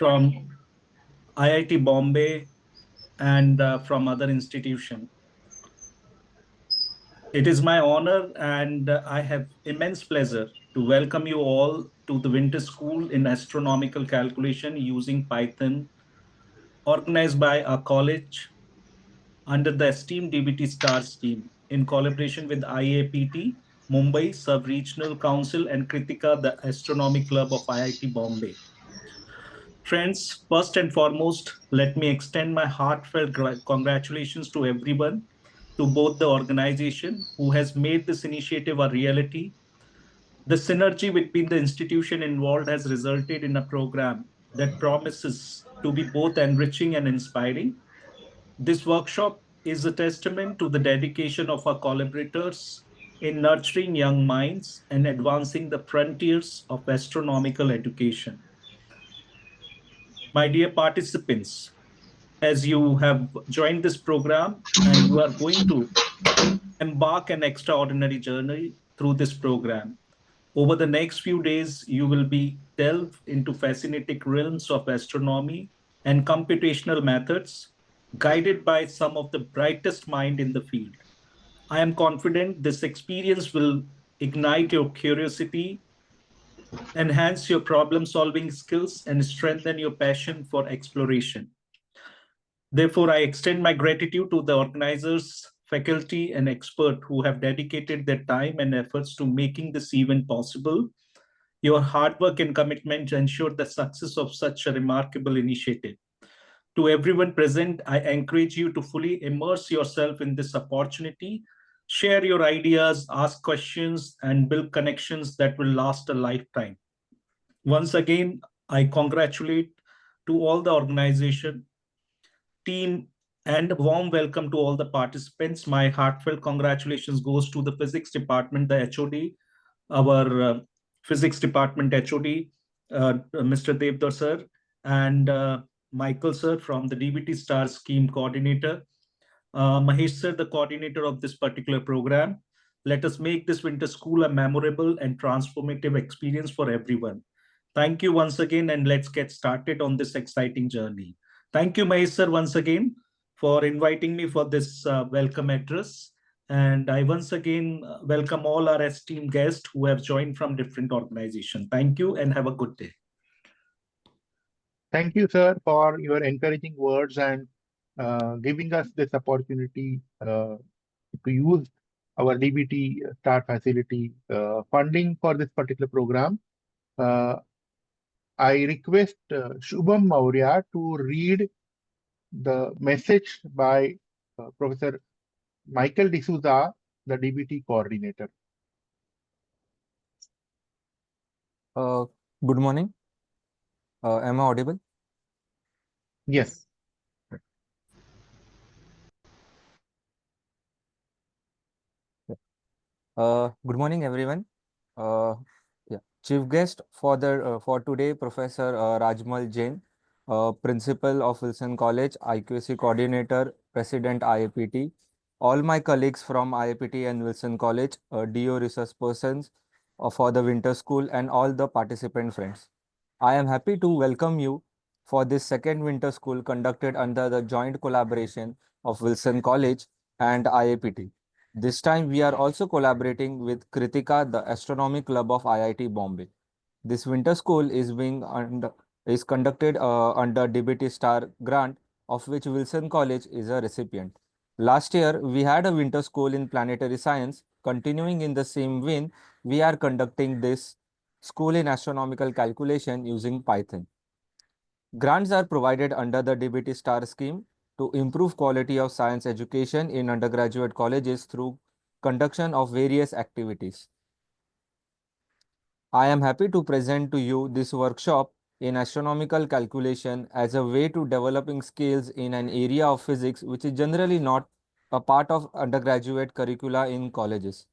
from IIT Bombay and from other institutions. It is my honor and I have immense pleasure to welcome you all to the Winter School in Astronomical Calculation using Python, organized by our college under the esteemed DBT STARS team in collaboration with IAPT, Mumbai Sub-Regional Council, and Krittika, the Astronomy Club of IIT Bombay. Friends, first and foremost, let me extend my heartfelt congratulations to everyone, to both the organization who has made this initiative a reality. The synergy between the institution involved has resulted in a program that promises to be both enriching and inspiring. This workshop is a testament to the dedication of our collaborators in nurturing young minds and advancing the frontiers of astronomical education. My dear participants, as you have joined this program and you are going to embark an extraordinary journey through this program. Over the next few days, you will be delved into fascinating realms of astronomy and computational methods, guided by some of the brightest minds in the field. I am confident this experience will ignite your curiosity, enhance your problem-solving skills, and strengthen your passion for exploration. Therefore, I extend my gratitude to the organizers, faculty, and experts who have dedicated their time and efforts to making this event possible. Your hard work and commitment ensure the success of such a remarkable initiative. To everyone present, I encourage you to fully immerse yourself in this opportunity, share your ideas, ask questions, and build connections that will last a lifetime. Once again, I congratulate to all the organization, team, and warm welcome to all the participants. My heartfelt congratulations goes to the physics department, the HOD, our physics department HOD, Mr. Devdar sir, and Michael sir from the DBT STAR scheme coordinator, Mahesh sir, the coordinator of this particular program. Let us make this winter school a memorable and transformative experience for everyone. Thank you once again, and let's get started on this exciting journey. Thank you, Mahesh sir, once again for inviting me for this welcome address. And I once again welcome all our esteemed guests who have joined from different organizations. Thank you and have a good day. Thank you, sir, for your encouraging words and giving us this opportunity to use our DBT STAR facility funding for this particular program. I request Shubham Maurya to read the message by Professor Michael D'Souza, the DBT coordinator. Good morning. Am I audible? Yes. Good morning, everyone. Chief guest for today, Professor Rajmal Jain, Principal of Wilson College, IQAC Coordinator, President IAPT, all my colleagues from IAPT and Wilson College, DO research persons for the winter school, and all the participant friends. I am happy to welcome you for this second winter school conducted under the joint collaboration of Wilson College and IAPT. This time we are also collaborating with Krittika, the Astronomy Club of IIT Bombay. This winter school is conducted under DBT STAR grant, of which Wilson College is a recipient. Last year, we had a winter school in planetary science. Continuing in the same vein, we are conducting this school in astronomical calculation using Python. Grants are provided under the DBT STAR scheme to improve quality of science education in undergraduate colleges through conduction of various activities. I am happy to present to you this workshop in astronomical calculation as a way to developing skills in an area of physics which is generally not a part of undergraduate curricula in colleges.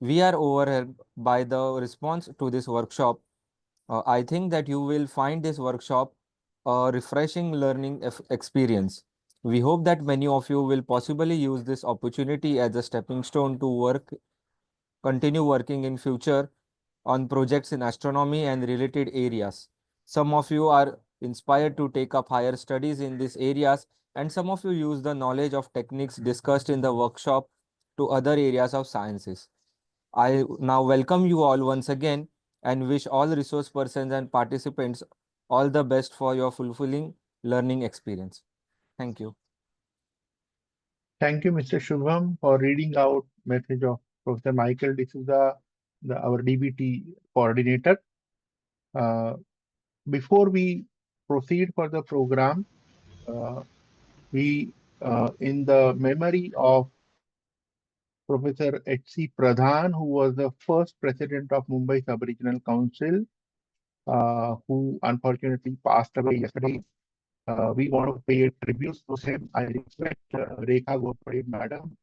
We are overwhelmed by the response to this workshop. I think that you will find this workshop a refreshing learning experience. We hope that many of you will possibly use this opportunity as a stepping stone to continue working in future on projects in astronomy and related areas. Some of you are inspired to take up higher studies in these areas, and some of you use the knowledge of techniques discussed in the workshop to other areas of sciences. I now welcome you all once again and wish all resource persons and participants all the best for your fulfilling learning experience. Thank you. Thank you, Mr. Shubham, for reading out message of Professor Michael D'Souza, our DBT coordinator. Before we proceed for the program, we, in the memory of Professor H.C. Pradhan, who was the first president of Mumbai Sub-Regional Council, who unfortunately passed away yesterday. We want to pay tribute to him. I request Rekha Gopade Madam,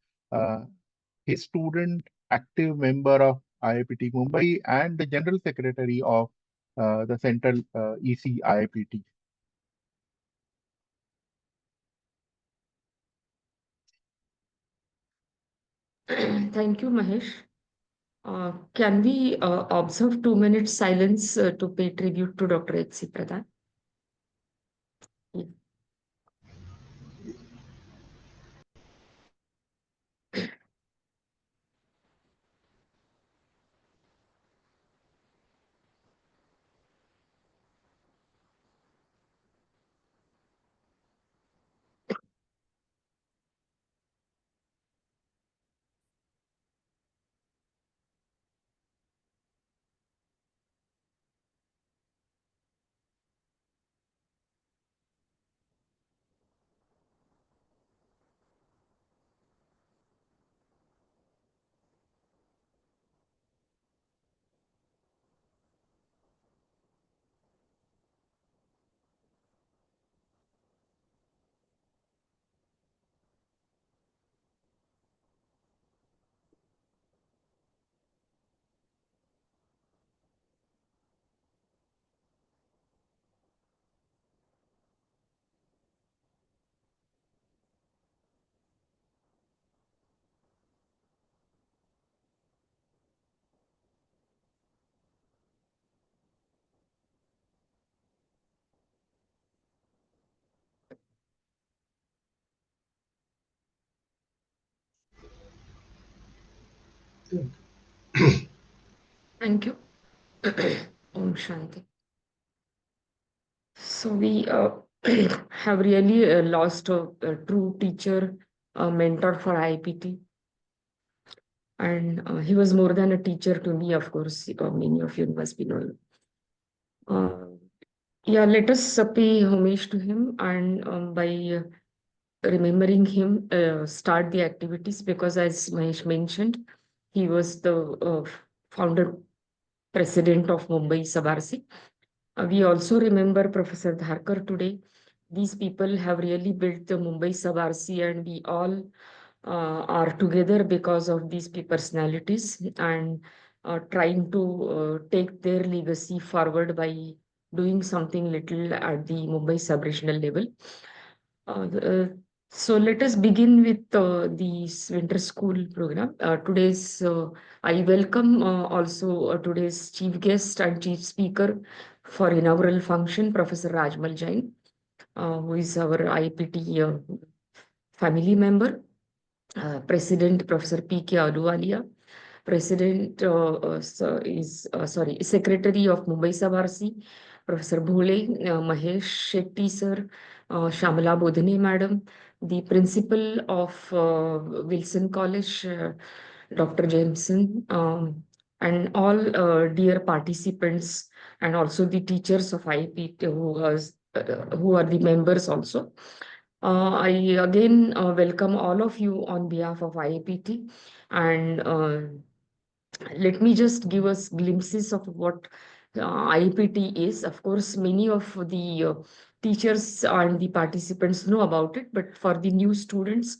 his student, active member of IIPT Mumbai, and the General Secretary of the Central EC IIPT. Thank you, Mahesh. Can we observe 2 minutes silence to pay tribute to Dr. H.C. Pradhan? Yeah. Thank you. Om Shanti. So we have really lost a true teacher, a mentor for IPT. And he was more than a teacher to me, of course. Many of you must be knowing. Yeah, let us pay homage to him and by remembering him, start the activities because, as Mahesh mentioned, he was the founder president of Mumbai Sub-RC. We also remember Professor Dharkar today. These people have really built the Mumbai Sub-RC, and we all are together because of these personalities and trying to take their legacy forward by doing something little at the Mumbai sub-regional level. So let us begin with the winter school program. I welcome also today's chief guest and chief speaker for inaugural function, Professor Rajmal Jain, who is our IPT family member. President Professor P.K. Aluwalia, President Secretary of Mumbai Sub-RC, Professor Bhole, Mahesh Shetty sir, Shamala Bodhane madam, the principal of Wilson College, Dr. Jameson, and all dear participants, and also the teachers of IPT who are the members also. I again welcome all of you on behalf of IAPT, and let me just give us glimpses of what IAPT is. Of course, many of the teachers and the participants know about it, but for the new students,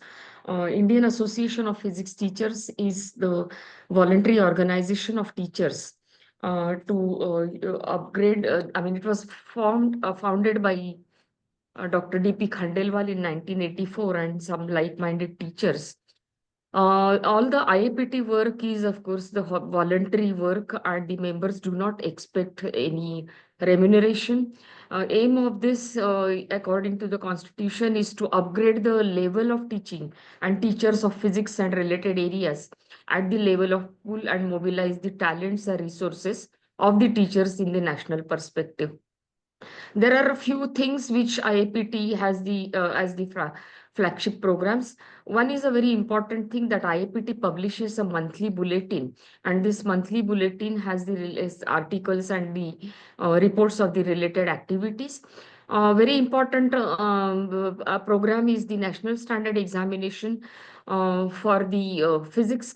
Indian Association of Physics Teachers is the voluntary organization of teachers to upgrade. It was founded by Dr. D.P. Khandelwal in 1984 and some like-minded teachers. All the IAPT work is, of course, the voluntary work, and the members do not expect any remuneration. Aim of this, according to the constitution, is to upgrade the level of teaching and teachers of physics and related areas at the level of pool and mobilize the talents and resources of the teachers in the national perspective. There are a few things which IAPT has the as the flagship programs. One is a very important thing that IAPT publishes a monthly bulletin, and this monthly bulletin has the articles and the reports of the related activities. Very important program is the National Standard Examination for the physics,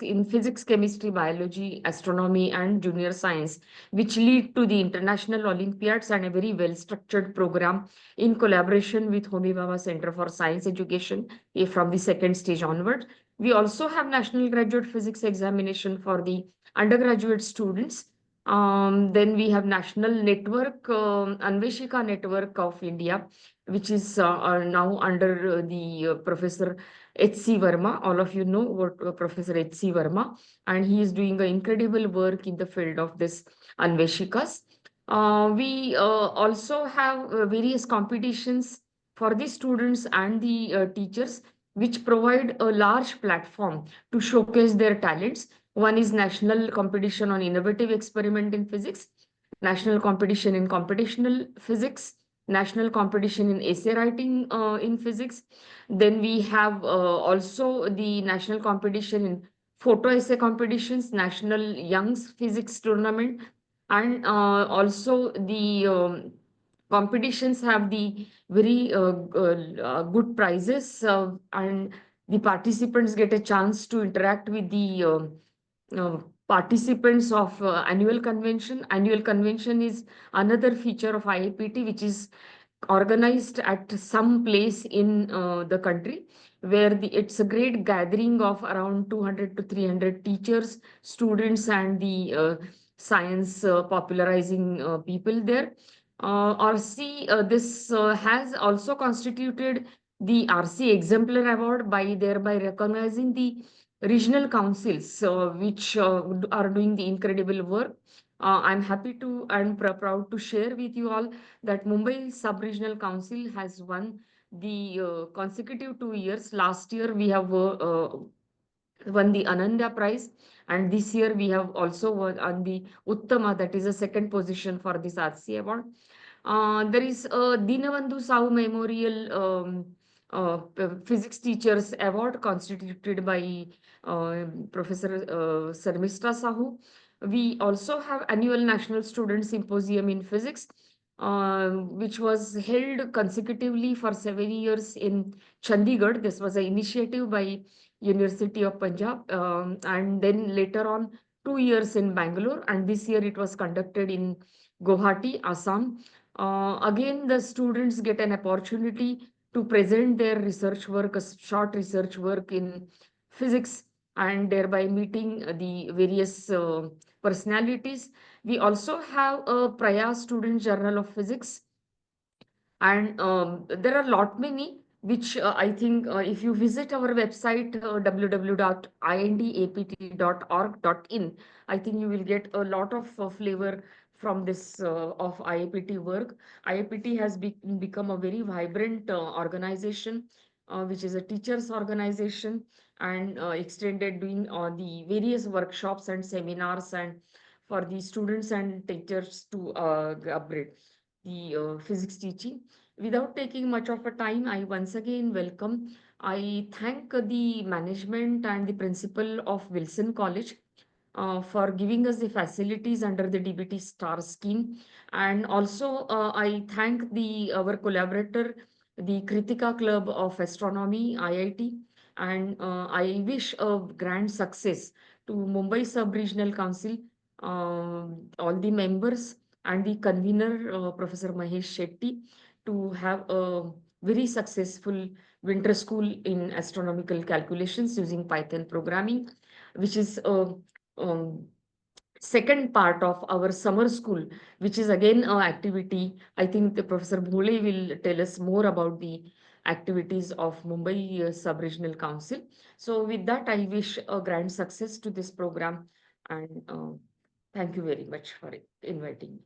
chemistry, biology, astronomy, and junior science, which lead to the international Olympiads and a very well-structured program in collaboration with Homi Bhabha Center for Science Education from the second stage onward. We also have National Graduate Physics Examination for the undergraduate students. Then we have National Network, Anveshika Network of India, which is now under the Professor H.C. Verma. All of you know what Professor H.C. Verma, and he is doing incredible work in the field of this Anveshikas. We also have various competitions for the students and the teachers, which provide a large platform to showcase their talents. One is national competition on innovative experiment in physics, national competition in computational physics, national competition in essay writing in physics. Then we have also the national competition in photo essay competitions, national young's physics tournament, and also the competitions have the very good prizes, and the participants get a chance to interact with the participants of annual convention. Annual convention is another feature of IAPT, which is organized at some place in the country, where it's a great gathering of around 200 to 300 teachers, students, and the science popularizing people there. RC, this has also constituted the RC Exemplar Award by thereby recognizing the regional councils which are doing the incredible work. I'm happy to and proud to share with you all that Mumbai Sub-Regional Council has won the consecutive 2 years. Last year we have won the Ananda Prize, and this year we have also won on the Uttama, that is a second position for this RC award. There is a Dinabandhu Sahu Memorial Physics Teachers Award constituted by Professor Sarmista Sahu. We also have annual National Student Symposium in Physics, which was held consecutively for 7 years in Chandigarh. This was an initiative by University of Punjab, and then later on 2 years in Bangalore, and this year it was conducted in Guwahati, Assam. Again, the students get an opportunity to present their research work, a short research work in physics, and thereby meeting the various personalities. We also have a Praya Student Journal of Physics, and there are a lot many which I think if you visit our website www.indapt.org.in, I think you will get a lot of flavor from this of IAPT work. IAPT has become a very vibrant organization, which is a teachers organization, and extended doing the various workshops and seminars and for the students and teachers to upgrade the physics teaching. Without taking much of a time, I once again welcome. I thank the management and the principal of Wilson College for giving us the facilities under the DBT STAR scheme. And also, I thank the our collaborator, the Krittika Club of Astronomy, IIT. And I wish a grand success to Mumbai Sub-Regional Council, all the members, and the convener, Professor Mahesh Shetty, to have a very successful winter school in astronomical calculations using Python programming, which is a um, second part of our summer school, which is again a activity. I think the Professor Bhole will tell us more about the activities of Mumbai Sub-Regional Council. So with that, I wish a grand success to this program, and thank you very much for inviting me.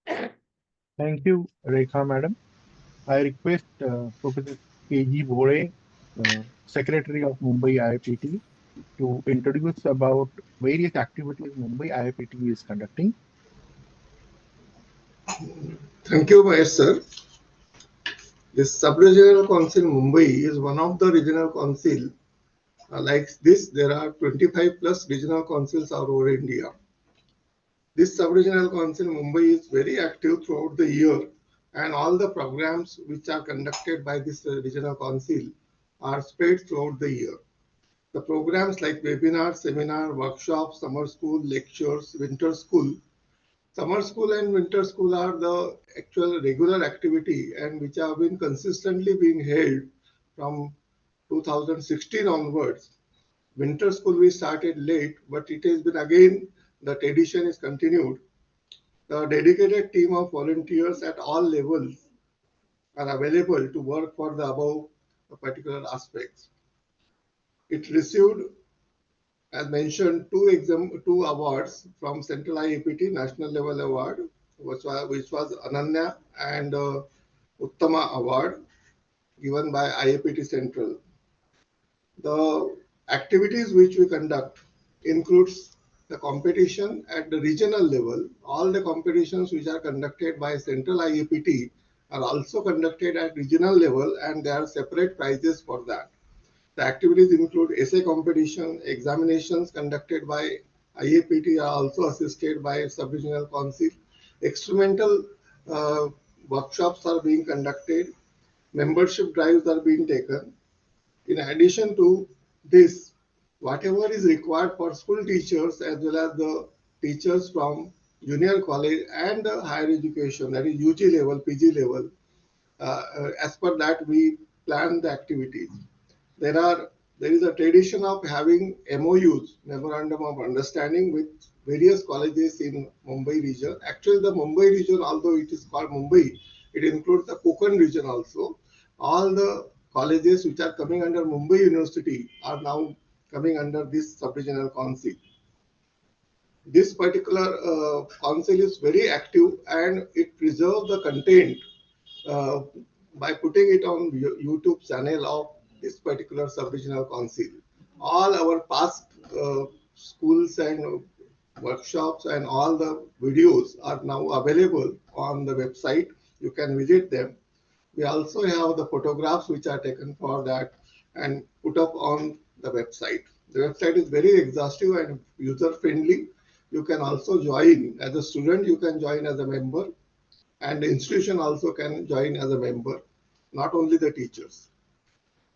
Thank you, Rekha Madam. I request Professor K.G. Bhore, Secretary of Mumbai IIPT, to introduce about various activities Mumbai IIPT is conducting. Thank you, Mahesh sir. This Sub-Regional Council Mumbai is one of the regional council. Like this, there are 25 plus regional councils all over India. This Sub-Regional Council Mumbai is very active throughout the year, and all the programs which are conducted by this regional council are spread throughout the year. The programs like webinar, seminar, workshops, summer school, lectures, winter school. Summer school and winter school are the actual regular activity and which have been consistently being held from 2016 onwards. Winter school we started late, but it has been again, the tradition is continued. The dedicated team of volunteers at all levels are available to work for the above particular aspects. It received, as mentioned, two awards from Central IEPT National Level Award, which was Ananya and Uttama Award given by IEPT Central. The activities which we conduct includes the competition at the regional level. All the competitions which are conducted by Central IEPT are also conducted at regional level, and there are separate prizes for that. The activities include essay competition, examinations conducted by IAPT are also assisted by Sub-Regional Council. Experimental uh, workshops are being conducted. Membership drives are being taken. In addition to this, whatever is required for school teachers as well as the teachers from junior college and the higher education, that is UG level, PG level, as per that we plan the activities. There are there is a tradition of having MOUs, Memorandum of Understanding, with various colleges in Mumbai region. Actually, the Mumbai region, although it is called Mumbai, it includes the Konkan region also. All the colleges which are coming under Mumbai University are now coming under this sub-regional council. This particular council is very active and it preserves the content uh, by putting it on YouTube channel of this particular sub-regional council. All our past schools and workshops and all the videos are now available on the website. You can visit them. We also have the photographs which are taken for that and put up on the website. The website is very exhaustive and user friendly. You can also join as a student, you can join as a member, and the institution also can join as a member, not only the teachers.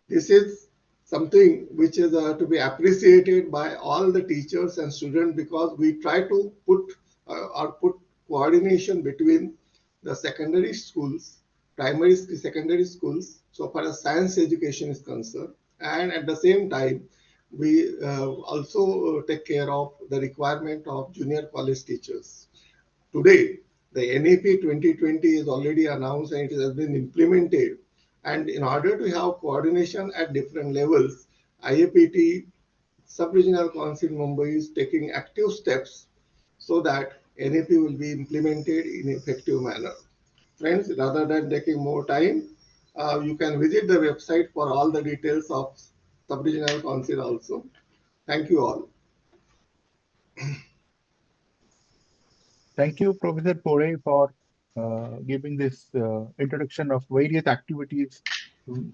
This is something which is to be appreciated by all the teachers and students because we try to put coordination between the secondary schools, primary secondary schools, so far as science education is concerned, and at the same time we also take care of the requirement of junior college teachers. Today, the NAP 2020 is already announced and it has been implemented. And in order to have coordination at different levels, IAPT Sub-Regional Council Mumbai is taking active steps so that NAP will be implemented in effective manner. Friends, rather than taking more time, you can visit the website for all the details of Sub-Regional Council also. Thank you all. Thank you, Professor Pore, for giving this introduction of various activities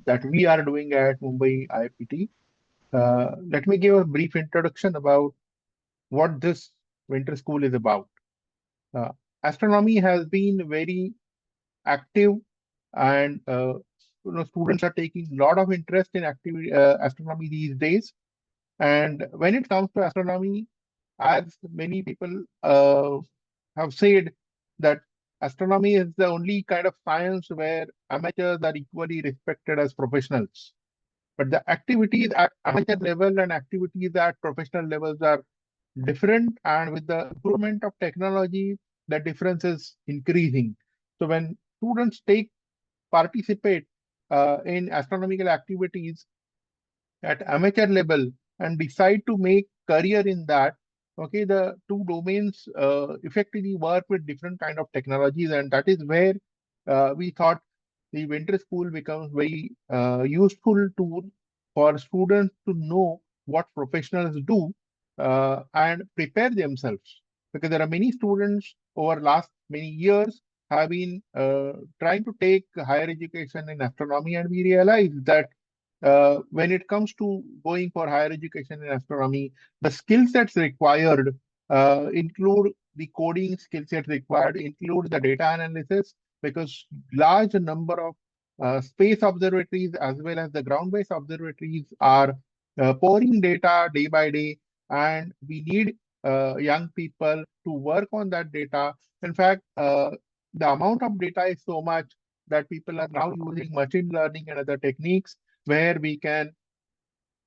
that we are doing at Mumbai IIPT. Let me give a brief introduction about what this winter school is about. Uh, Astronomy has been very active, and students are taking a lot of interest in astronomy these days. And when it comes to astronomy, as many people have said, that astronomy is the only kind of science where amateurs are equally respected as professionals. But the activities at amateur level and activities at professional levels are different, and with the improvement of technology, the difference is increasing. So when students participate in astronomical activities at amateur level and decide to make career in that, Okay, the two domains effectively work with different kind of technologies, and that is where we thought the winter school becomes very useful tool for students to know what professionals do and prepare themselves. Because there are many students over last many years have been trying to take higher education in astronomy, and we realize that when it comes to going for higher education in astronomy, the skill sets required include the coding skill sets required, include the data analysis, because large number of space observatories as well as the ground-based observatories are pouring data day by day, and we need young people to work on that data. In fact, the amount of data is so much that people are now using machine learning and other techniques where we can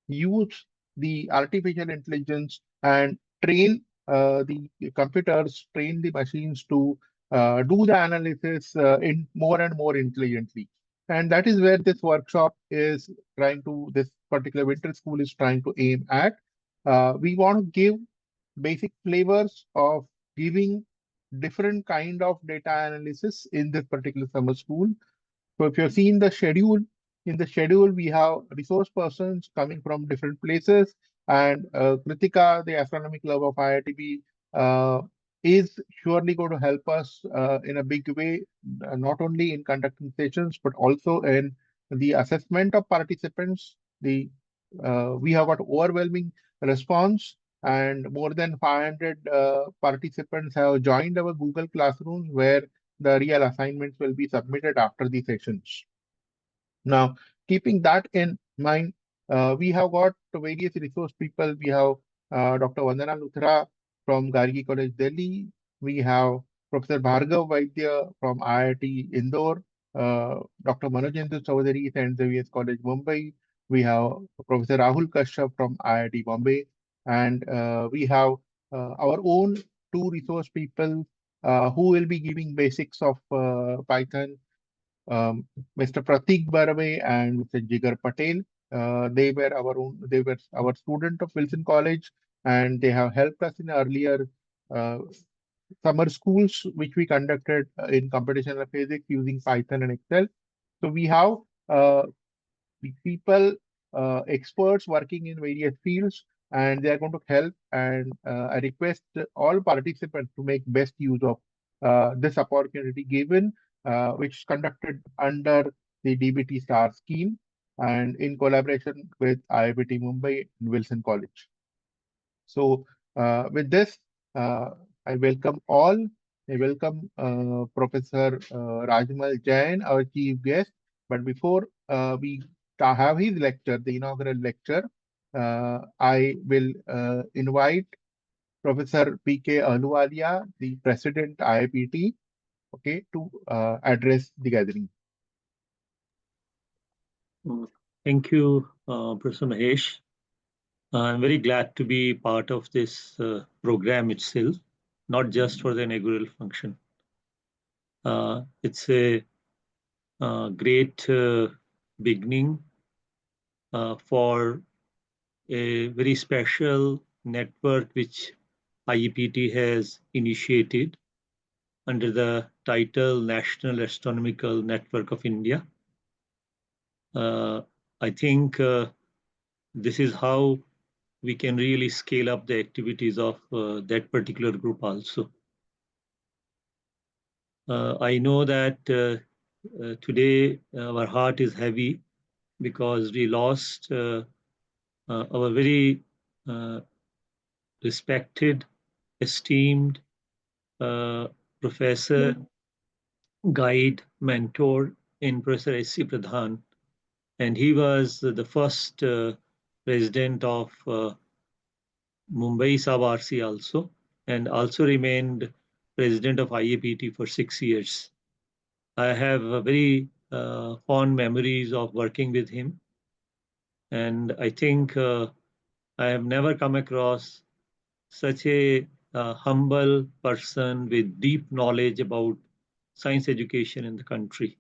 use the artificial intelligence and train the computers, train the machines to do the analysis in more and more intelligently. And that is where this workshop is trying to, this particular winter school is trying to aim at. We want to give basic flavors of giving different kind of data analysis in this particular summer school. So if you've seen the schedule, in the schedule we have resource persons coming from different places, and Krittika, the Astronomy Club of IIT-B, is surely going to help us in a big way, not only in conducting sessions but also in the assessment of participants. The we have got overwhelming response, and more than 500 participants have joined our Google Classroom, where the real assignments will be submitted after the sessions. Now, keeping that in mind, we have got various resource people. We have Dr. Vandana Luthra from Gargi College, Delhi. We have Professor Bhargav Vaidya from IIT Indore, Dr. Manojendra Chaudhary, St. Xavier's College, Mumbai. We have Professor Rahul Kashyap from IIT Bombay, and we have our own two resource people who will be giving basics of Python, Mr. Pratik Barve and Mr. Jigar Patel. They were our student of Wilson College, and they have helped us in earlier uh, summer schools, which we conducted in computational physics using Python and Excel. So we have uh, the people, experts working in various fields, and they are going to help. And I request all participants to make best use of this opportunity given, which is conducted under the DBT STAR scheme and in collaboration with IIT Mumbai and Wilson College. So with this, I welcome all. I welcome Professor Rajmal Jain, our chief guest. But before we have his lecture, the inaugural lecture, I will invite Professor P.K. Ahluwalia, the President IIPT, okay, to address the gathering. Thank you, Professor Mahesh. I'm very glad to be part of this program itself, not just for the inaugural function. It's a great beginning for a very special network which IEPT has initiated under the title National Astronomical Network of India. I think this is how we can really scale up the activities of that particular group also. I know that today our heart is heavy because we lost our very respected, esteemed professor, guide, mentor in Professor S.C. Pradhan. And he was the first president of Mumbai Sub-RC also, and also remained president of IAPT for 6 years. I have very fond memories of working with him. And I think I have never come across such a humble person with deep knowledge about science education in the country.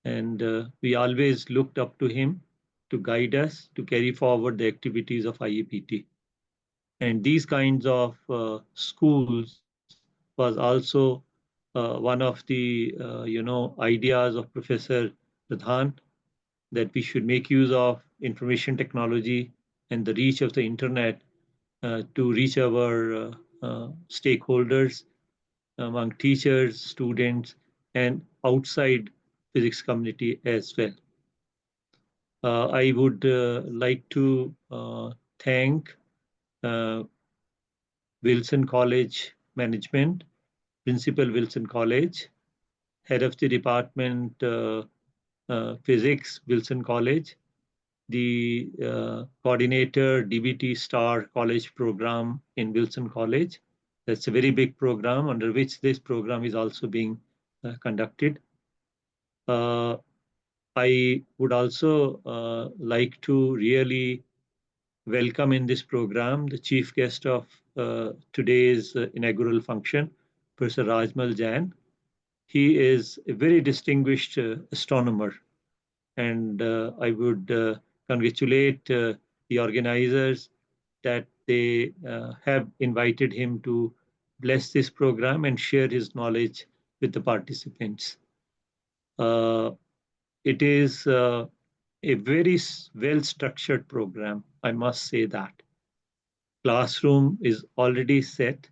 And we always looked up to him to guide us, to carry forward the activities of IAPT. And these kinds of schools was also one of the ideas of Professor Pradhan, that we should make use of information technology and the reach of the internet to reach our stakeholders among teachers, students, and outside physics community as well. I would like to thank uh, Wilson College Management, Principal Wilson College, Head of the Department Physics, Wilson College, the coordinator DBT Star College program in Wilson College. That's a very big program under which this program is also being conducted. I would also like to really welcome in this program the chief guest of today's inaugural function, Professor Rajmal Jain. He is a very distinguished astronomer, and I would congratulate the organizers that they have invited him to bless this program and share his knowledge with the participants. It is a very well-structured program, I must say that. Classroom is already set.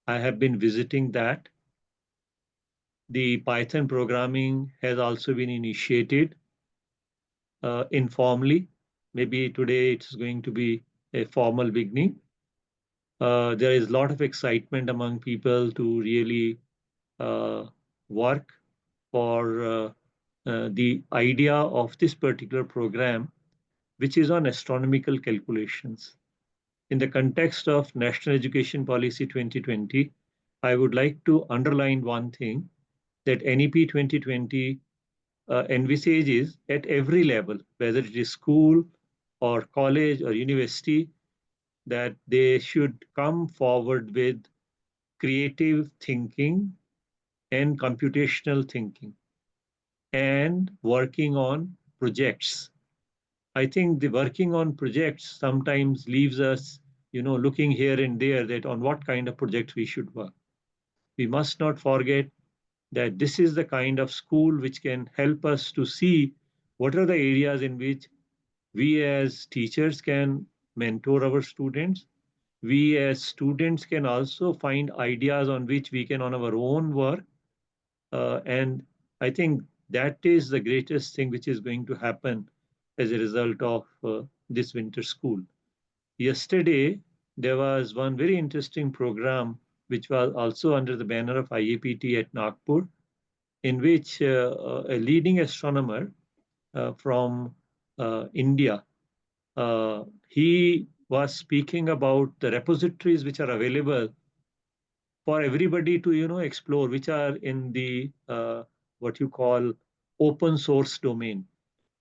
I have been visiting that. The Python programming has also been initiated informally. Maybe today it's going to be a formal beginning. There is a lot of excitement among people to really work for the idea of this particular program, which is on astronomical calculations. In the context of National Education Policy 2020, I would like to underline one thing, that NEP 2020 envisages at every level, whether it is school or college or university, that they should come forward with creative thinking and computational thinking and working on projects. I think the working on projects sometimes leaves us, looking here and there that on what kind of projects we should work. We must not forget that this is the kind of school which can help us to see what are the areas in which we as teachers can mentor our students. We as students can also find ideas on which we can on our own work. And I think that is the greatest thing which is going to happen as a result of this winter school. Yesterday, there was one very interesting program which was also under the banner of IAPT at Nagpur, in which a leading astronomer from India, he was speaking about the repositories which are available for everybody to explore, which are in the what you call open source domain.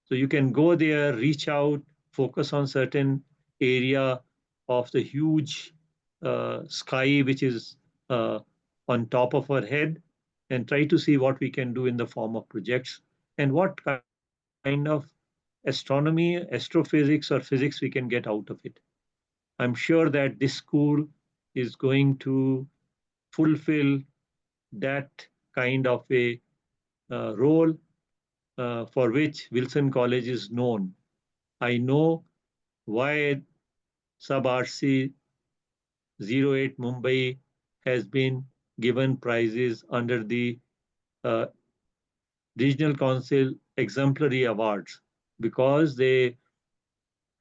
So you can go there, reach out, focus on certain area of the huge sky which is on top of our head, and try to see what we can do in the form of projects and what kind of astronomy, astrophysics, or physics we can get out of it. I'm sure that this school is going to fulfill that kind of a role for which Wilson College is known. I know why Sub-RC 08 Mumbai has been given prizes under the uh, Regional Council Exemplary Awards, because they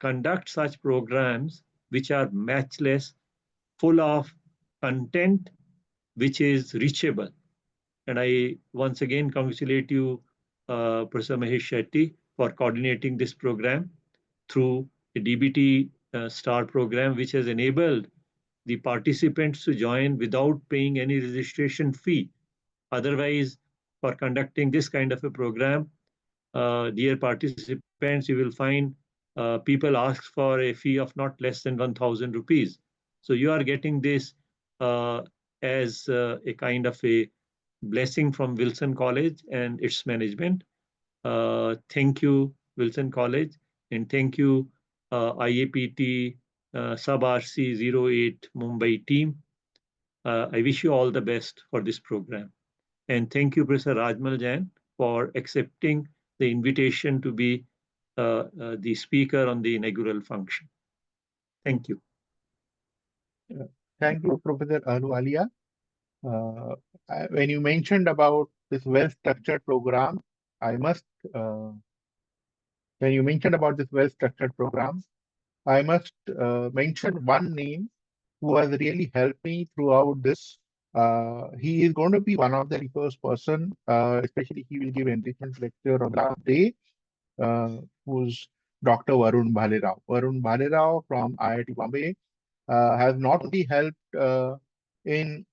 conduct such programs which are matchless, full of content which is reachable. And I once again congratulate you, Professor Mahesh Shetty, for coordinating this program through a DBT STAR program, which has enabled the participants to join without paying any registration fee. Otherwise, for conducting this kind of a program, dear participants, you will find people ask for a fee of not less than 1,000 rupees. So you are getting this as a kind of a blessing from Wilson College and its management. Thank you, Wilson College, and thank you, IAPT Sub-RC 08 Mumbai team. I wish you all the best for this program. And thank you, Professor Rajmal Jain, for accepting the invitation to be the speaker on the inaugural function. Thank you. Thank you, Professor Ahluwalia. When you mentioned about this well-structured program, I must, when you mentioned about this well-structured program, I must mention one name who has really helped me throughout this. He is going to be one of the first person, especially he will give enrichment lecture on the last day, who's Dr. Varun Bhalerao. Varun Bhalerao from IIT Bombay has not only helped in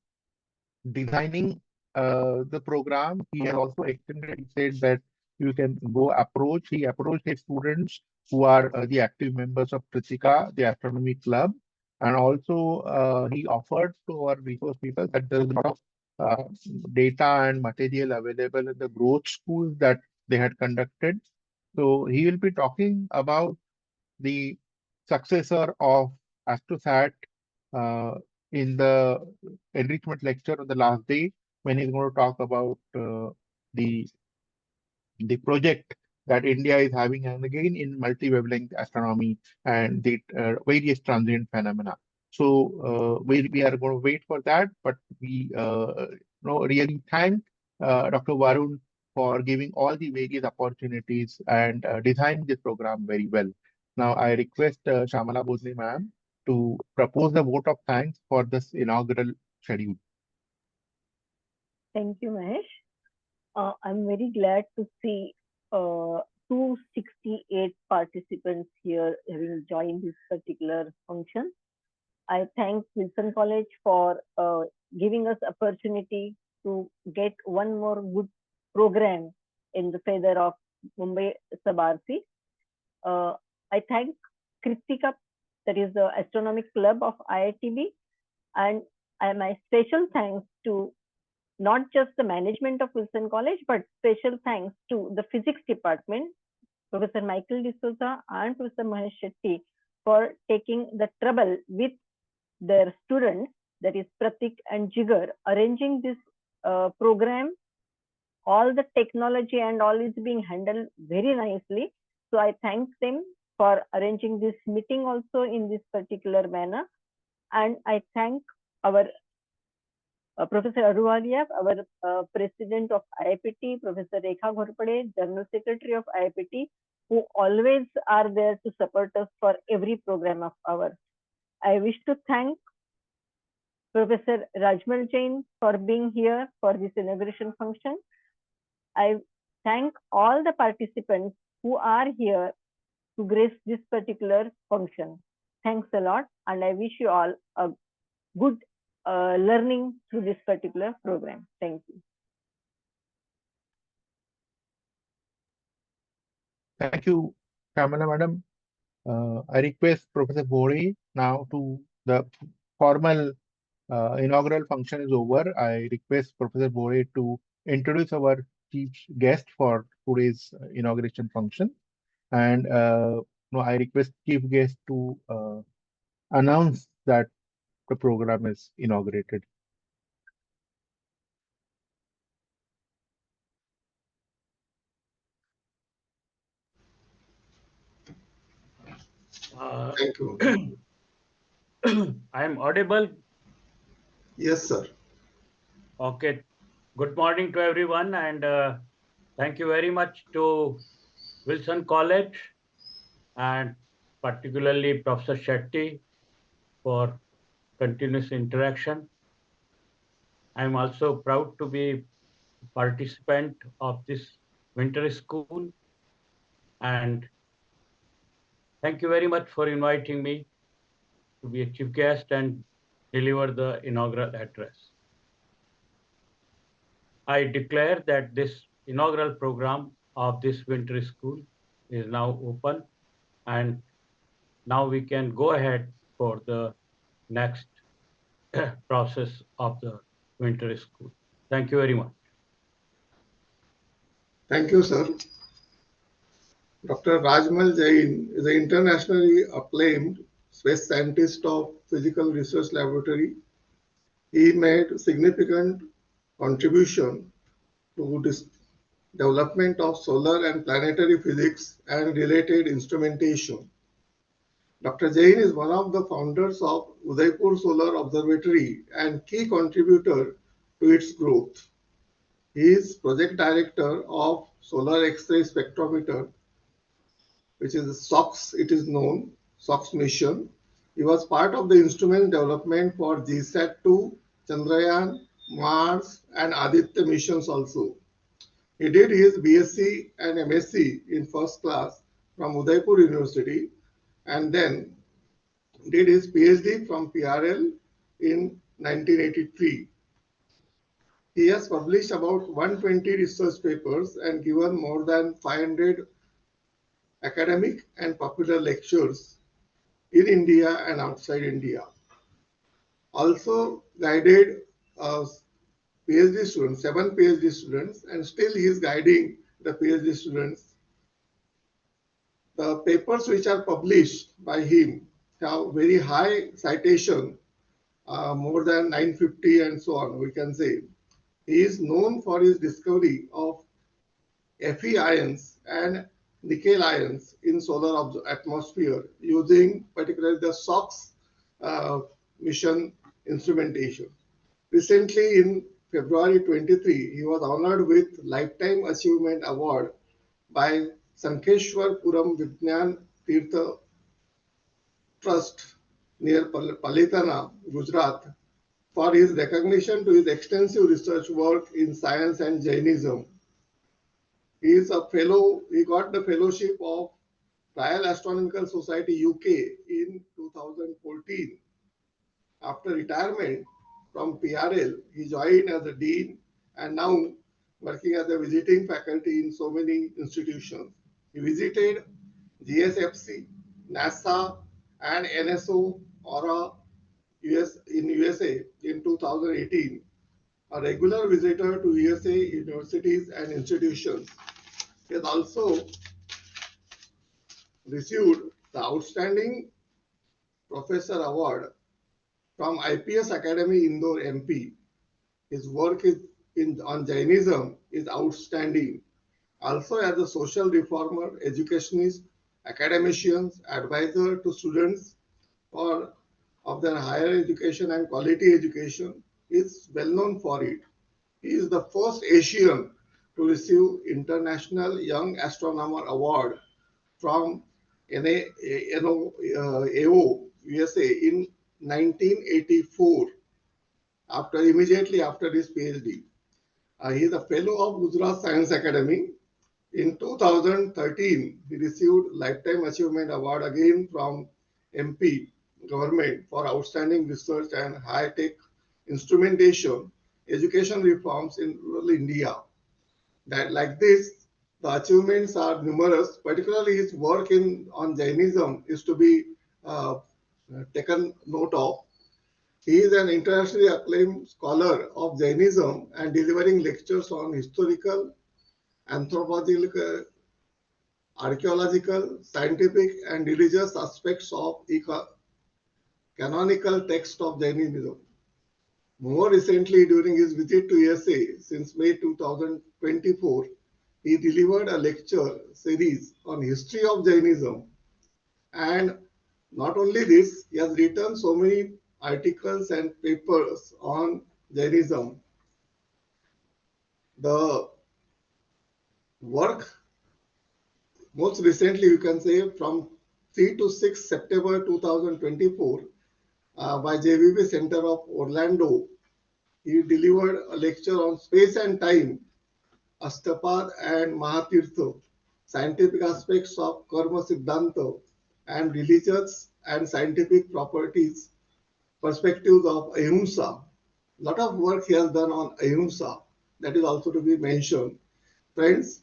designing the program, he has also extended, he said that you can go approach, he approached his students who are the active members of Krittika, the Astronomy Club, and also he offered to our resource people that there is a lot of data and material available in the growth schools that they had conducted. So he will be talking about the successor of AstroSat uh, in the enrichment lecture on the last day, when he's going to talk about the project that India is having, and again in multi-wavelength astronomy and the various transient phenomena. So we are going to wait for that, but we really thank Dr. Varun for giving all the various opportunities and designing this program very well. Now I request Shamala Bodle ma'am to propose the vote of thanks for this inaugural schedule. Thank you, Mahesh. I'm very glad to see 268 participants here having joined this particular function. I thank Wilson College for giving us opportunity to get one more good program in the feather of Mumbai Sub-RC. I thank Krittika, that is the Astronomical Club of IIT-B, and my special thanks to not just the management of Wilson College, but special thanks to the physics department, Professor Michael D'Souza and Professor Mahesh Shetty, for taking the trouble with their students, that is Pratik and Jigar, arranging this program. All the technology and all is being handled very nicely. So I thank them for arranging this meeting also in this particular manner. And I thank our Professor Ahluwalia, our President of IIPT, Professor Rekha Ghorpade, General Secretary of IIPT, who always are there to support us for every program of ours. I wish to thank Professor Rajmal Jain for being here for this inauguration function. I thank all the participants who are here to grace this particular function. Thanks a lot, and I wish you all a good learning through this particular program. Thank you. Thank you, Kamala Madam. I request Professor Bore now to the formal inaugural function is over. I request Professor Bore to introduce our chief guest for today's inauguration function. And I request chief guest to announce that the program is inaugurated. Thank you. I am audible. Yes, sir. Okay. Good morning to everyone, and thank you very much to Wilson College and particularly Professor Shetty for continuous interaction. I'm also proud to be a participant of this winter school, and thank you very much for inviting me to be a chief guest and deliver the inaugural address. I declare that this inaugural program of this winter school is now open, and now we can go ahead for the next process of the winter school. Thank you very much. Thank you, sir. Dr. Rajmal Jain is an internationally acclaimed space scientist of Physical Research Laboratory. He made significant contribution to this development of solar and planetary physics and related instrumentation. Dr. Jain is one of the founders of Udaipur Solar Observatory and key contributor to its growth. He is project director of Solar X-ray Spectrometer, which is SOX, it is known, SOX mission. He was part of the instrument development for GSAT-2, Chandrayaan, Mars, and Aditya missions also. He did his BSc and MSc in first class from Udaipur University and then did his PhD from PRL in 1983. He has published about 120 research papers and given more than 500 academic and popular lectures in India and outside India. Also guided PhD students, 7 PhD students, and still he is guiding the PhD students. The papers which are published by him have very high citation, more than 950 and so on, we can say. He is known for his discovery of Fe ions and nickel ions in solar atmosphere using particularly the SOX mission instrumentation. Recently in February 23, he was honored with Lifetime Achievement Award by Sankeshwar Puram Vignan Tirtha Trust near Palitana, Gujarat, for his recognition to his extensive research work in science and Jainism. He is a fellow, he got the fellowship of Royal Astronomical Society UK in 2014. After retirement from PRL, he joined as a dean and now working as a visiting faculty in so many institutions. He visited GSFC, NASA, and NSO Aura in USA in 2018. A regular visitor to USA universities and institutions. He has also received the Outstanding Professor Award from IPS Academy Indore MP. His work on Jainism is outstanding. Also as a social reformer, educationist, academicians, advisor to students of their higher education and quality education, is well known for it. He is the first Asian to receive International Young Astronomer Award from AO, USA in 1984, immediately after his PhD. He is a fellow of Gujarat Science Academy. In 2013, he received Lifetime Achievement Award again from MP government for outstanding research and high-tech instrumentation, education reforms in rural India. That like this, the achievements are numerous. Particularly his work on Jainism is to be taken note of. He is an internationally acclaimed scholar of Jainism and delivering lectures on historical, anthropological, archaeological, scientific, and religious aspects of canonical text of Jainism. More recently, during his visit to USA since May 2024, he delivered a lecture series on history of Jainism. And not only this, he has written so many articles and papers on Jainism. The work, most recently you can say from 3 to 6 September 2024 by JVB Center of Orlando, he delivered a lecture on space and time, Astapad and Mahatirtha, scientific aspects of Karma Siddhanta and religious and scientific properties, perspectives of Ahimsa. A lot of work he has done on Ahimsa, that is also to be mentioned. Friends,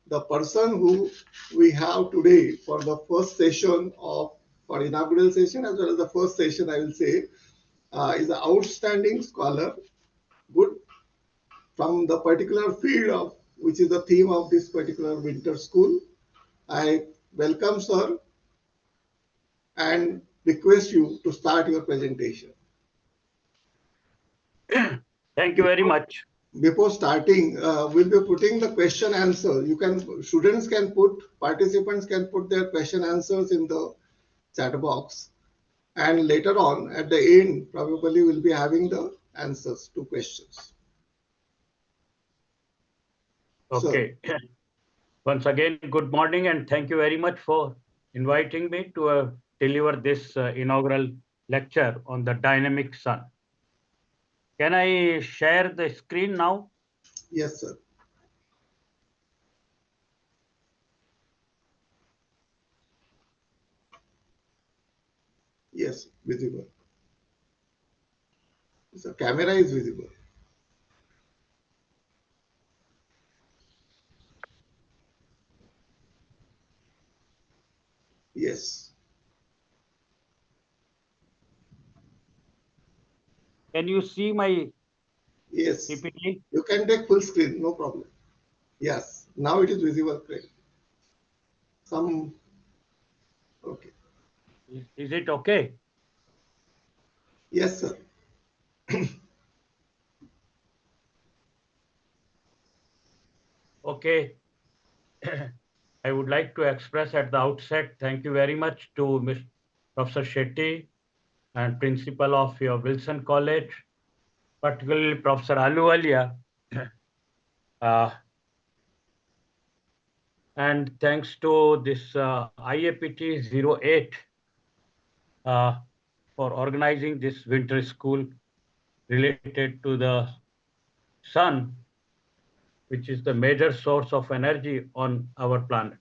the person who we have today for the first session for inaugural session as well as the first session, I will say, is an outstanding scholar, good from the particular field of which is the theme of this particular winter school. I welcome sir, and request you to start your presentation. Thank you very much. Before starting, we'll be putting the question answer. Students can put, participants can put their question answers in the chat box. And later on, at the end, probably we'll be having the answers to questions. Okay. Once again, good morning and thank you very much for inviting me to deliver this inaugural lecture on the dynamic sun. Can I share the screen now? Yes, sir. Yes, visible. The camera is visible. Yes. Can you see my Yes. PPT? You can take full screen, no problem. Yes. Now it is visible. Great. Okay. Is it okay? Yes, sir. Okay. I would like to express at the outset, thank you very much to Mr. Professor Shetty and principal of your Wilson College, particularly Professor Aluwalia. And thanks to this IAPT 08 for organizing this winter school related to the sun, which is the major source of energy on our planet.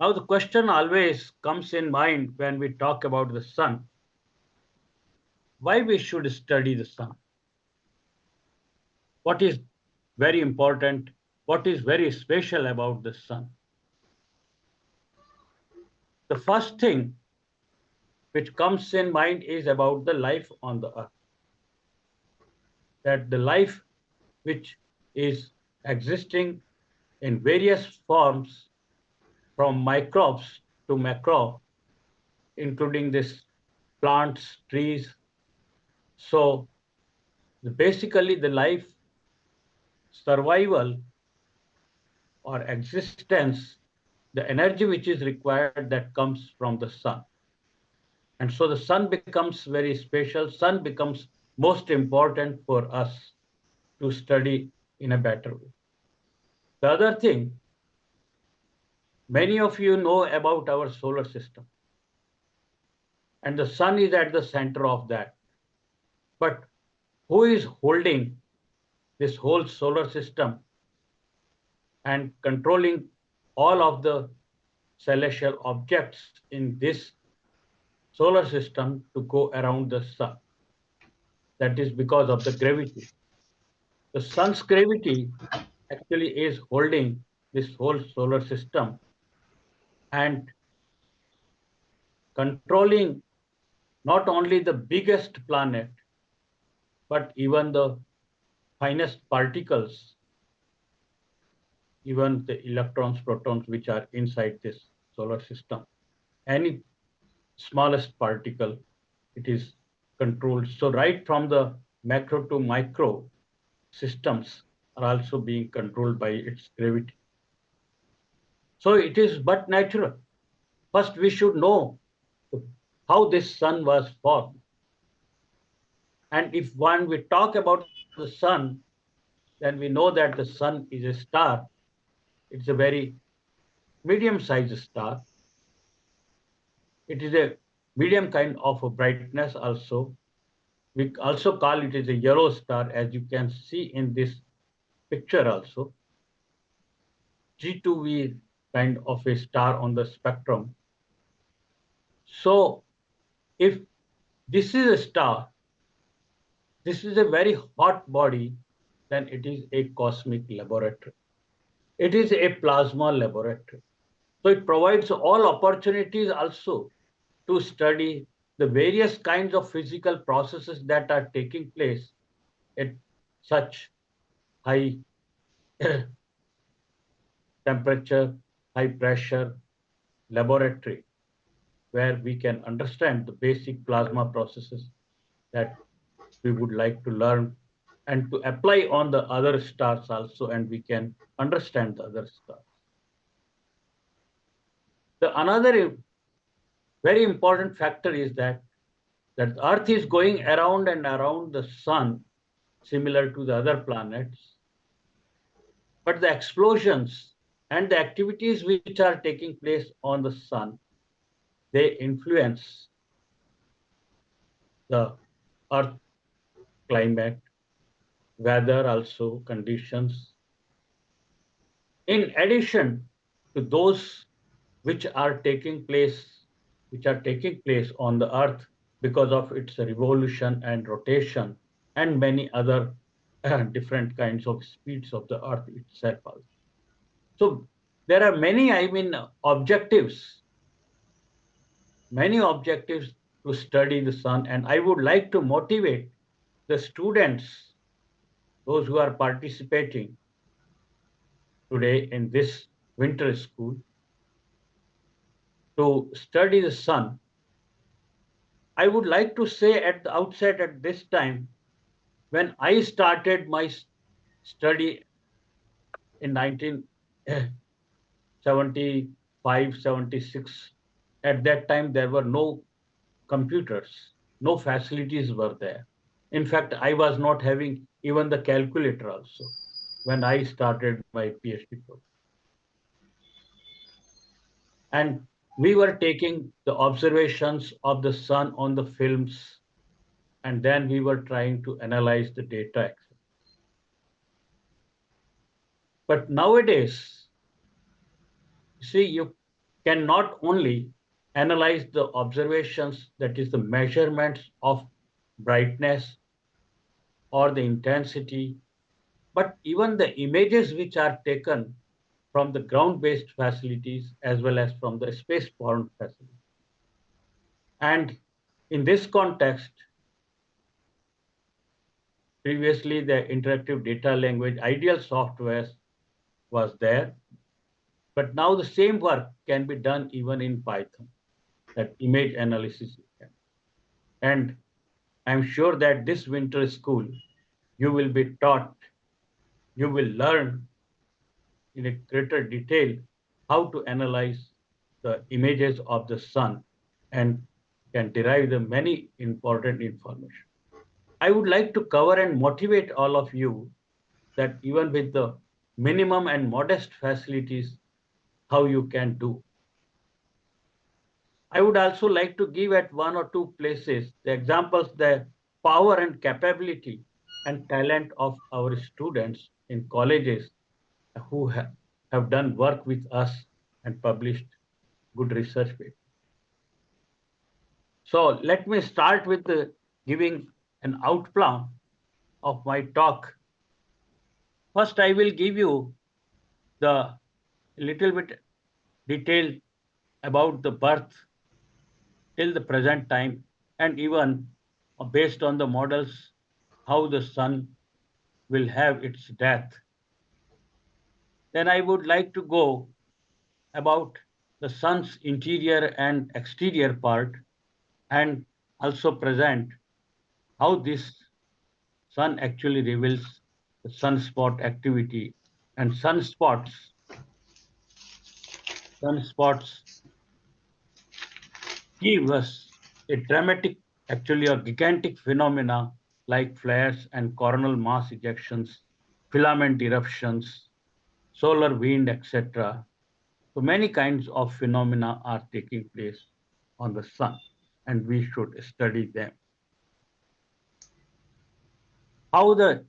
Now, the question always comes in mind when we talk about the sun, why we should study the sun? What is very important? What is very special about the sun? The first thing which comes in mind is about the life on the earth. That the life which is existing in various forms from microbes to macro, including this plants, trees. So basically the life survival or existence, the energy which is required that comes from the sun. And so the sun becomes very special. Sun becomes most important for us to study in a better way. The other thing, many of you know about our solar system. And the sun is at the center of that. But who is holding this whole solar system and controlling all of the celestial objects in this solar system to go around the sun? That is because of the gravity. The sun's gravity actually is holding this whole solar system and controlling not only the biggest planet, but even the finest particles, even the electrons, protons, which are inside this solar system. Any smallest particle, it is controlled. So right from the macro to micro systems are also being controlled by its gravity. So it is but natural. First, we should know how this sun was formed. And if when we talk about the sun, then we know that the sun is a star. It's a very medium-sized star. It is a medium kind of a brightness also. We also call it as a yellow star, as you can see in this picture also. G2V kind of a star on the spectrum. So if this is a star, this is a very hot body, then it is a cosmic laboratory. It is a plasma laboratory. So it provides all opportunities also to study the various kinds of physical processes that are taking place at such high temperature, high pressure laboratory. where we can understand the basic plasma processes that we would like to learn and to apply on the other stars also, and we can understand the other stars. The another very important factor is that Earth is going around and around the sun, similar to the other planets. But the explosions and the activities which are taking place on the sun, they influence the Earth climate, weather also conditions. In addition to those which are taking place, on the Earth because of its revolution and rotation, and many other different kinds of speeds of the Earth itself also. So there are many, objectives to study the sun, and I would like to motivate the students, those who are participating today in this winter school, to study the sun. I would like to say at the outset at this time, when I started my study in 1975, 76, at that time there were no computers, no facilities were there. In fact, I was not having even the calculator also when I started my PhD program. And we were taking the observations of the sun on the films, and then we were trying to analyze the data. But nowadays, see, you can not only analyze the observations, that is the measurements of brightness or the intensity, but even the images which are taken from the ground-based facilities as well as from the space-borne facilities. And in this context, previously the interactive data language ideal software was there, but now the same work can be done even in Python, that image analysis. And I'm sure that this winter school, you will be taught, you will learn in a greater detail how to analyze the images of the sun and can derive the many important information. I would like to cover and motivate all of you that even with the minimum and modest facilities, how you can do. I would also like to give at one or two places the examples, the power and capability and talent of our students in colleges who have done work with us and published good research papers. So let me start with giving an outline of my talk. First, I will give you the little bit detail about the birth till the present time, and even based on the models, how the sun will have its death. Then I would like to go about the sun's interior and exterior part, and also present how this sun actually reveals the sunspot activity. And sunspots give us a dramatic, actually a gigantic phenomena like flares and coronal mass ejections, filament eruptions, solar wind, etc. So many kinds of phenomena are taking place on the sun, and we should study them. How the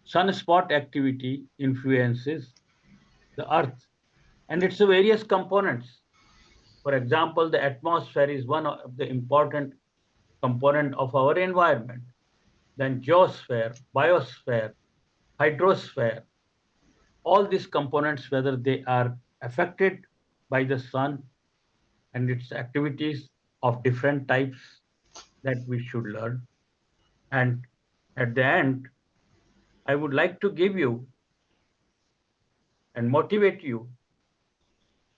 sunspot activity influences the Earth and its various components. For example, the atmosphere is one of the important component of our environment. Then geosphere, biosphere, hydrosphere, all these components, whether they are affected by the sun and its activities of different types, that we should learn. And at the end, I would like to give you and motivate you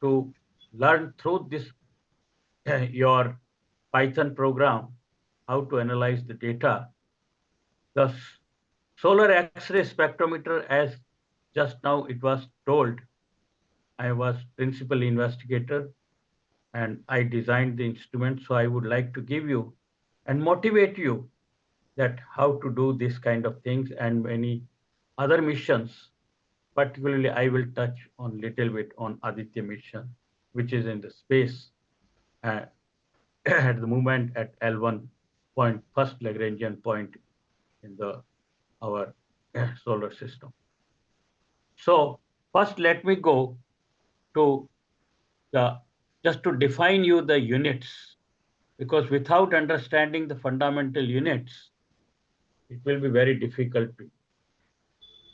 to learn through this your Python program, how to analyze the data. The solar X-ray spectrometer, as just now it was told, I was principal investigator and I designed the instrument. So I would like to give you and motivate you that how to do this kind of things and many other missions. Particularly, I will touch on little bit on Aditya mission, which is in the space uh, at the moment at L1 point, first Lagrangian point in the our solar system. So first, let me go to the just to define you the units, because without understanding the fundamental units, it will be very difficult to.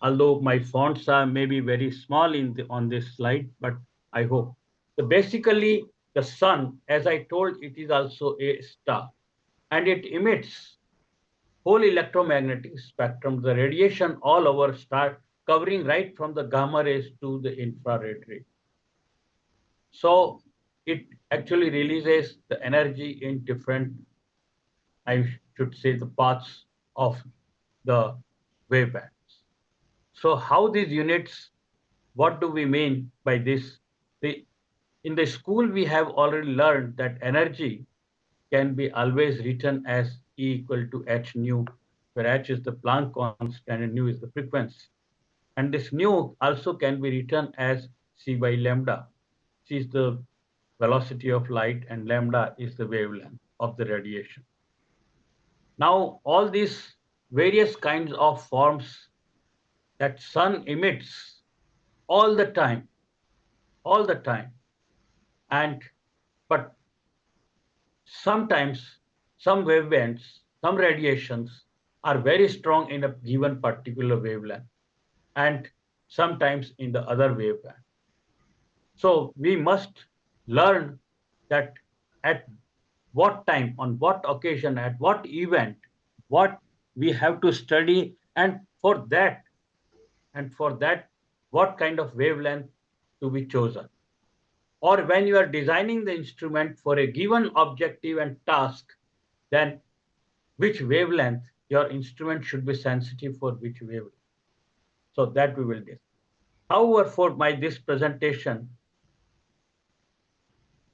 Although my fonts are maybe very small on this slide, but I hope. So basically, the sun, as I told, it is also a star, and it emits whole electromagnetic spectrum, the radiation all over star, covering right from the gamma rays to the infrared ray. So it actually releases the energy in different, I should say, the paths of the wavebands. So how these units, what do we mean by this? In the school, we have already learned that energy can be always written as E equal to h nu, where h is the Planck constant and nu is the frequency. And this nu also can be written as c by lambda. C is the velocity of light and lambda is the wavelength of the radiation. Now, all these various kinds of forms that sun emits all the time, all the time, and but sometimes some wavebands, some radiations are very strong in a given particular wavelength and sometimes in the other waveband. So we must learn that at what time, on what occasion, at what event, what we have to study, and for that, what kind of wavelength to be chosen. Or when you are designing the instrument for a given objective and task, then which wavelength your instrument should be sensitive for which wavelength. So that we will do. However, for this presentation,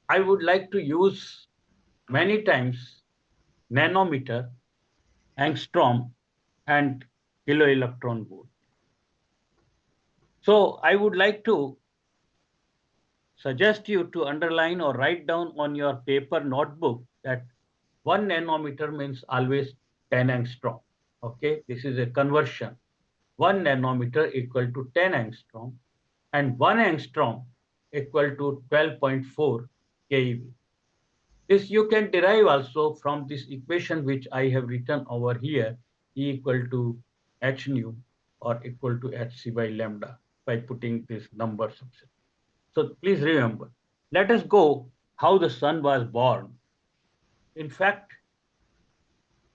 I would like to use many times nanometer, angstrom, and kilo electron volt. So I would like to suggest you to underline or write down on your paper notebook that 1 nanometer means always 10 angstrom. Okay, this is a conversion. 1 nanometer equal to 10 angstrom and 1 angstrom equal to 12.4 keV. This you can derive also from this equation which I have written over here, E equal to h nu or equal to hc by lambda by putting these numbers. So please remember, let us go how the sun was born. In fact,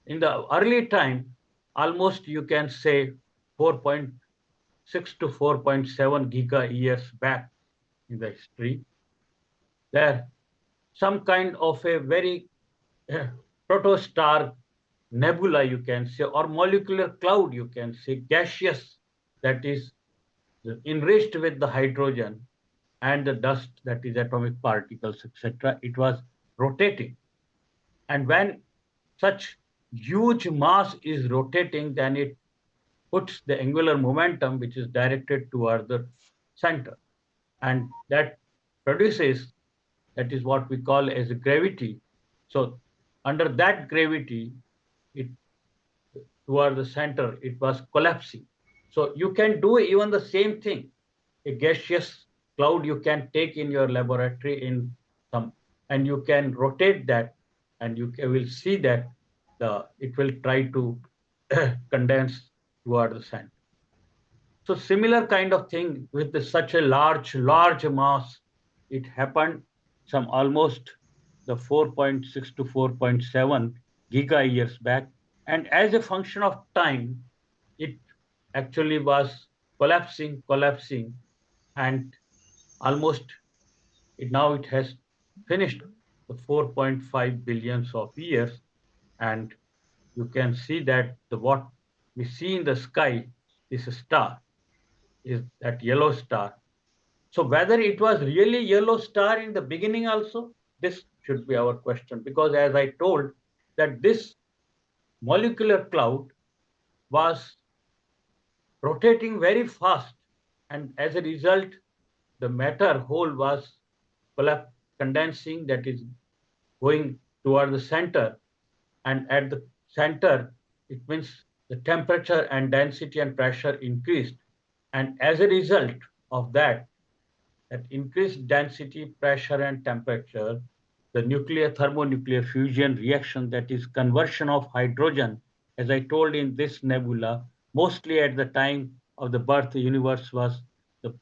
in the early time, almost you can say 4.6 to 4.7 giga years back in the history, there some kind of a very protostar nebula, you can say, or molecular cloud, you can say, gaseous, that is enriched with the hydrogen and the dust, that is atomic particles, etc. It was rotating. And when such huge mass is rotating, then it puts the angular momentum, which is directed toward the center. And that produces, that is what we call as a gravity. So under that gravity, it toward the center, it was collapsing. So you can do even the same thing. A gaseous cloud you can take in your laboratory in some, and you can rotate that, and you will see that it will try to condense toward the center. So similar kind of thing with such a large mass, it happened some almost the 4.6 to 4.7 giga years back. And as a function of time, it actually was collapsing, and almost now it has finished. the 4.5 billions of years, and you can see that the what we see in the sky is a star, is that yellow star. So whether it was really yellow star in the beginning also, this should be our question, because as I told that this molecular cloud was rotating very fast, and as a result the matter whole was condensing, that is going toward the center, and at the center it means the temperature and density and pressure increased, and as a result of that increased density, pressure, and temperature, the nuclear thermonuclear fusion reaction, that is conversion of hydrogen, as I told in this nebula, mostly at the time of the birth, the universe was the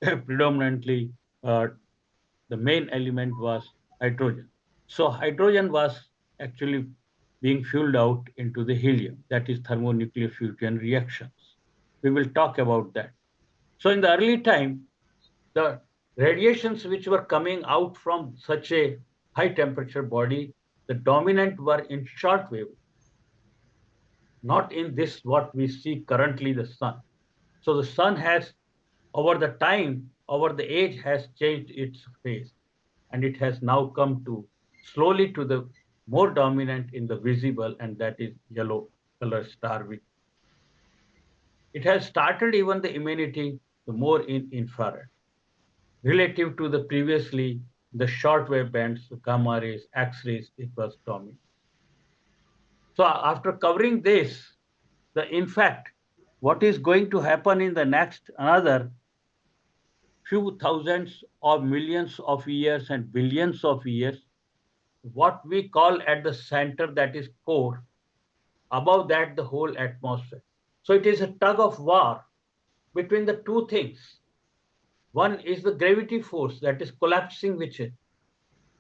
predominantly the main element was hydrogen. So hydrogen was actually being fueled out into the helium, that is thermonuclear fusion reactions. We will talk about that. So in the early time, the radiations which were coming out from such a high temperature body, the dominant were in short wave, not in this what we see currently, the sun. So the sun has, over the time, over the age, has changed its phase, and it has now come to slowly to the more dominant in the visible, and that is yellow color star. It has started even the emanating the more in infrared relative to the previously the shortwave bands, the gamma rays, X-rays, it was dominant. So after covering this, in fact, what is going to happen in the next another few thousands or millions of years and billions of years, what we call at the center, that is core, above that the whole atmosphere. So it is a tug of war between the two things. One is the gravity force that is collapsing with it.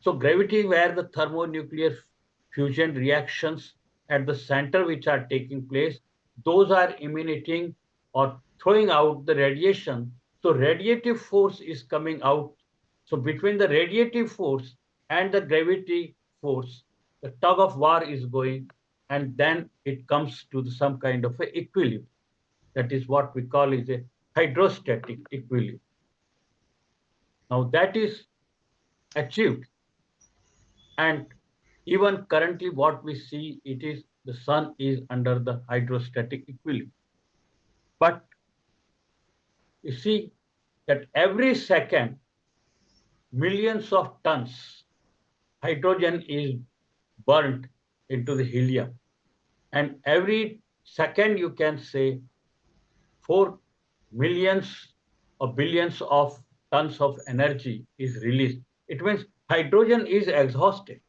So gravity, where the thermonuclear fusion reactions at the center which are taking place, those are emanating or throwing out the radiation. So radiative force is coming out. So between the radiative force and the gravity force, the tug of war is going, and then it comes to some kind of a equilibrium. That is what we call is a hydrostatic equilibrium. Now that is achieved, and even currently what we see, it is the sun is under the hydrostatic equilibrium. But you see that every second millions of tons hydrogen is burnt into the helium, and every second you can say 4 millions or billions of tons of energy is released. It means hydrogen is exhausted.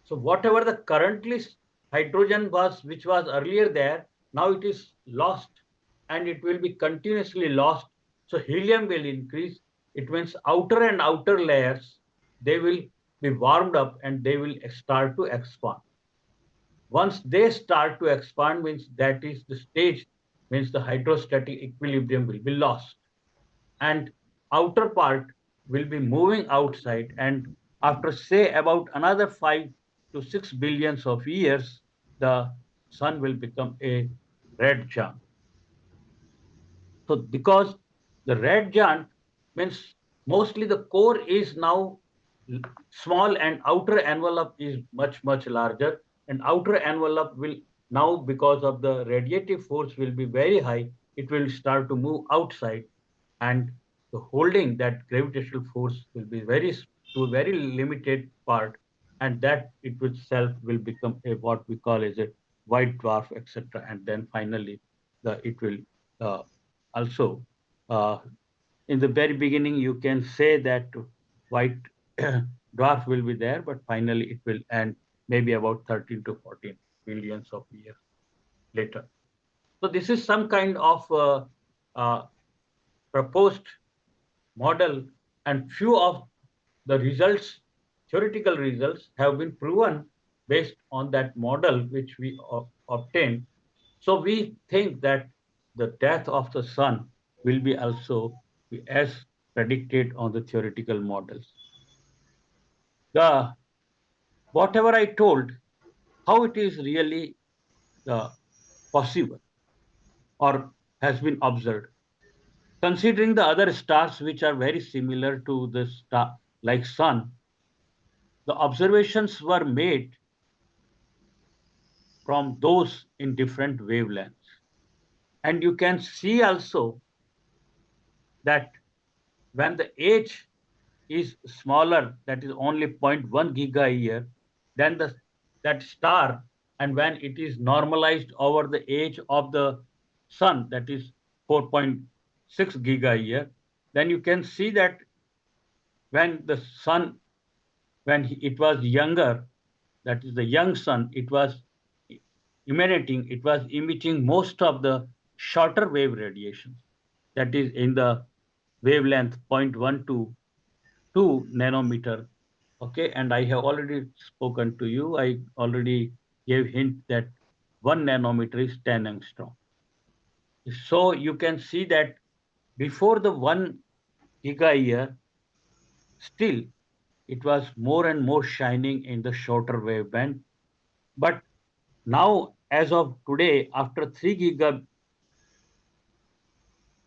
So whatever the currently hydrogen was, which was earlier there, now it is lost, and it will be continuously lost. So helium will increase. It means outer and outer layers, they will be warmed up and they will start to expand. Once they start to expand, means that is the stage, means the hydrostatic equilibrium will be lost, and outer part will be moving outside, and after say about another 5 to 6 billions of years, the sun will become a red giant. So because the red giant means mostly the core is now small and outer envelope is much larger, and outer envelope will now, because of the radiative force will be very high, it will start to move outside, and the holding that gravitational force will be to a very limited part, and that it itself will become a what we call as a white dwarf, etc. And then finally it will also in the very beginning you can say that white dwarf will be there, but finally it will end maybe about 13 to 14 billions of years later. So this is some kind of proposed model, and few of the results, theoretical results, have been proven based on that model which we obtained. So we think that the death of the sun will be also as predicted on the theoretical models. the whatever I told, how it is really possible or has been observed. Considering the other stars which are very similar to the star like sun, the observations were made from those in different wavelengths. And you can see also that when the age is smaller, that is only zero point 0.1 giga a year, then that star, and when it is normalized over the age of the sun, that is 4.6 giga a year, then you can see that when the sun, when it was younger, that is the young sun, it was emitting most of the shorter wave radiations, that is in the wavelength 0.1 to 2 nanometer. Okay, and I have already spoken to you. I already gave hint that 1 nanometer is 10 angstrom. So you can see that before the 1 giga year, still it was more and more shining in the shorter waveband. But now, as of today, after 3 giga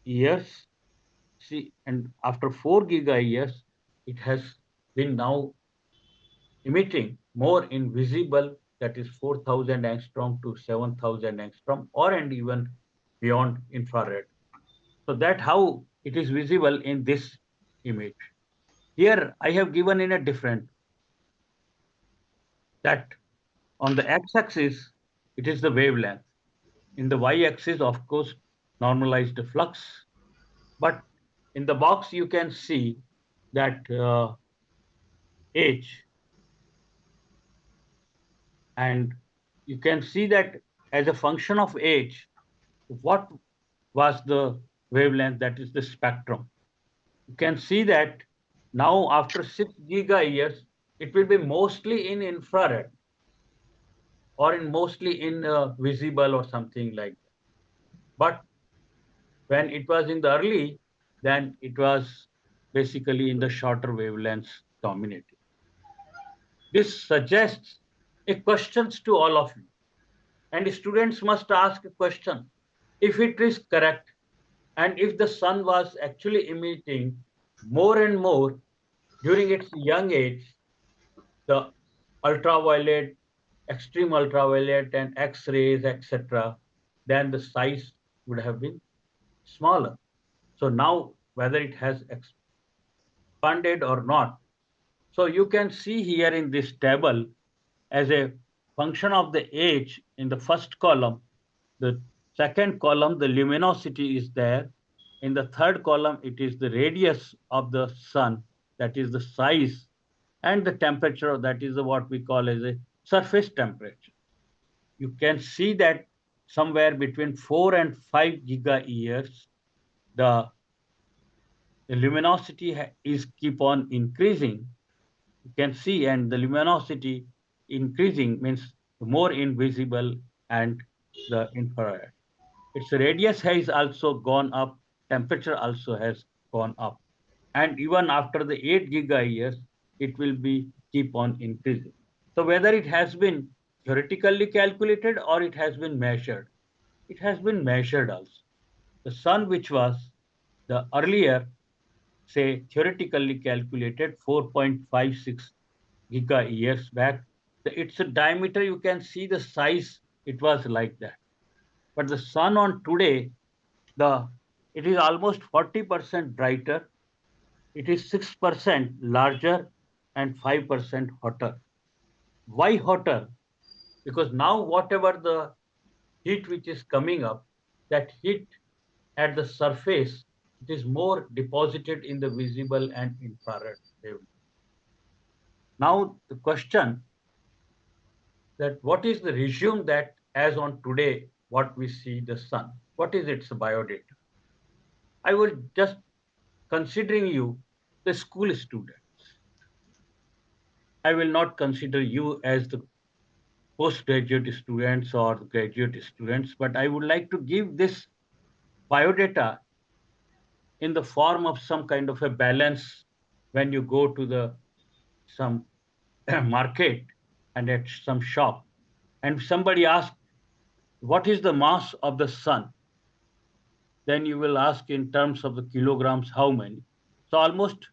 years, see, and after 4 giga years, it has been now emitting more invisible, that is 4,000 angstrom to 7,000 angstrom, or and even beyond infrared. So that how it is visible in this image. Here I have given in a different, that on the x-axis it is the wavelength. In the y-axis, of course, normalized flux. But in the box you can see that h, and you can see that as a function of h, what was the wavelength, that is the spectrum. You can see that now after 6 giga years, it will be mostly in infrared or in mostly in visible or something like that. But when it was in the early, then it was basically in the shorter wavelengths dominating. This suggests a questions to all of you. And students must ask a question. If it is correct, and if the sun was actually emitting more and more during its young age, the ultraviolet, extreme ultraviolet, and X rays, etc., then the size would have been smaller. So now, whether it has expanded or not, so you can see here in this table as a function of the age in the first column, the second column, the luminosity is there. In the third column, it is the radius of the sun, that is the size, and the temperature, that is what we call as a surface temperature. You can see that somewhere between 4 and 5 giga years, the luminosity is keep on increasing. You can see, and the luminosity increasing means more invisible and the infrared. Its radius has also gone up, temperature also has gone up. And even after the 8 giga years, it will be keep on increasing. So whether it has been theoretically calculated or it has been measured, it has been measured also. The sun, which was the earlier, say theoretically calculated 4.56 giga years back, its diameter, you can see the size, it was like that. But the sun on today, it is almost 40% brighter, it is 6% larger and 5% hotter. Why hotter? Because now whatever the heat which is coming up, that heat at the surface, it is more deposited in the visible and infrared wavelength. Now the question that what is the regime that as on today, what we see the sun, what is its biodata? I will just considering you the school students. I will not consider you as the postgraduate students or graduate students, but I would like to give this biodata in the form of some kind of a balance when you go to the some market and at some shop, and somebody asks, what is the mass of the sun? Then you will ask in terms of the kilograms, how many? So almost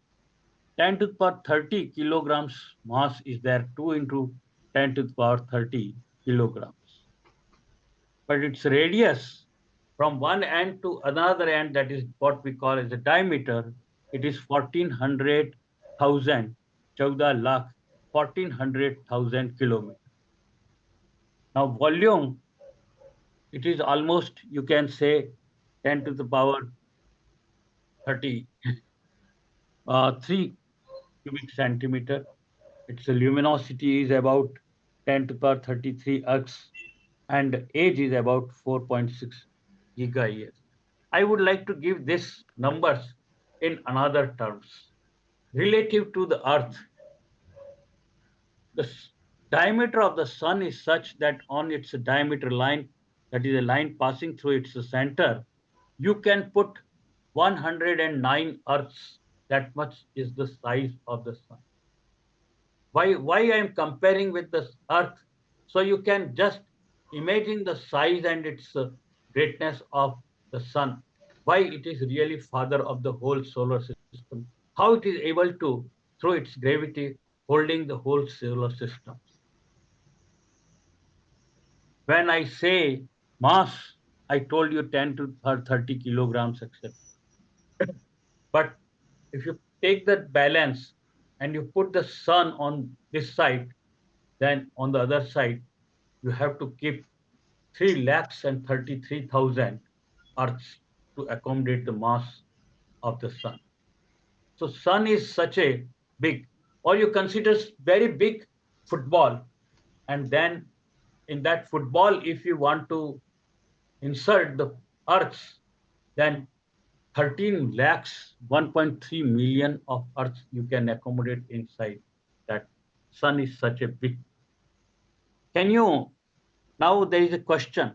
10 to the power 30 kilograms mass is there, 2 into 10 to the power 30 kilograms. But its radius from one end to another end, that is what we call as a diameter, it is 1400,000, 14 lakh, 1400,000 kilometers. Now volume, it is almost, you can say, 10 to the power 30, 3 cubic centimeter. Its luminosity is about 10 to the power 33 x, and age is about 4.6 giga years. I would like to give these numbers in another terms. Relative to the Earth, the diameter of the sun is such that on its diameter line, that is a line passing through its center, you can put 109 Earths. That much is the size of the sun. Why I am comparing with the Earth? So you can just imagine the size and its greatness of the sun. Why it is really father of the whole solar system. How it is able to, through its gravity, holding the whole solar system. When I say mass, I told you 10 to 30 kilograms, etc. But if you take that balance and you put the sun on this side, then on the other side, you have to keep 3,33,000 Earths to accommodate the mass of the sun. So sun is such a big, or you consider very big football, and then in that football, if you want to insert the Earths, then 13 lakhs, 1.3 million of Earths you can accommodate inside that. Sun is such a big. Can you, now there is a question.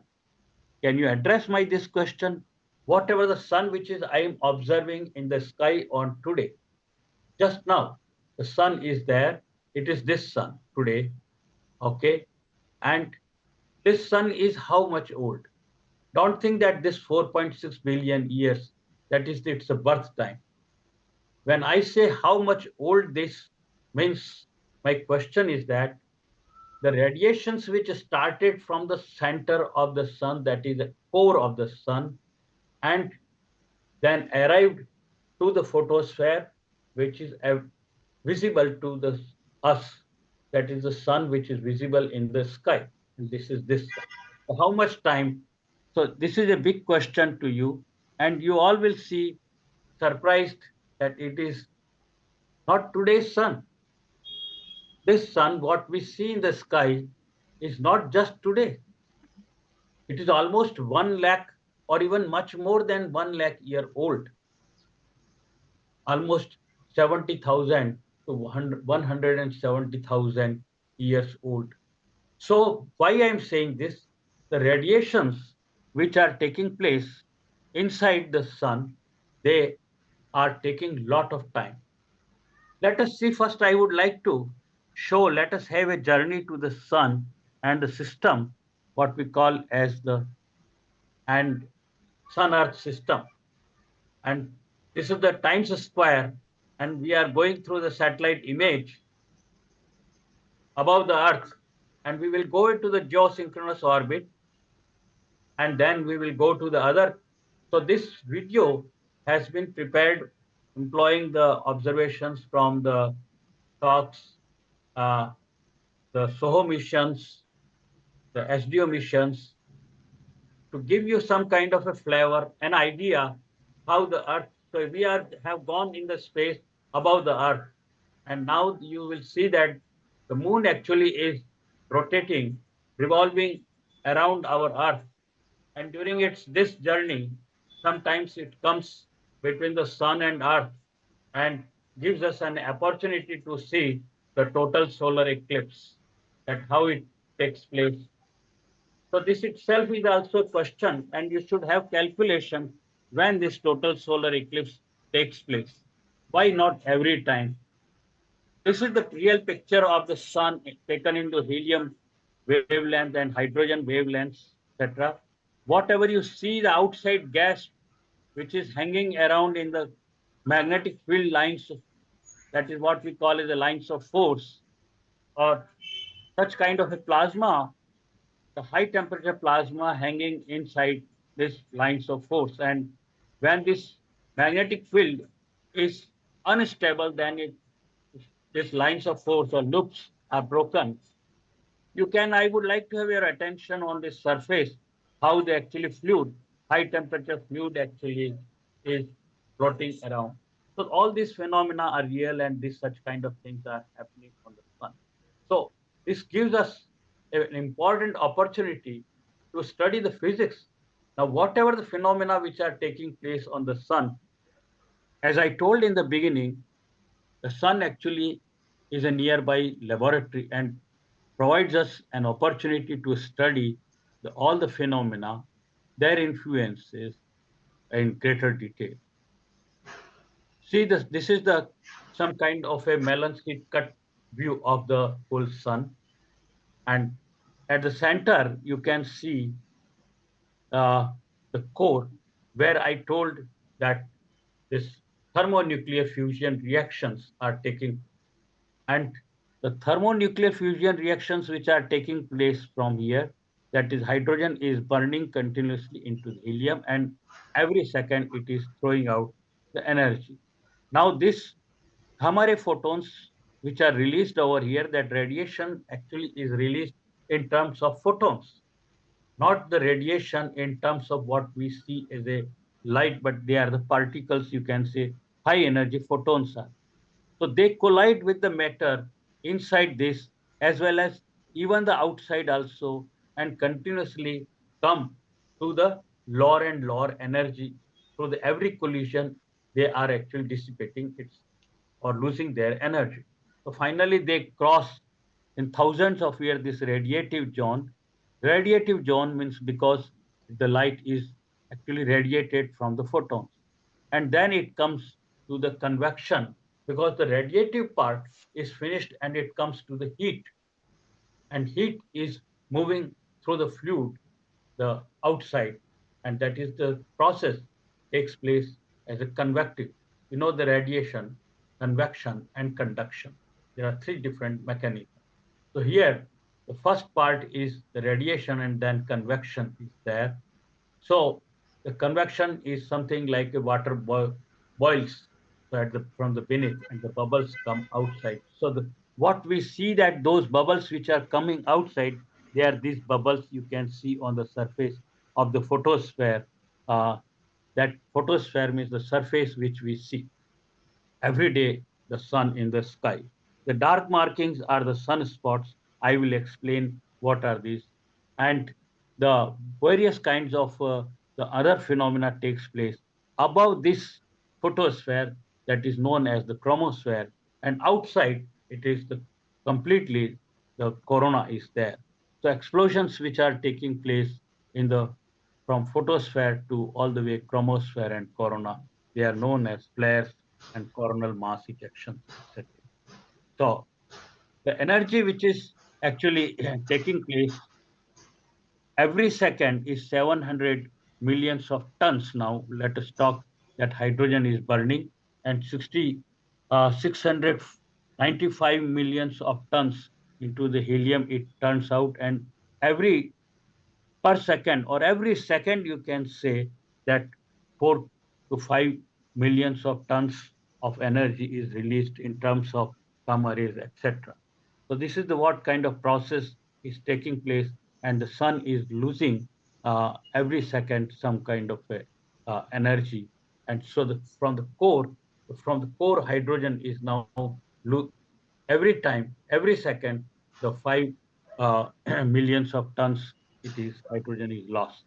Can you address this question? Whatever the sun which is I am observing in the sky on today, just now, the sun is there. It is this sun today, okay? And this sun is how much old? Don't think that this 4.6 billion years, that is its birth time. When I say how much old this means, my question is that the radiations which started from the center of the sun, that is the core of the sun, and then arrived to the photosphere, which is visible to us, that is the sun which is visible in the sky, and this is this sun. So how much time? So this is a big question to you, and you all will see surprised that it is not today's sun. This sun, what we see in the sky, is not just today. It is almost 1 lakh or even much more than 1 lakh year old. Almost 70,000 to 170,000 years old. So why I am saying this? The radiations which are taking place inside the sun, they are taking lot of time. Let us see first, I would like to show, let us have a journey to the sun and the system, what we call as the and sun-earth system. And this is the times square, and we are going through the satellite image above the Earth, and we will go into the geosynchronous orbit, and then we will go to the other. So this video has been prepared employing the observations from the talks, the SOHO missions, the SDO missions, to give you some kind of a flavor, an idea how the Earth. So we have gone in the space above the Earth, and now you will see that the moon actually is rotating, revolving around our Earth, and during this journey, sometimes it comes between the sun and Earth, and gives us an opportunity to see the total solar eclipse, that how it takes place. So this itself is also a question, and you should have calculation when this total solar eclipse takes place. Why not every time? This is the real picture of the sun taken into helium wavelength and hydrogen wavelengths, etc. Whatever you see, the outside gas which is hanging around in the magnetic field lines, that is what we call as the lines of force, or such kind of a plasma, the high temperature plasma hanging inside these lines of force. And when this magnetic field is unstable, then these lines of force or loops are broken. I would like to have your attention on this surface, how the actually fluid, high temperature fluid actually is floating around. So all these phenomena are real, and this such kind of things are happening on the sun. So this gives us an important opportunity to study the physics. Now, whatever the phenomena which are taking place on the sun, as I told in the beginning, the sun actually is a nearby laboratory and provides us an opportunity to study all the phenomena, their influences in greater detail. See, this is some kind of a melon seed cut view of the whole sun. And at the center, you can see uh, the core, where I told that this thermonuclear fusion reactions are taking, and the thermonuclear fusion reactions which are taking place from here, that is hydrogen is burning continuously into the helium, and every second it is throwing out the energy. Now this gamma ray photons which are released over here, that radiation actually is released in terms of photons, not the radiation in terms of what we see as a light, but they are the particles, you can say high energy photons are. So they collide with the matter inside this, as well as even the outside also, and continuously come to the lower and lower energy. Through every collision, they are actually dissipating its or losing their energy. So finally, they cross in thousands of years this radiative zone. Radiative zone means because the light is actually radiated from the photons. And then it comes to the convection, because the radiative part is finished and it comes to the heat. And heat is moving through the fluid, the outside, and that is the process takes place as a convective. You know, the radiation, convection, and conduction. There are three different mechanisms. So here, the first part is the radiation, and then convection is there. So the convection is something like a water boils from the beneath, and the bubbles come outside. So what we see, that those bubbles which are coming outside, they are these bubbles you can see on the surface of the photosphere. Uh, that photosphere means the surface which we see every day, the sun in the sky. The dark markings are the sunspots. I will explain what are these. And the various kinds of the other phenomena takes place above this photosphere, that is known as the chromosphere, and outside it is the completely the corona is there. So explosions which are taking place in the from photosphere to all the way chromosphere and corona, they are known as flares and coronal mass ejections, etc. So the energy which is actually taking place every second is 700 millions of tons. Now let us talk that hydrogen is burning, and 695 millions of tons into the helium it turns out, and every per second or every second you can say that 4 to 5 millions of tons of energy is released in terms of gamma rays, etc. So this is the what kind of process is taking place, and the sun is losing every second some kind of energy. And so from the core hydrogen is now every time, every second, the 5 millions of tons it is hydrogen is lost.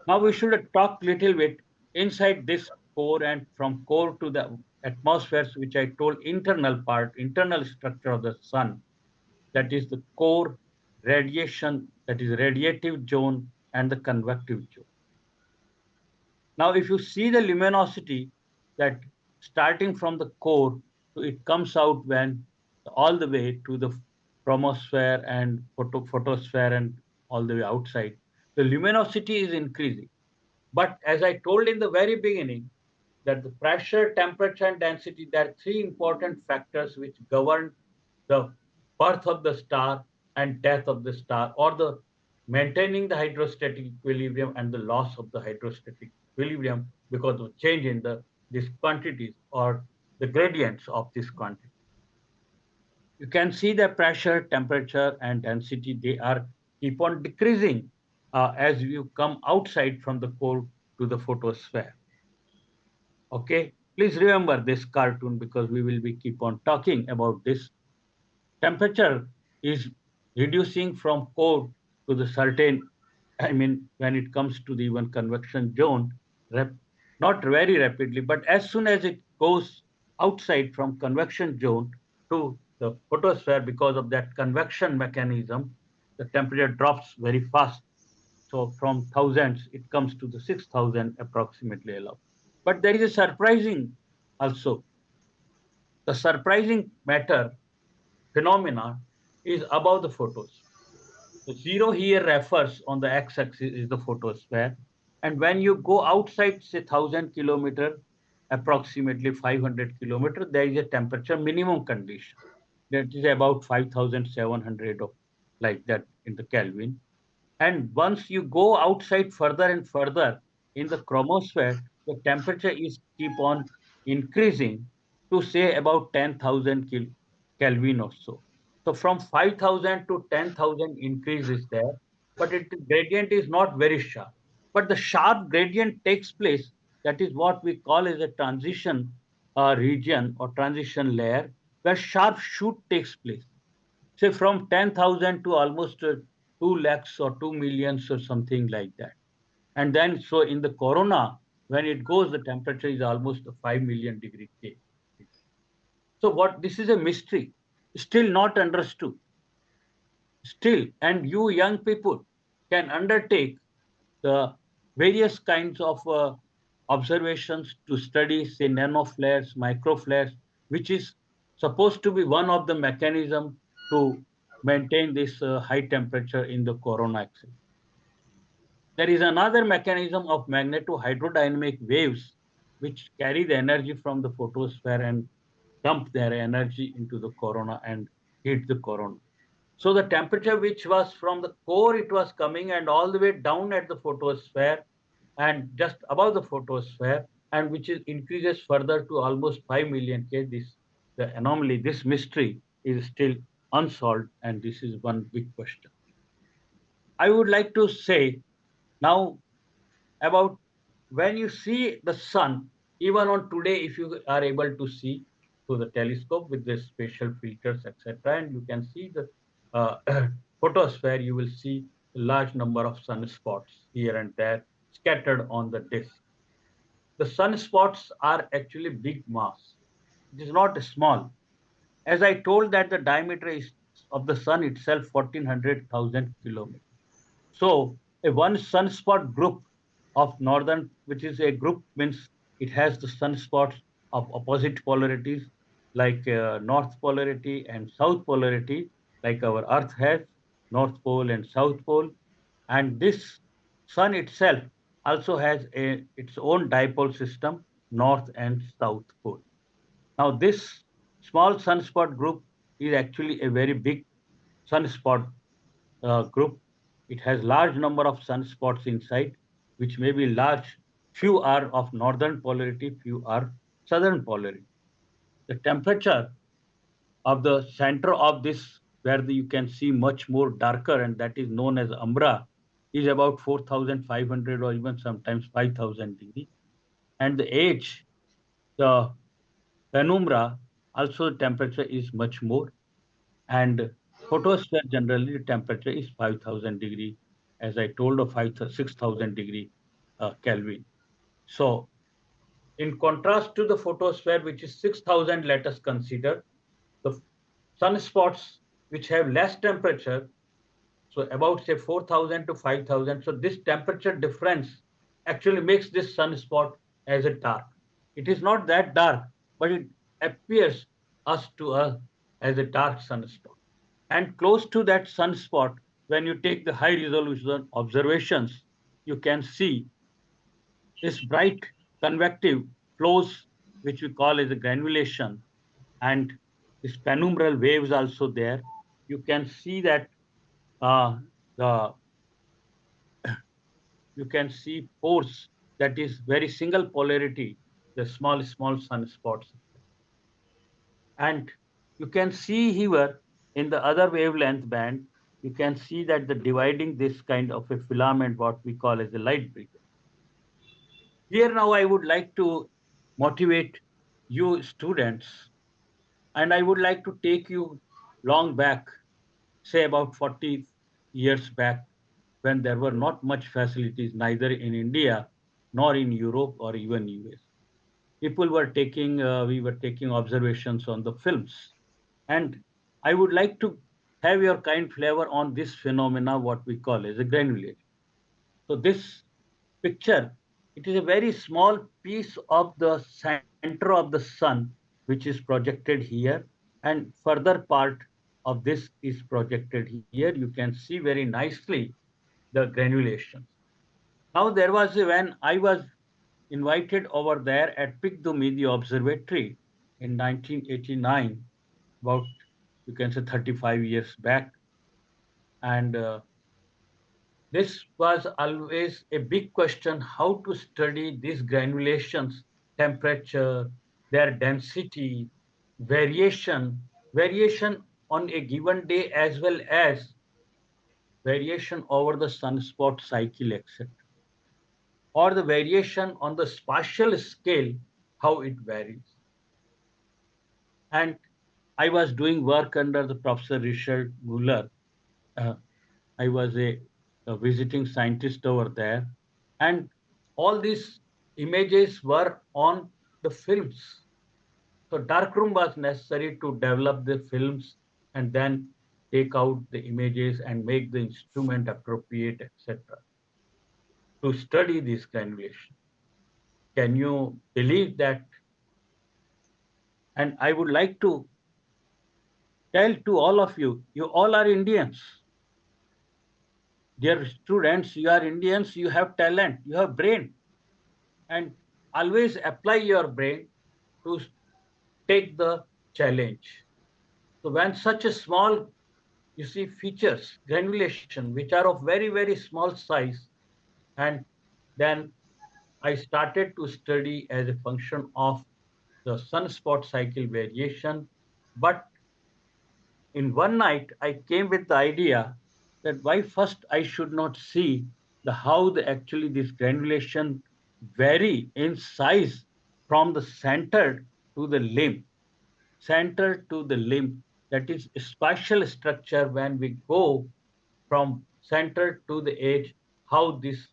Now we should talk little bit inside this core, and from core to the atmospheres, which I told internal part, internal structure of the sun. That is the core, radiation, that is radiative zone, and the convective zone. Now, if you see the luminosity, that starting from the core, So it comes out when all the way to the chromosphere and photosphere and all the way outside. The luminosity is increasing. But as I told in the very beginning, that the pressure, temperature, and density, there are three important factors which govern the birth of the star and death of the star, or the maintaining the hydrostatic equilibrium and the loss of the hydrostatic equilibrium because of change in these quantities or the gradients of this quantity. You can see the pressure, temperature, and density, they are keep on decreasing as you come outside from the core to the photosphere. Okay, please remember this cartoon because we will be keep on talking about this. Temperature is reducing from core to the certain, I mean, when it comes to the even convection zone, not very rapidly, but as soon as it goes outside from convection zone to the photosphere, because of that convection mechanism, the temperature drops very fast. So from thousands, it comes to the 6,000 approximately allowed. But there is a surprising also. The surprising matter phenomena is above the photos. The zero here refers on the x-axis is the photosphere. And when you go outside, say 1,000 kilometer, approximately 500 kilometer, there is a temperature minimum condition. That is about 5,700 of like that in the Kelvin. And once you go outside further and further in the chromosphere, the temperature is keep on increasing to say about 10,000 Kelvin or so. So from 5,000 to 10,000 increase is there, but the gradient is not very sharp. But the sharp gradient takes place. That is what we call as a transition region or transition layer, where sharp shoot takes place, say from 10,000 to almost 2 lakhs or 2 millions or something like that. And then, so in the corona, when it goes, the temperature is almost 5 million degree K. So what, this is a mystery, still not understood. Still, and you young people can undertake the various kinds of observations to study, say, nanoflares, microflares, which is supposed to be one of the mechanism to maintain this high temperature in the corona axis. There is another mechanism of magneto-hydrodynamic waves which carry the energy from the photosphere and dump their energy into the corona and heat the corona. So the temperature which was from the core, it was coming and all the way down at the photosphere and just above the photosphere, and which is increases further to almost 5 million K. This, the anomaly, this mystery is still unsolved, and this is one big question. I would like to say now about when you see the sun, even on today, if you are able to see through the telescope with the spatial filters, etc., and you can see the photosphere, you will see a large number of sunspots here and there scattered on the disk. The sunspots are actually big mass. It is not small. As I told that the diameter is of the sun itself 1,400,000 kilometers. So a one sunspot group of northern, which is a group, means it has the sunspots of opposite polarities like north polarity and south polarity, like our Earth has north pole and south pole. And this sun itself also has its own dipole system, north and south pole. Now this small sunspot group is actually a very big sunspot group. It has large number of sunspots inside, which may be large. Few are of northern polarity, few are southern polarity. The temperature of the center of this, where you can see much more darker, and that is known as umbra, is about 4,500 or even sometimes 5,000 degree. And the age, the penumbra, also the temperature is much more. And photosphere generally the temperature is 5,000 degree, as I told, of 6,000 degree Kelvin. So in contrast to the photosphere, which is 6,000, let us consider the sunspots which have less temperature, so about say 4,000 to 5,000. So this temperature difference actually makes this sunspot as a dark. It is not that dark, but it appears us to Earth as a dark sunspot. And close to that sunspot, when you take the high resolution observations, you can see this bright convective flows, which we call as a granulation, and this penumbral waves also there. You can see that the you can see pores that is very single polarity, the small sunspots. And you can see here in the other wavelength band, you can see that the dividing this kind of a filament, what we call as a light briquette. Here now I would like to motivate you students, and I would like to take you long back, say about 40 years back, when there were not much facilities neither in India nor in Europe or even US. People were taking, we were taking observations on the films. And I would like to have your kind flavor on this phenomena, what we call as a granulation. So this picture, it is a very small piece of the center of the sun, which is projected here, and further part of this is projected here. You can see very nicely the granulations. Now there was when I was invited over there at Pic du Midi Observatory in 1989, about you can say 35 years back, and this was always a big question, how to study these granulations, temperature, their density, variation, variation on a given day as well as variation over the sunspot cycle, etc. Or the variation on the spatial scale, how it varies. And I was doing work under the Professor Richard Muller. Uh, I was a visiting scientist over there, and all these images were on the films. So darkroom was necessary to develop the films and then take out the images and make the instrument appropriate, etc. to study this granulation. Can you believe that? And I would like to tell to all of you, you all are Indians. Dear students, you are Indians, you have talent, you have brain, and always apply your brain to take the challenge. So when such a small, you see, features, granulation, which are of very, very small size, and then I started to study as a function of the sunspot cycle variation. But in one night, I came with the idea that why first I should not see the how the actually this granulation vary in size from the center to the limb, center to the limb. That is spatial structure when we go from center to the edge, how this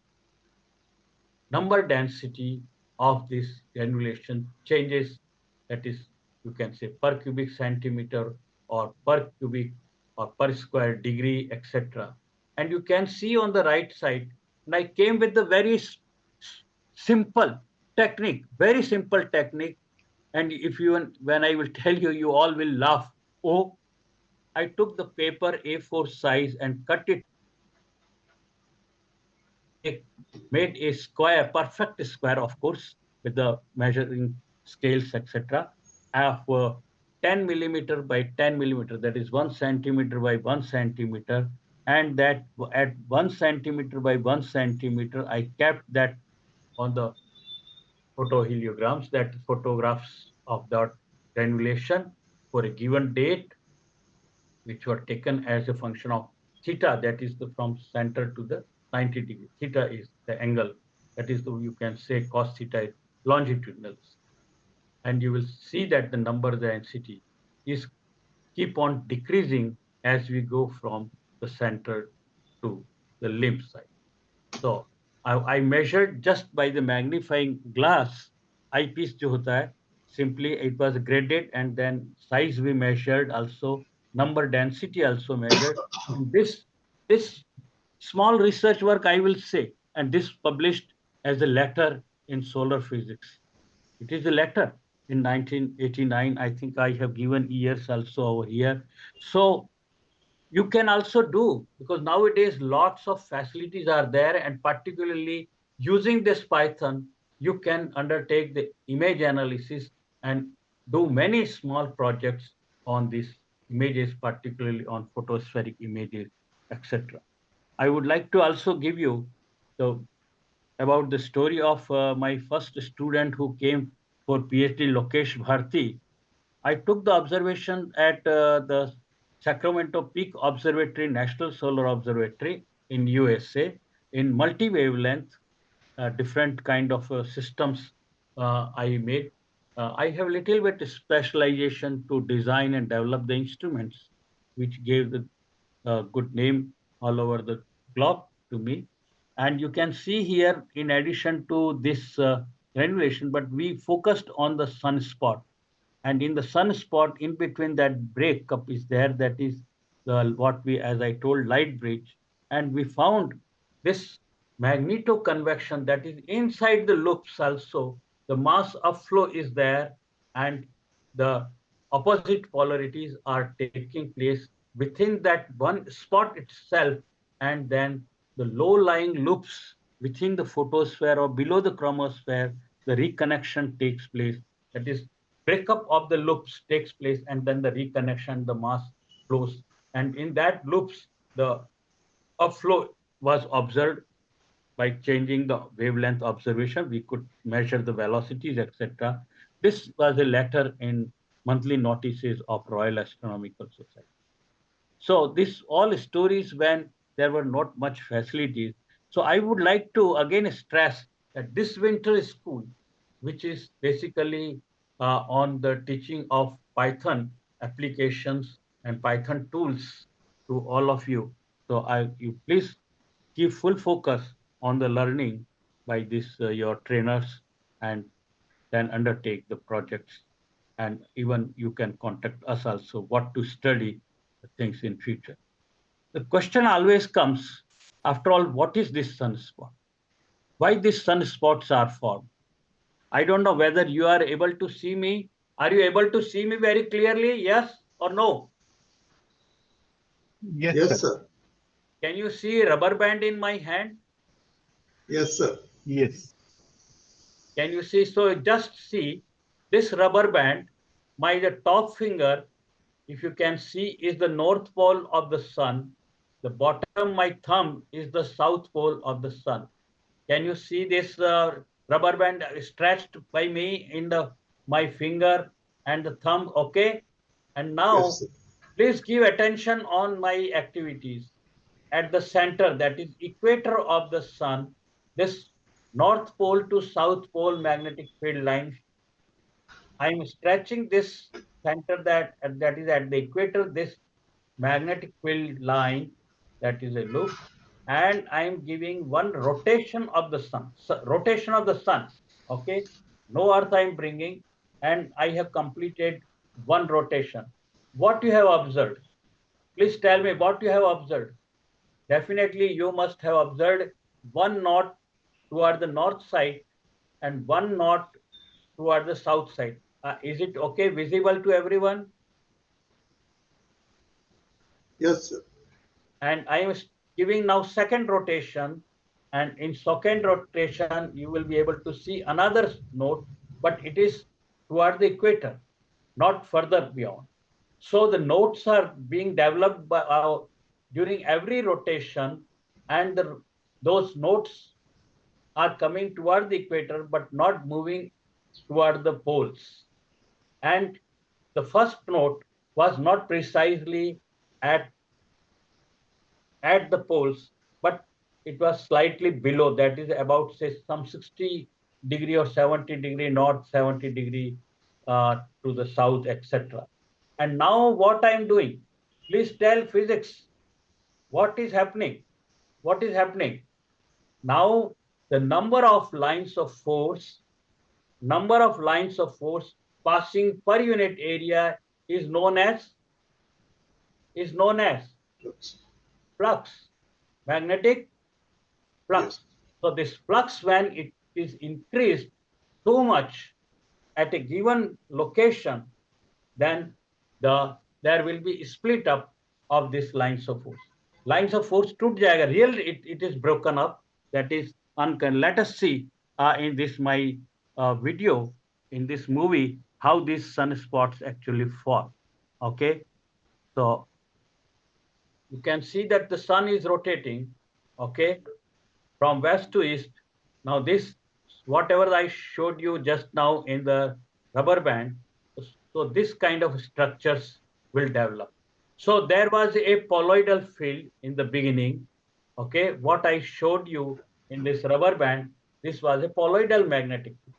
number density of this granulation changes, that is, you can say per cubic centimeter or per cubic or per square degree, etc. And you can see on the right side, and I came with the very simple technique, very simple technique. And if you, when I will tell you, you all will laugh. Oh, I took the paper A4 size and cut it made a square, perfect square, of course, with the measuring scales, etc., of 10 millimeter by 10 millimeter, that is 1 centimeter by 1 centimeter, and that at 1 centimeter by 1 centimeter, I kept that on the photoheliograms, that photographs of that granulation for a given date, which were taken as a function of theta, that is the from center to the 90 degree. Theta is the angle, that is the, you can say cos theta is longitudinal. And you will see that the number density is keep on decreasing as we go from the center to the limb side. So I measured just by the magnifying glass, eyepiece जो होता है, simply it was graded, and then size we measured also, number density also measured. And this small research work, I will say, and this published as a letter in solar physics. It is a letter. in 1989. I think I have given years also over here. So you can also do, because nowadays lots of facilities are there, and particularly using this Python, you can undertake the image analysis and do many small projects on these images, particularly on photospheric images, etc. I would like to also give you the about the story of my first student who came for PhD, Lokesh Bharti. I took the observation at the Sacramento Peak Observatory, National Solar Observatory in USA, in multi-wavelength, different kind of systems I made. I have little bit specialization to design and develop the instruments, which gave the good name all over the globe to me. And you can see here, in addition to this granulation, but we focused on the sunspot. And in the sunspot, in between that breakup is there, that is what we, as I told, light bridge. And we found this magnetoconvection that is inside the loops also. The mass upflow is there, and the opposite polarities are taking place within that one spot itself, and then the low-lying loops within the photosphere or below the chromosphere, the reconnection takes place. That is, breakup of the loops takes place, and then the reconnection, the mass flows. And in that loops, the upflow was observed by changing the wavelength observation. We could measure the velocities, etc. This was a letter in monthly notices of Royal Astronomical Society. So this all stories when there were not much facilities. So I would like to again stress that this winter school, which is basically on the teaching of Python applications and Python tools to all of you. So you please give full focus on the learning by this your trainers, and then undertake the projects. And even you can contact us also what to study things in future. The question always comes, after all, what is this sunspot? Why these sunspots are formed? I don't know whether you are able to see me. Are you able to see me very clearly? Yes or no? Yes, Yes, sir. sir. Can you see rubber band in my hand? Yes, sir. Yes. Can you see? So just see this rubber band, my the top finger, if you can see, is the north pole of the sun. The bottom, my thumb, is the south pole of the sun. Can you see this rubber band stretched by me in the my finger and the thumb? Okay. And Yes, now, sir. please give attention on my activities. At the center, that is equator of the sun, this north pole to south pole magnetic field line, I'm stretching this center that is at the equator, this magnetic field line, that is a loop, and I'm giving one rotation of the sun. So, rotation of the sun. Okay, no earth I'm bringing, and I have completed one rotation. What you have observed? Please tell me what you have observed. Definitely, you must have observed one knot toward the north side and one knot toward the south side. Is it okay, visible to everyone? Yes, sir. And I am giving now second rotation, and in second rotation you will be able to see another node, but it is toward the equator, not further beyond. So the nodes are being developed by during every rotation, and those nodes are coming toward the equator but not moving toward the poles. And the first node was not precisely at the poles, but it was slightly below, that is about, say, some 60° or 70° north, 70° to the south, etc. And now what I am doing, please tell physics, what is happening? What is happening? Now the number of lines of force passing per unit area is known as Yes. flux, magnetic flux. Yes. So this flux, when it is increased too much, at a given location, then there will be split up of these lines of force. Lines of force टूट जाएगा. Really, it is broken up. That is let us see in this my video, in this movie, how these sunspots actually fall. Okay, so you can see that the sun is rotating. Okay, from west to east. Now this, whatever I showed you just now in the rubber band, so this kind of structures will develop. So there was a poloidal field in the beginning. Okay, what I showed you in this rubber band, this was a poloidal magnetic field.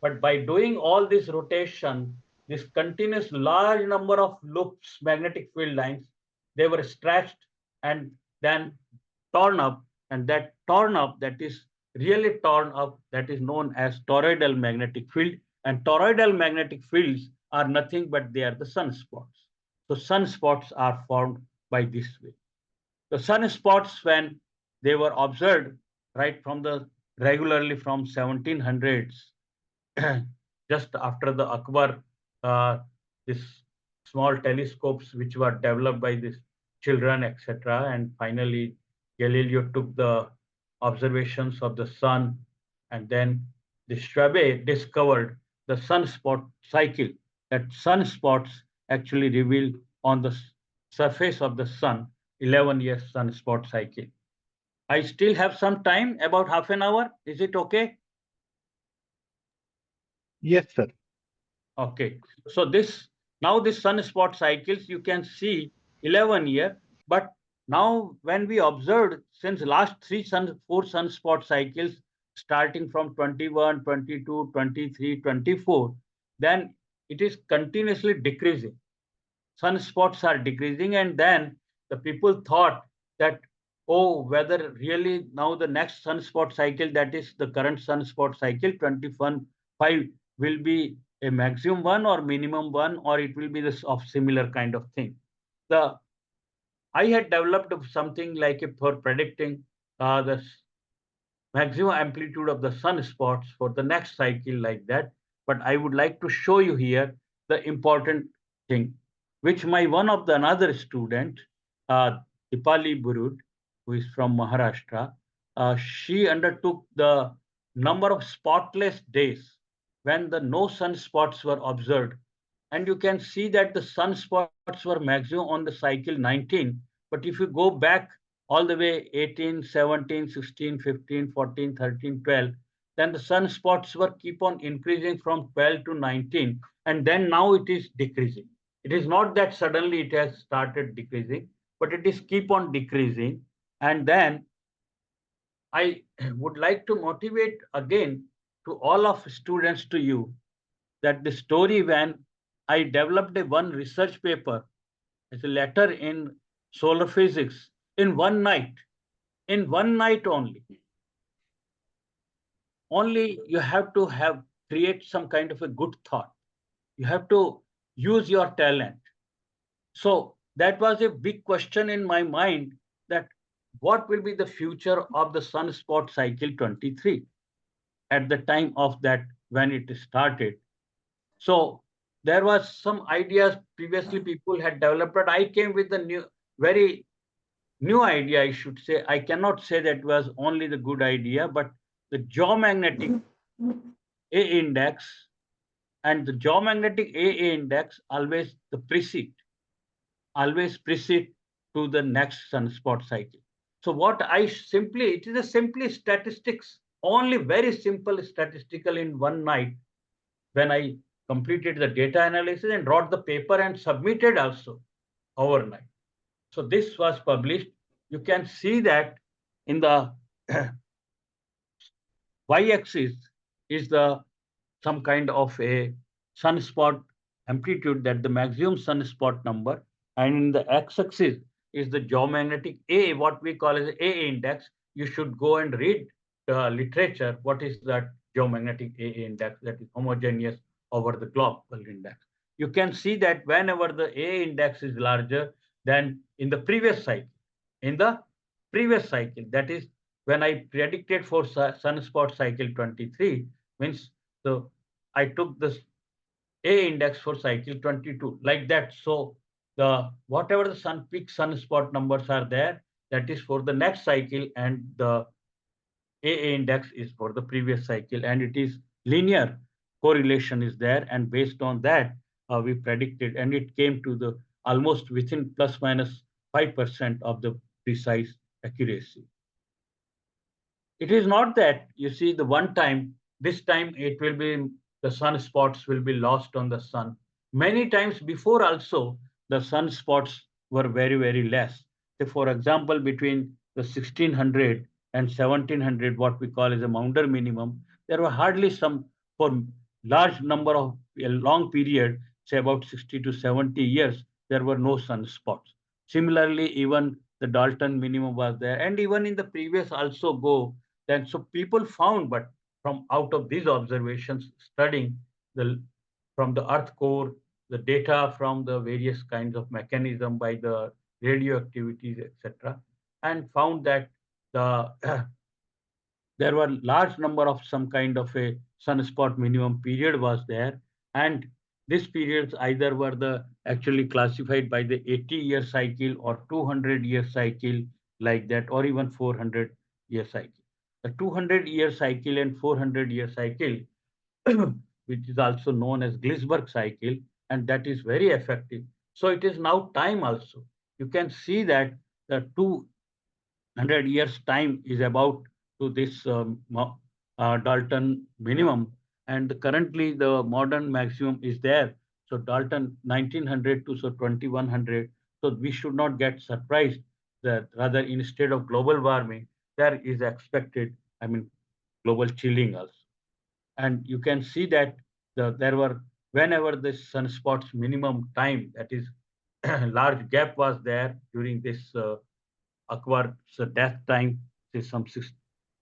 But by doing all this rotation, this continuous large number of loops, magnetic field lines, they were stretched and then torn up, and that torn up, that is really torn up, that is known as toroidal magnetic field. And toroidal magnetic fields are nothing but they are the sunspots. So sunspots are formed by this way. The sunspots, when they were observed right from the regularly from 1700s, just after the Akbar, this small telescopes which were developed by these children, etc. And finally, Galileo took the observations of the sun, and then the Schwabe discovered the sunspot cycle, that sunspots actually reveal on the surface of the sun 11-year sunspot cycle. I still have some time, about half an hour. Is it okay? Yes, sir. Okay, so now this sunspot cycles, you can see 11-year, but now when we observed since last four sunspot cycles, starting from 21, 22, 23, 24, then it is continuously decreasing. Sunspots are decreasing, and then the people thought that, oh, whether really now the next sunspot cycle, that is the current sunspot cycle 21.5, will be a maximum one or minimum one, or it will be this of similar kind of thing. I had developed something like for predicting the maximum amplitude of the sunspots for the next cycle like that. But I would like to show you here the important thing, which my one of the another student, Dipali Burud, who is from Maharashtra, she undertook the number of spotless days when the no sunspots were observed. And you can see that the sunspots were maximum on the cycle 19. But if you go back all the way 18, 17, 16, 15, 14, 13, 12, then the sunspots were keep on increasing from 12 to 19, and then now it is decreasing. It is not that suddenly it has started decreasing, but it is keep on decreasing. And then I would like to motivate again to all of students, to you, that the story when I developed one research paper as a letter in solar physics in one night only. Only you have to create some kind of a good thought. You have to use your talent. So that was a big question in my mind, that what will be the future of the sunspot cycle 23 at the time of that when it started. So there was some ideas previously people had developed, but I came with the very new idea, I should say. I cannot say that was only the good idea, but the geomagnetic A index, and the geomagnetic A index always precede to the next sunspot cycle. So what it is a simply statistics, only very simple statistical in one night, when I completed the data analysis and wrote the paper and submitted also overnight. So this was published. You can see that in the y-axis is some kind of a sunspot amplitude, that the maximum sunspot number, and in the x-axis is the geomagnetic A, what we call as A index. You should go and read the literature. What is that geomagnetic A index? That is homogeneous over the global index. You can see that whenever the A index is larger than in the previous cycle, that is when I predicted for sunspot cycle 23, means, so I took this A index for cycle 22, like that. So the whatever the sun peak sunspot numbers are there, that is for the next cycle, and the AA index is for the previous cycle, and it is linear correlation is there, and based on that we predicted, and it came to the almost within plus minus 5% of the precise accuracy. It is not that you see the one time, this time it will be the sunspots will be lost on the sun. Many times before also, the sunspots were very, very less. So for example, between the 1600 and 1700, what we call as a Maunder minimum, there were hardly some, for large number of a long period, say about 60 to 70 years, there were no sunspots. Similarly, even the Dalton minimum was there, and even in the previous also go then. So people found, but from out of these observations, studying the from the earth core, the data from the various kinds of mechanism by the radioactivities, etc., and found that the there were large number of some kind of a sunspot minimum period was there, and these periods either were the actually classified by the 80-year cycle or 200-year cycle, like that, or even 400-year cycle. The 200-year cycle and 400-year cycle, which is also known as Gliesberg cycle, and that is very effective. So it is now time also. You can see that the 200 years time is about to this Dalton minimum, and currently the modern maximum is there. So Dalton 1900 to so 2100. So we should not get surprised that rather instead of global warming, there is expected, I mean, global chilling also. And you can see that there were, whenever this sunspots minimum time, that is large gap was there during this Akbar's death time, say some six,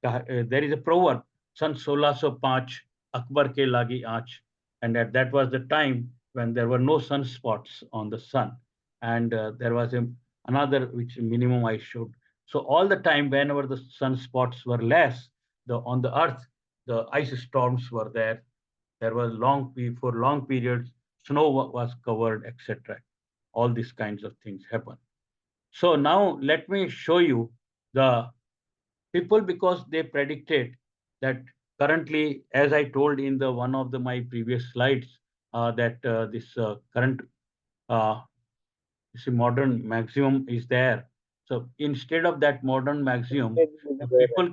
there is a proverb, San 1605 Akbar ke lagi aach, and that was the time when there were no sunspots on the sun, and there was another which minimum I showed. So all the time, whenever the sunspots were less, on the earth, the ice storms were there. There was for long periods, snow was covered, etc. All these kinds of things happen. So now let me show you the people, because they predicted that currently, as I told in the one of my previous slides, that this current uh, modern maximum is there. So instead of that modern maximum, the people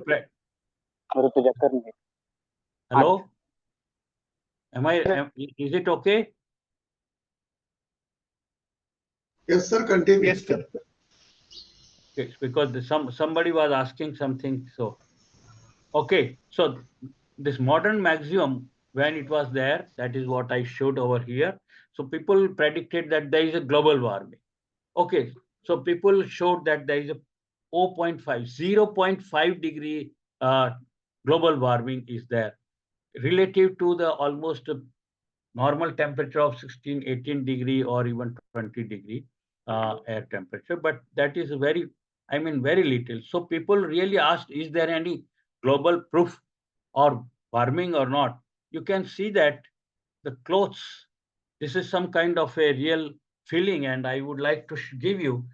hello, is it okay? Yes, sir. Continue. Yes, sir. It's because somebody was asking something. So okay, so this modern maximum, when it was there, that is what I showed over here. So people predicted that there is a global warming. Okay, so people showed that there is a 0.5 degree global warming is there relative to the almost normal temperature of 16, 18 degree or even 20 degree air temperature. But that is very, I mean, very little. So people really asked, is there any global proof or warming or not? You can see that the clothes, this is some kind of a real feeling, and I would like to give you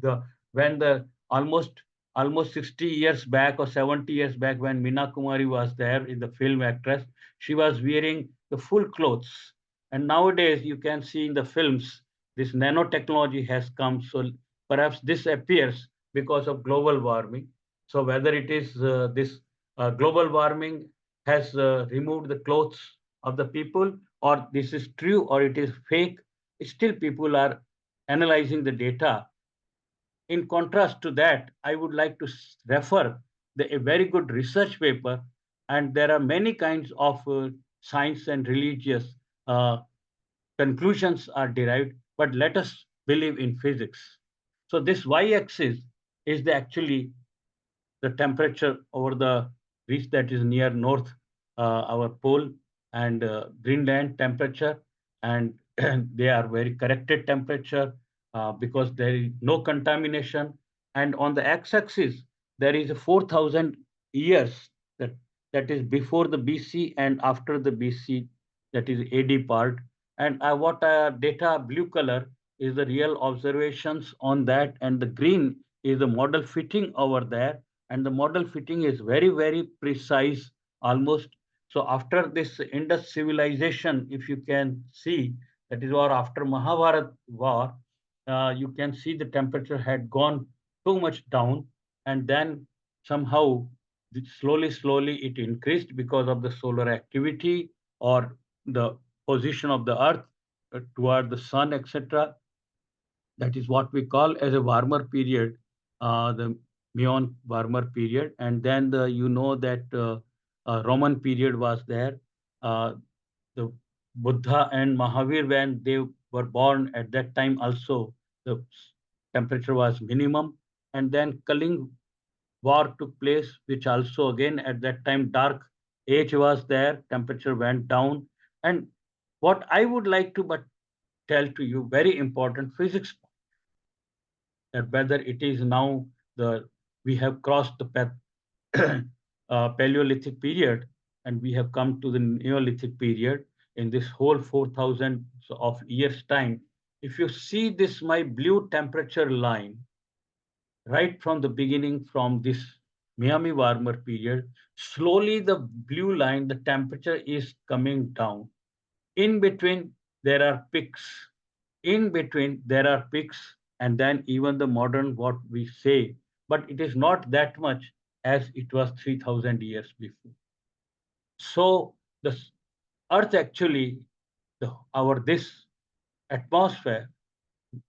the when the almost 60 years back or 70 years back, when Meena Kumari was there in the film actress, she was wearing the full clothes. And nowadays you can see in the films this nanotechnology has come, so perhaps this appears because of global warming. So whether it is this global warming has removed the clothes of the people, or this is true or it is fake, still people are analyzing the data. In contrast to that, I would like to refer a very good research paper, and there are many kinds of science and religious uh, conclusions are derived, but let us believe in physics. So this y-axis is actually the temperature over the reach that is near north, our pole, and Greenland temperature, and they are very corrected temperature because there is no contamination. And on the x-axis, there is a 4,000 years that is before the BC and after the BC, that is AD part. And what data blue color is the real observations on that, and the green is the model fitting over there. And the model fitting is very, very precise, almost. So after this Indus civilization, if you can see, that is war after Mahabharat war, you can see the temperature had gone too much down, and then somehow slowly it increased because of the solar activity or the position of the earth toward the sun, etc. That is what we call as a warmer period, the Mion warmer period. And then that Roman period was there. The Buddha and Mahavir, when they were born at that time also, the temperature was minimum. And then Kaling war took place, which also again at that time dark age was there, temperature went down. And what I would like to but tell to you, very important physics, that whether it is now the we have crossed the Paleolithic period and we have come to the Neolithic period in this whole 4,000 of years time. If you see this, my blue temperature line, right from the beginning, from this Miami warmer period, slowly the blue line, the temperature is coming down. In between, there are peaks. In between, there are peaks, and then even the modern what we say, but it is not that much as it was 3,000 years before. So the Earth actually, our this atmosphere,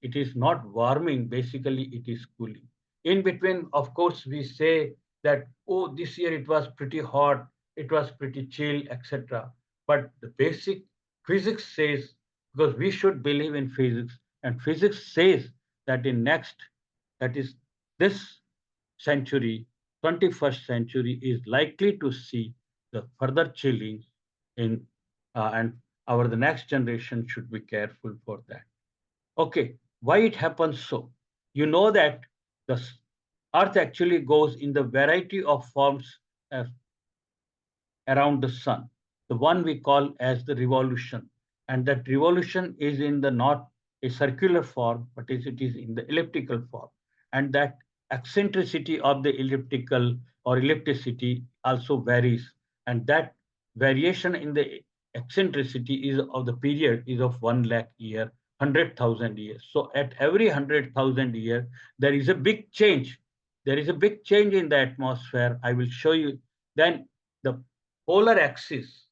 it is not warming, basically it is cooling. In between, of course, we say that, oh, this year it was pretty hot, it was pretty chill, etc. But the basic physics says, because we should believe in physics, and physics says that in next, that is this century, 21st century, is likely to see the further chilling in, and our the next generation should be careful for that. Okay, why it happens so? You know that the Earth actually goes in the variety of forms uh, around the sun, the one we call as the revolution. And that revolution is in the not a circular form, but it is in the elliptical form. And that eccentricity of the elliptical or ellipticity also varies. And that variation in the eccentricity is of the period is of 1 lakh year, 100,000 years. So at every 100,000 year, there is a big change. There is a big change in the atmosphere. I will show you. Then the polar axis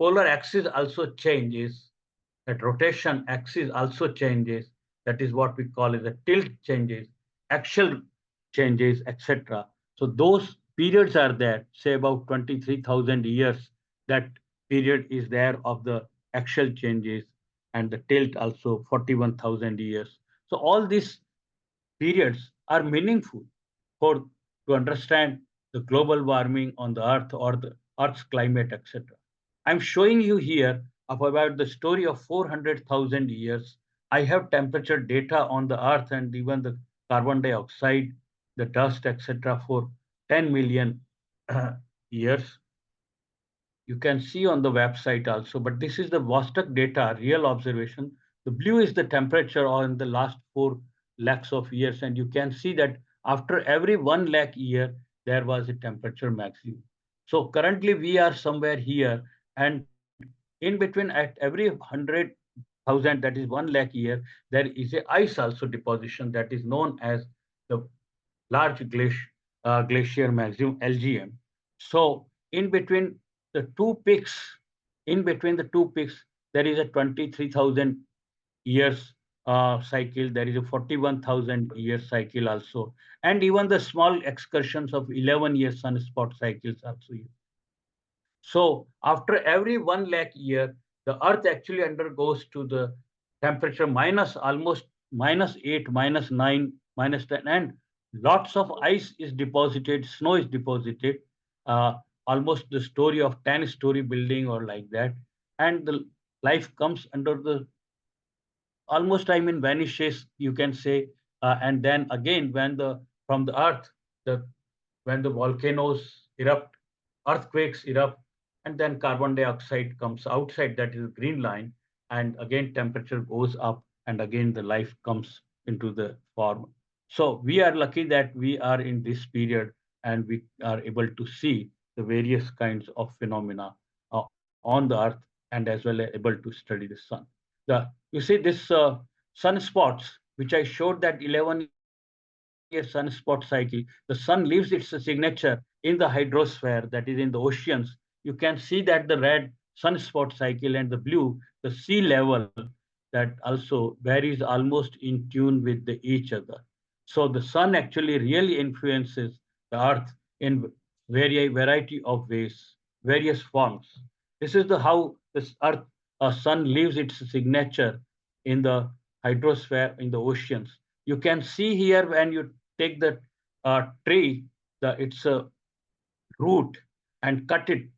polar axis also changes, that rotation axis also changes, that is what we call as a tilt changes, axial changes, etc. So those periods are there, say about 23,000 years, that period is there of the axial changes, and the tilt also 41,000 years. So all these periods are meaningful for to understand the global warming on the earth or the earth's climate, etc. I'm showing you here of about the story of 400,000 years. I have temperature data on the earth and even the carbon dioxide, the dust, etc. for 10 million years. You can see on the website also, but this is the Vostok data, real observation. The blue is the temperature on the last 4 lakhs of years, and you can see that after every 1 lakh year, there was a temperature maximum. So currently we are somewhere here, and in between at every 100,000, that is 1 lakh year, there is a ice also deposition that is known as the large glacier maximum, LGM. So in between the two peaks, in between the two peaks, there is a 23,000 years cycle. There is a 41,000 year cycle also, and even the small excursions of 11-year sunspot cycles also. So after every 1 lakh year, the Earth actually undergoes to the temperature minus almost -8, -9, -10, and lots of ice is deposited, snow is deposited, almost the story of 10-story building or like that. And the life comes under the almost, I mean, vanishes, you can say. And then again, when the from the Earth, the when the volcanoes erupt, earthquakes erupt, and then carbon dioxide comes outside, that is the green line. and again temperature goes up, and again the life comes into the form. So we are lucky that we are in this period and we are able to see the various kinds of phenomena on the earth, and as well as able to study the sun. You see this sunspots, which I showed that 11-year sunspot cycle, the sun leaves its signature in the hydrosphere, that is in the oceans. You can see that the red sunspot cycle and the blue, the sea level, that also varies almost in tune with each other. So the sun actually really influences the earth in variety of ways, various forms. This is the how this earth sun leaves its signature in the hydrosphere, in the oceans. You can see here when you take the tree, its root, and cut it,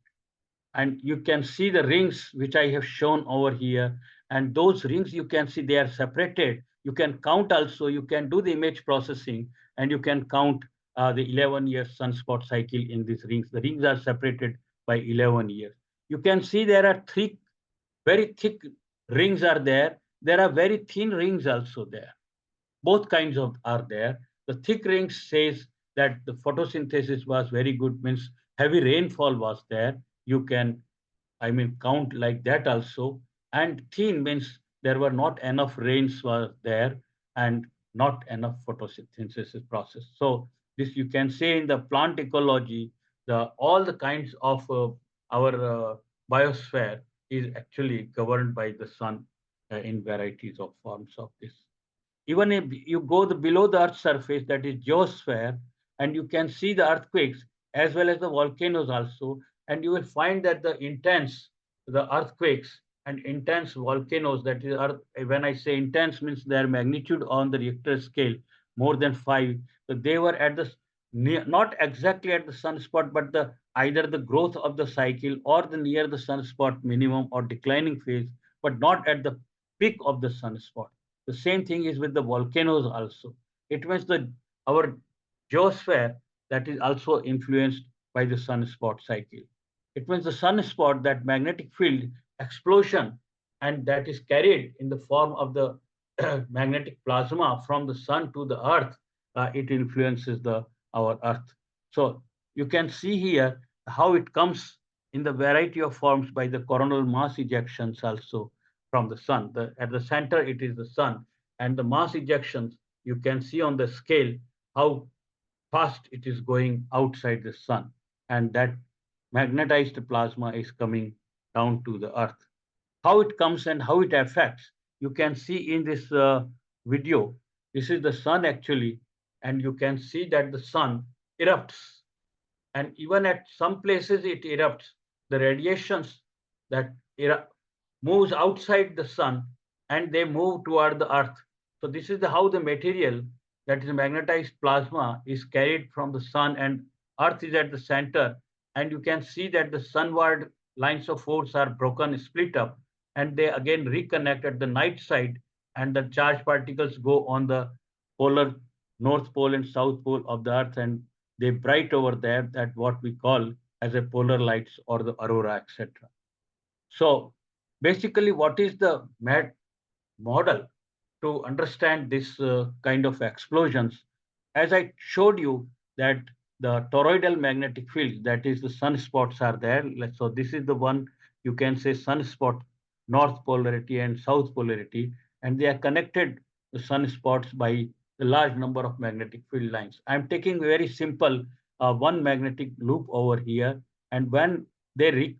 and you can see the rings which I have shown over here. And those rings, you can see they are separated. You can count also, you can do the image processing, and you can count the 11-year sunspot cycle in these rings. The rings are separated by 11 years. You can see there are three very thick rings are there. There are very thin rings also there. Both kinds of are there. The thick rings says that the photosynthesis was very good, means heavy rainfall was there. You can, I mean, count like that also. And thin means there were not enough rains were there and not enough photosynthesis process. So this you can say in the plant ecology, the all the kinds of our biosphere is actually governed by the sun in varieties of forms of this. Even if you go below the Earth's surface, that is geosphere, and you can see the earthquakes as well as the volcanoes also, and you will find that the earthquakes and intense volcanoes, that is, when I say intense, means their magnitude on the Richter scale more than 5. So they were at the not exactly at the sunspot, but either the growth of the cycle or the near the sunspot minimum or declining phase, but not at the peak of the sunspot. The same thing is with the volcanoes also. It means our geosphere that is also influenced by the sunspot cycle. It means the sunspot, that magnetic field explosion, and that is carried in the form of the magnetic plasma from the sun to the earth. It influences our earth. So you can see here how it comes in the variety of forms by the coronal mass ejections also from the sun. At the center, it is the sun. And the mass ejections, you can see on the scale how fast it is going outside the sun. And that magnetized plasma is coming down to the earth. How it comes and how it affects, you can see in this video. This is the sun actually, and you can see that the sun erupts, and even at some places it erupts. The radiations that moves outside the sun, and they move toward the earth. So this is how the material, that is magnetized plasma, is carried from the sun, and earth is at the center. And you can see that the sunward lines of force are broken, split up, and they again reconnect at the night side, and the charged particles go on the polar north pole and south pole of the earth, and they bright over there, that what we call as a polar lights or the aurora, etc. So basically, what is the model to understand this kind of explosions? As I showed you that the toroidal magnetic field, that is the sunspots are there. So this is the one, you can say sunspot, north polarity and south polarity, and they are connected, the sunspots, by the large number of magnetic field lines. I'm taking very simple one magnetic loop over here, and when they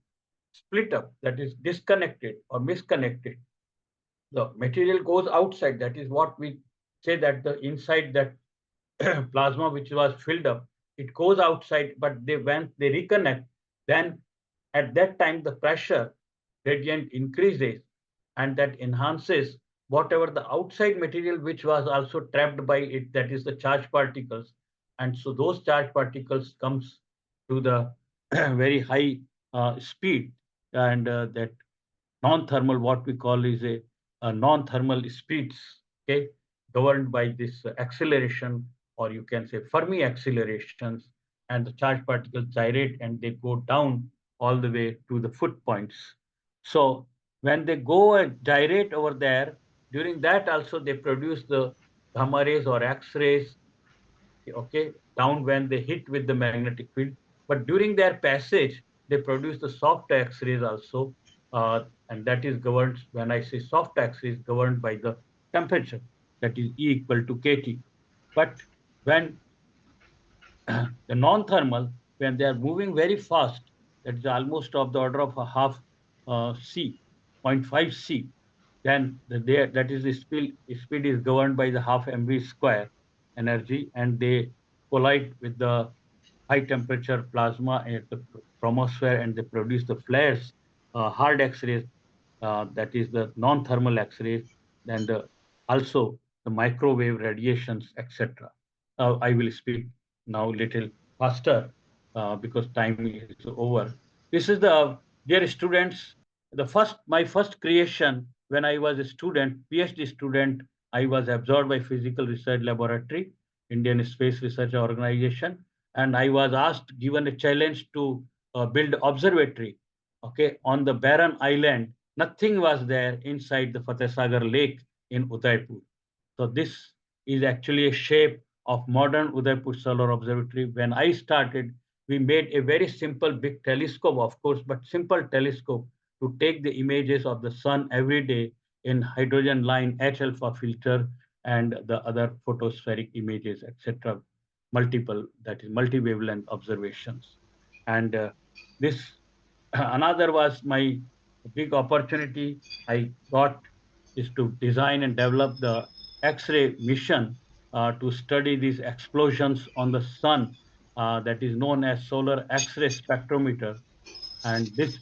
split up, that is disconnected or misconnected, the material goes outside. That is what we say, that the inside that plasma which was filled up, it goes outside, but when they reconnect, then at that time the pressure gradient increases, and that enhances whatever the outside material which was also trapped by it, that is the charged particles. And so those charged particles comes to the very high speed, and that non-thermal, what we call is a non-thermal speeds, okay, governed by this acceleration, or you can say Fermi accelerations, and the charged particles gyrate and they go down all the way to the foot points. So when they go and gyrate over there, during that also they produce the gamma rays or X-rays, okay, down when they hit with the magnetic field. But during their passage, they produce the soft X-rays also, and that is governed, when I say soft X-rays, governed by the temperature, that is E equal to kT. But when the non-thermal, when they are moving very fast, that is almost of the order of a half c, 0.5 c, then that is the speed is governed by the half mv square energy, and they collide with the high temperature plasma at the chromosphere, and they produce the flares, hard X-rays, that is the non-thermal X-rays, and also the microwave radiations, etc. I will speak now little faster because time is over. This is the, dear students, my first creation when I was a student, PhD student. I was absorbed by Physical Research Laboratory, Indian Space Research Organization, and I was asked, given a challenge to build observatory, okay, on the barren island. Nothing was there inside the Fateh Sagar Lake in Udaipur. So this is actually a shape of modern Udaipur Solar Observatory. When I started, we made a very simple big telescope, of course, but simple telescope to take the images of the sun every day in hydrogen line H alpha filter and the other photospheric images, etc. Multiple, that is multi-wavelength observations. And this another was my big opportunity I got, is to design and develop the X-ray mission to study these explosions on the sun, that is known as solar X-ray spectrometer. And this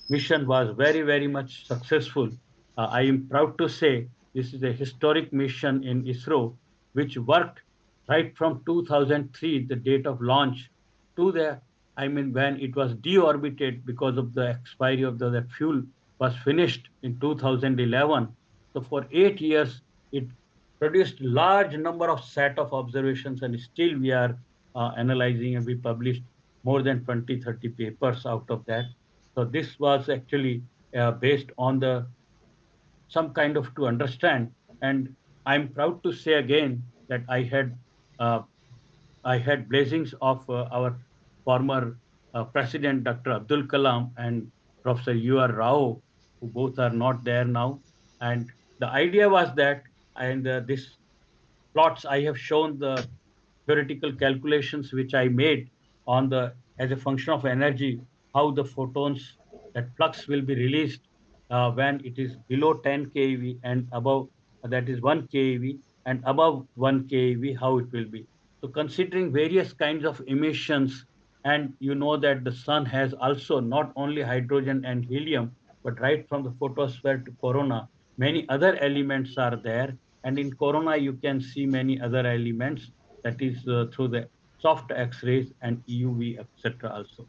mission was very, very much successful. I am proud to say this is a historic mission in ISRO, which worked right from 2003, the date of launch, to the, I mean, when it was deorbited because of the expiry of the fuel was finished in 2011. So for 8 years, it produced large number of set of observations, and still we are analyzing, and we published more than 20, 30 papers out of that. So this was actually based on the some kind of to understand. And I'm proud to say again that uh, I had blessings of our former president, Dr. Abdul Kalam, and Professor U.R. Rao, who both are not there now. And the idea was that, and this plots I have shown the theoretical calculations which I made on the, as a function of energy, how the photons, that flux will be released when it is below 10 keV and above, that is 1 keV, and above 1 keV, how it will be. So considering various kinds of emissions, and you know that the sun has also not only hydrogen and helium, but right from the photosphere to corona, many other elements are there. And in corona, you can see many other elements, that is through the soft X-rays and EUV, etc. also.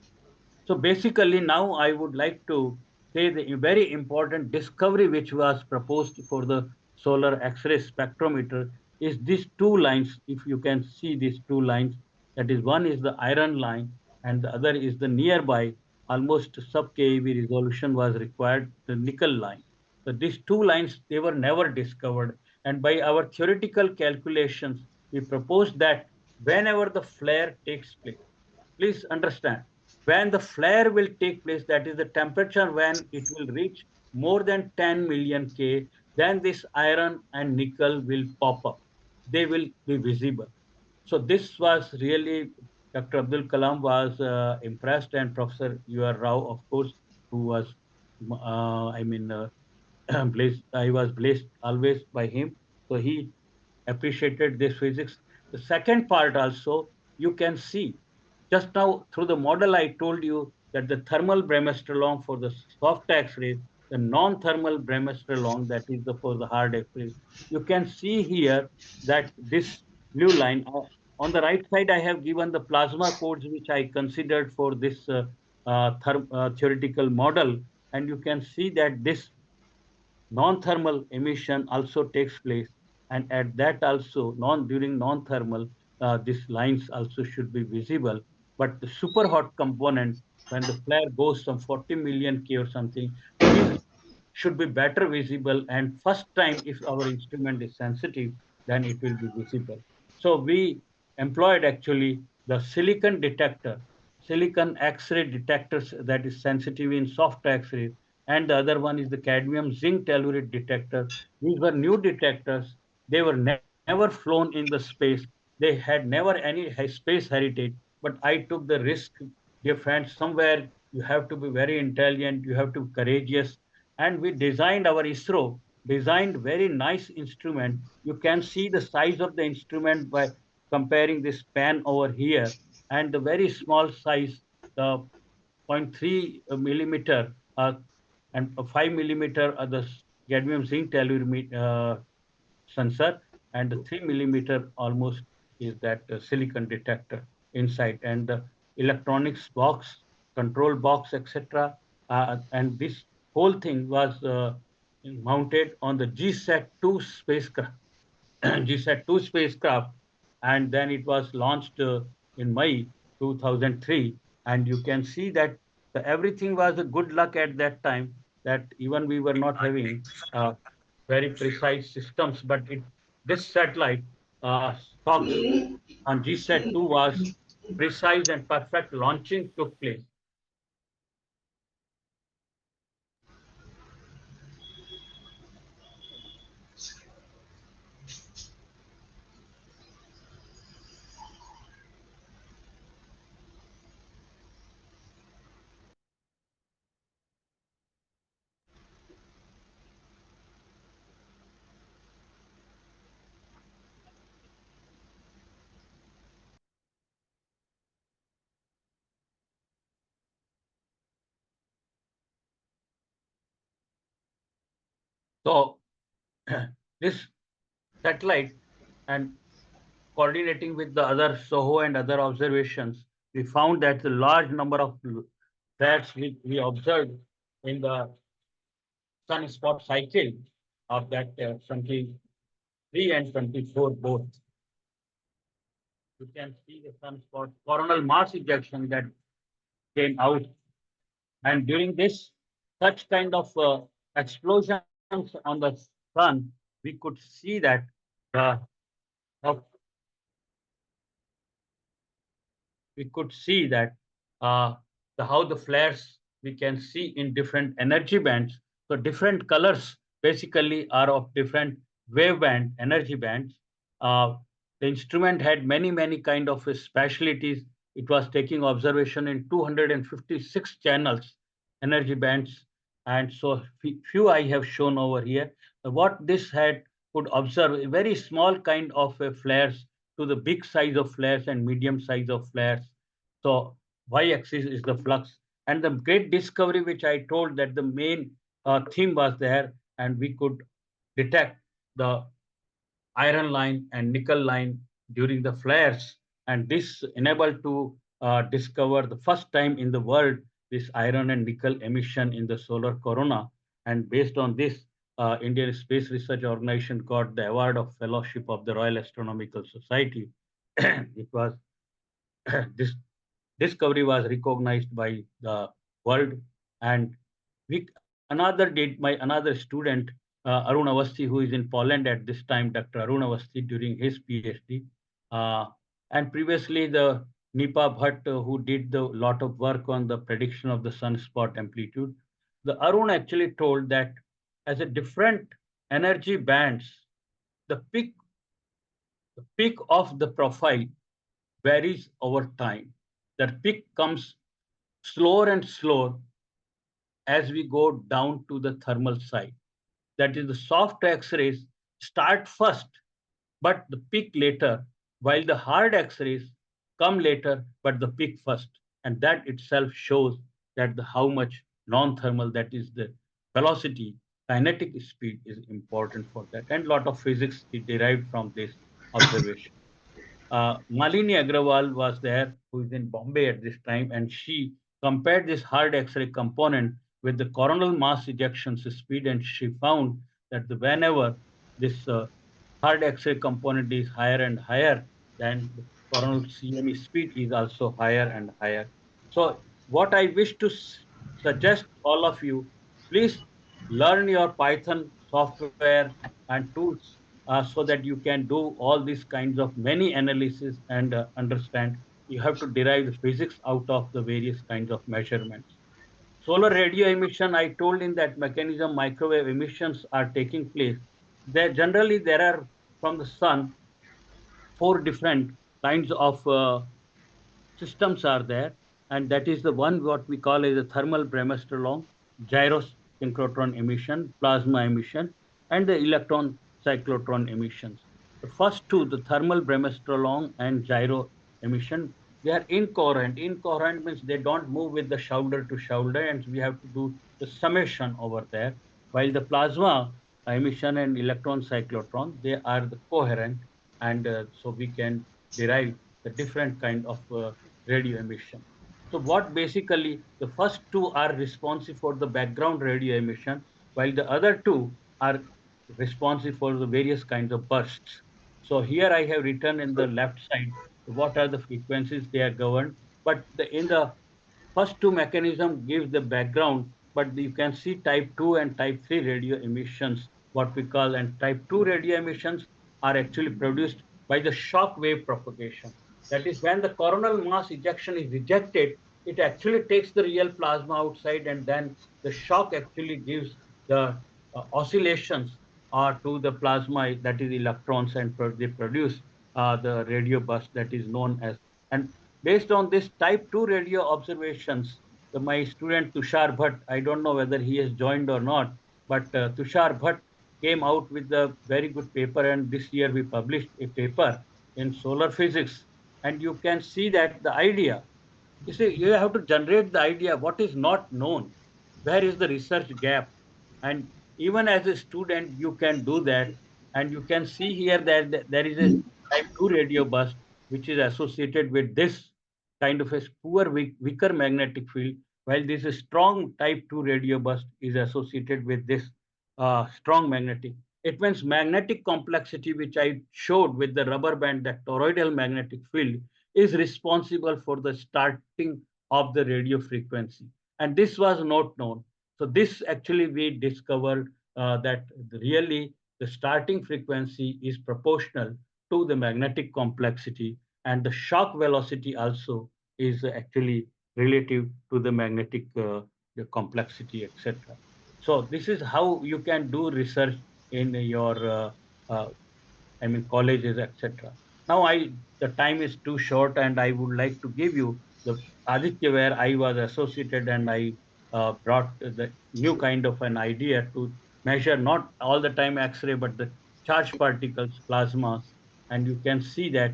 So basically now I would like to say the very important discovery which was proposed for the solar X-ray spectrometer is these two lines. If you can see these two lines, that is, one is the iron line and the other is the nearby, almost sub keV resolution was required, the nickel line. So these two lines, they were never discovered. And by our theoretical calculations, we proposed that whenever the flare takes place, please understand, when the flare will take place, that is the temperature when it will reach more than 10 million K, then this iron and nickel will pop up. They will be visible. So this was really, Dr. Abdul Kalam was impressed, and Professor U.R. Rao, of course, who was, I mean, blessed, I was blessed always by him. So he appreciated this physics. The second part also, you can see just now through the model I told you that the thermal bremsstrahlung for the soft X-rays, the non-thermal bremsstrahlung, that is the for the hard X-rays. You can see here that this blue line, on the right side, I have given the plasma codes which I considered for this theoretical model. And you can see that this non-thermal emission also takes place, and at that also during non-thermal, these lines also should be visible. But the super hot component, when the flare goes some 40 million K or something, these should be better visible. And first time, if our instrument is sensitive, then it will be visible. So we employed actually the silicon detector, silicon X-ray detectors that is sensitive in soft X-ray, and the other one is the cadmium zinc telluride detector. These were new detectors. They were never flown in the space. They had never any space heritage. But I took the risk, dear friends. Somewhere you have to be very intelligent. You have to be courageous. And we designed our ISRO, designed very nice instrument. You can see the size of the instrument by comparing this pan over here and the very small size, the zero point 0.3 millimeter and 5 millimeter are the cadmium zinc telluride sensor, and the 3 millimeter almost is that silicon detector inside, and the electronics box, control box, etc. And this whole thing was mounted on the GSAT-2 spacecraft. GSAT-2 spacecraft, and then it was launched in May 2003. And you can see that everything was a good luck at that time, that even we were not having very precise systems, but this satellite stocks on GSAT-2 was precise and perfect launching took place. So this satellite, and coordinating with the other SOHO and other observations, we found that the large number of flares we observed in the sunspot cycle of that 23 and 24 both. You can see the sunspot coronal mass ejection that came out. And during this, such kind of explosions on the sun, we could see that the of we could see that uh, how the flares we can see in different energy bands. So different colors basically are of different waveband energy bands. Uh, the instrument had many kind of specialties. It was taking observation in 256 channels, energy bands, and so few I have shown over here. What this had could observe a very small kind of flares to the big size of flares and medium size of flares. So y-axis is the flux. And the great discovery, which I told that the main theme was there, and we could detect the iron line and nickel line during the flares. And this enabled to discover the first time in the world this iron and nickel emission in the solar corona. And based on this, Indian Space Research Organization got the award of Fellowship of the Royal Astronomical Society. It was this discovery was recognized by the world. And another student, Arun Avasthi, who is in Poland at this time, Dr. Arun Avasthi, during his PhD, uh, and previously the Nipa Bhatt, who did the lot of work on the prediction of the sunspot amplitude. The Arun actually told that as a different energy bands, the peak of the profile varies over time. That peak comes slower and slower as we go down to the thermal side. That is, the soft X-rays start first, but the peak later, while the hard X-rays come later, but the peak first. And that itself shows that how much non-thermal, that is the velocity, kinetic speed is important for that. And a lot of physics is derived from this observation. Malini Agrawal was there, who is in Bombay at this time, and she compared this hard X-ray component with the coronal mass ejection speed, and she found that whenever this hard X-ray component is higher and higher, then the coronal CME speed is also higher and higher. So what I wish to suggest all of you, please learn your Python software and tools so that you can do all these kinds of many analysis and understand. You have to derive the physics out of the various kinds of measurements. Solar radio emission, I told in that mechanism, microwave emissions are taking place. There are from the sun four different kinds of systems are there, and that is the one what we call as a thermal bremsstrahlung, gyrosynchrotron emission, plasma emission, and the electron cyclotron emissions. The first two, the thermal bremsstrahlung and gyro emission, they are incoherent. Incoherent means they don't move with the shoulder to shoulder, and we have to do the summation over there. While the plasma emission and electron cyclotron, they are the coherent, and so we can derive the different kind of radio emission. So what basically the first two are responsive for the background radio emission, while the other two are responsive for the various kinds of bursts. So here I have written in the left side what are the frequencies they are governed, but in the first two mechanism gives the background, but you can see type 2 and type 3 radio emissions, what we call, and type 2 radio emissions are actually produced by the shock wave propagation. That is when the coronal mass ejection is ejected, it actually takes the real plasma outside, and then the shock actually gives the oscillations to the plasma, that is electrons, and they produce the radio burst that is known as. And based on this type 2 radio observations, my student Tushar Bhatt, I don't know whether he has joined or not, but Tushar Bhatt came out with a very good paper, and this year we published a paper in solar physics. And you can see that the idea, you see, you have to generate the idea what is not known, where is the research gap, and even as a student you can do that. And you can see here that there is a type 2 radio burst which is associated with this kind of a poor weaker magnetic field, while this strong type 2 radio burst is associated with this strong magnetic. It means magnetic complexity, which I showed with the rubber band, that toroidal magnetic field is responsible for the starting of the radio frequency. And this was not known. So this actually we discovered that really the starting frequency is proportional to the magnetic complexity, and the shock velocity also is actually relative to the magnetic the complexity, etc. So this is how you can do research in your uh, colleges, etc. Now the time is too short, and I would like to give you the Aditya, where I was associated, and I brought the new kind of an idea to measure not all the time X-ray, but the charged particles, plasmas, and you can see that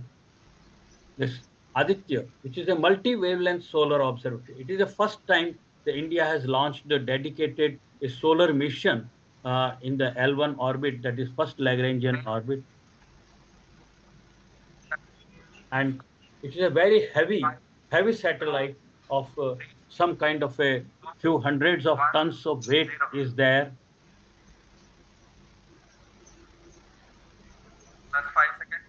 this Aditya, which is a multi-wavelength solar observatory. It is the first time the India has launched a dedicated a solar mission in the L1 orbit, that is first Lagrangian orbit, and it is a very heavy satellite of some kind of a few hundreds of tons of weight is there. That's 5 seconds.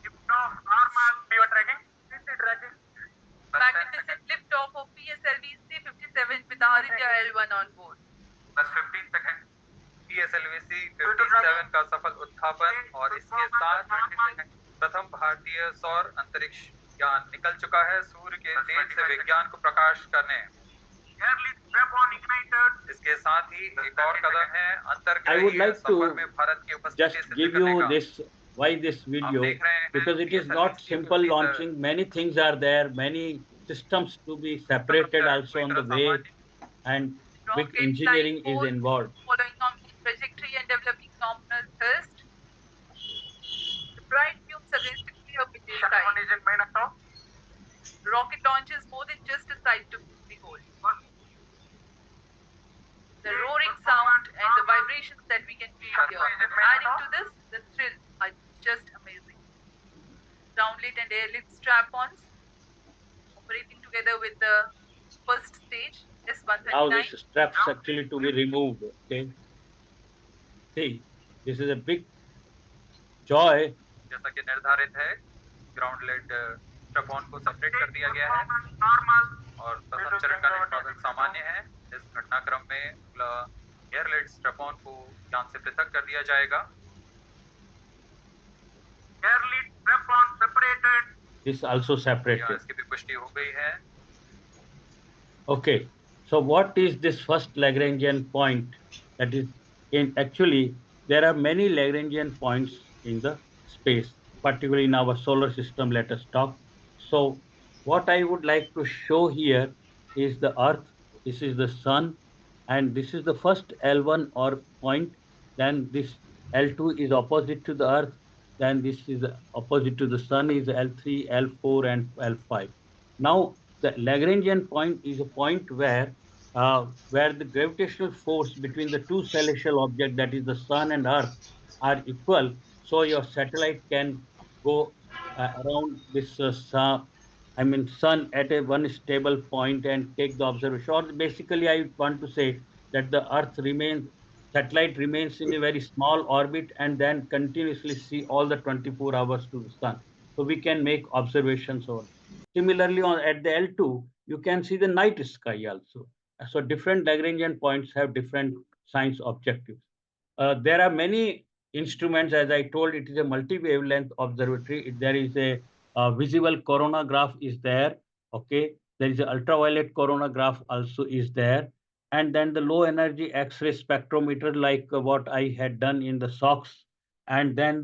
Lift off normal. You are tracking? Tracking. Magnificent lift off of PSLV C-57 with Aditya L1 on board. That's 15 seconds. PSLV C-57 का सफल उत्थापन और इसके साथ 20 second प्रथम भारतीय सौर अंतरिक्ष यान निकल चुका है सूर्य के तेज से विज्ञान को प्रकाश करने। इसके साथ ही एक और कदम है अंतरिक्ष सफर में भारत की उपस्थिति Just give you this why this video, because it is not simple launching. Many things are there, many systems to be separated also on the way, and big engineering is involved. Following on the trajectory and developing nominal thrust. The bright fumes against the clear midday sky. Rocket launch is more than just a sight to behold. The roaring sound and the vibrations that we can feel here. Adding to this, the thrill are just amazing. Downlit and airlit strap-ons operating together with the first stage S139. Now this straps actually to be removed. Okay. See, this is a big joy. जैसा कि निर्धारित है, ground lead strap-on को separate कर दिया गया है और प्रथम चरण का निष्पादन सामान्य है। इस घटनाक्रम में एयरलेट स्ट्रैप-ऑन को यान से पृथक कर दिया जाएगा। Airlead strap-on separated. This also separated. या इसकी भी पुष्टि हो गई है। Okay, so what is this first Lagrangian point? That is, in actually, there are many Lagrangian points in the space, particularly in our solar system. Let us talk. So, what I would like to show here is the Earth. This is the Sun, and this is the first L1 or point. Then this L2 is opposite to the Earth. Then this is opposite to the Sun is L3, L4, and L5. Now, the Lagrangian point is a point where the gravitational force between the two celestial objects, that is the Sun and Earth, are equal. So your satellite can go around this sun at a one stable point and take the observation. Or basically, I want to say that the Earth remains, satellite remains in a very small orbit and then continuously see all the 24 hours to the sun. So we can make observations over. Similarly, at the L2, you can see the night sky also. So different Lagrangian points have different science objectives. There are many instruments, as I told, it is a multi-wavelength observatory. There is a visible coronagraph is there. Okay, there is an ultraviolet coronagraph also is there, and then the low energy X-ray spectrometer, like what I had done in the SOX, and then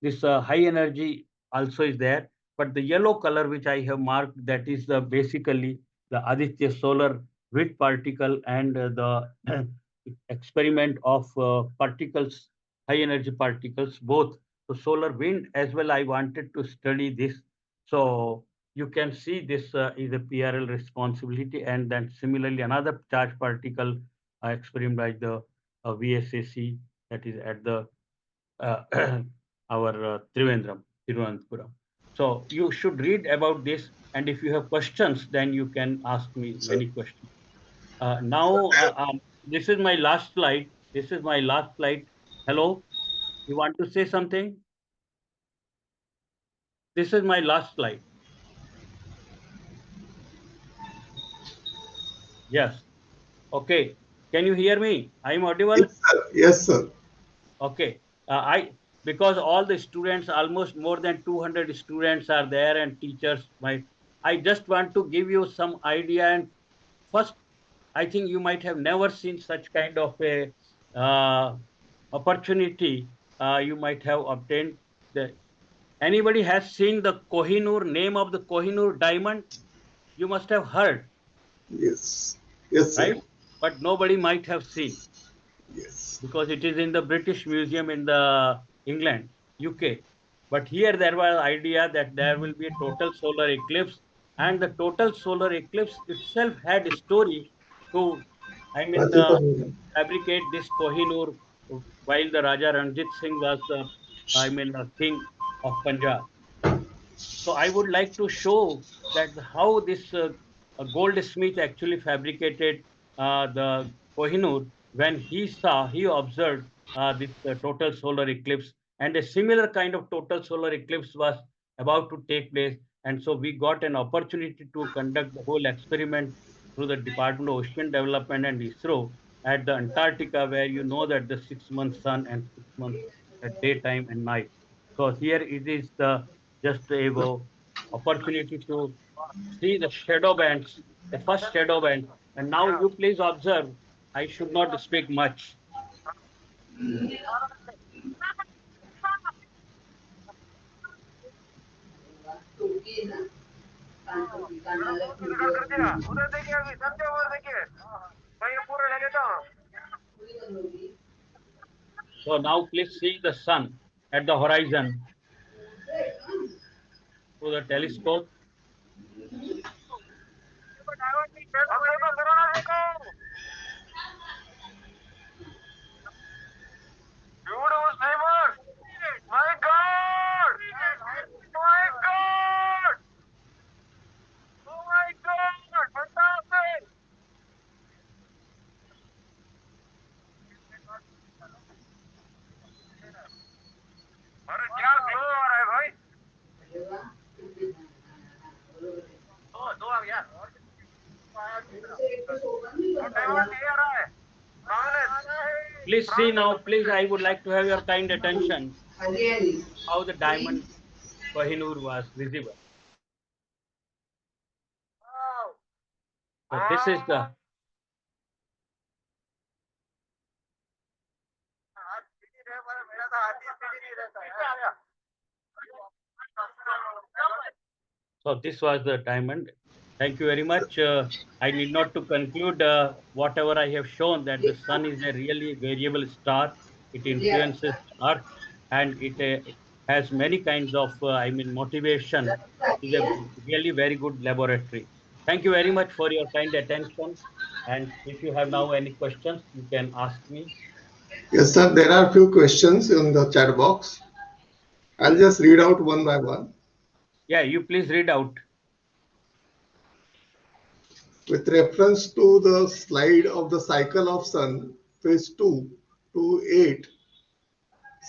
this high energy also is there. But the yellow color which I have marked, that is basically the Aditya solar wind particle and the experiment of particles, high energy particles, both. So solar wind as well, I wanted to study this. So you can see this is a PRL responsibility, and then similarly another charge particle experiment by the VSAC, that is at the our Thiruvananthapuram. So you should read about this, and if you have questions, then you can ask me Sir. many questions. Now, this is my last slide. This is my last slide. Hello, you want to say something? This is my last slide. Yes. Okay. Can you hear me? I am audible? Yes, sir. Yes, sir. Okay. Because all the students, almost more than 200 students are there and teachers. I just want to give you some idea. And first, I think you might have never seen such kind of a opportunity. You might have obtained. Anybody has seen the Kohinoor, name of the Kohinoor diamond? You must have heard, Yes. Yes, sir. right? But nobody might have seen, Yes. because it is in the British Museum in the England, UK. But here there was idea that there will be a total solar eclipse, and the total solar eclipse itself had a story to, I mean, Rajasthan. fabricate this Kohinoor while the Raja Ranjit Singh was the, king of Punjab. So I would like to show that how this goldsmith actually fabricated the Kohinoor when he observed this total solar eclipse, and a similar kind of total solar eclipse was about to take place. And so we got an opportunity to conduct the whole experiment through the Department of Ocean Development and ISRO at the Antarctica, where you know that the 6 month sun and 6 months at daytime and night. So here it is the just a opportunity to see the shadow bands, the first shadow band. And now you please observe, I should not speak much. Record कर दिया उधर देखिए अभी सबसे ऊपर देखिए मैं ये पूरा ले लेता हूँ So now please see the sun at the horizon through the telescope. अब देखो कोरोना देखो beautiful streamers my god my god oh my god fantastic अरे क्या ग्लो आ रहा है भाई दो आ गया और डायमंड ये आ रहा है सामने Please see now, please, I would like to have your kind attention how the diamond Kohinoor was visible. So this is the so this was the diamond. Thank you very much. I need not to conclude whatever I have shown that the sun is a really variable star. It influences Earth and it has many kinds of, motivation. It is a really very good laboratory. Thank you very much for your kind attention. And if you have now any questions, you can ask me. Yes, sir. There are few questions in the chat box. I'll just read out one by one. Yeah, you please read out. With reference to the slide of the cycle of sun, phase 2 to 8,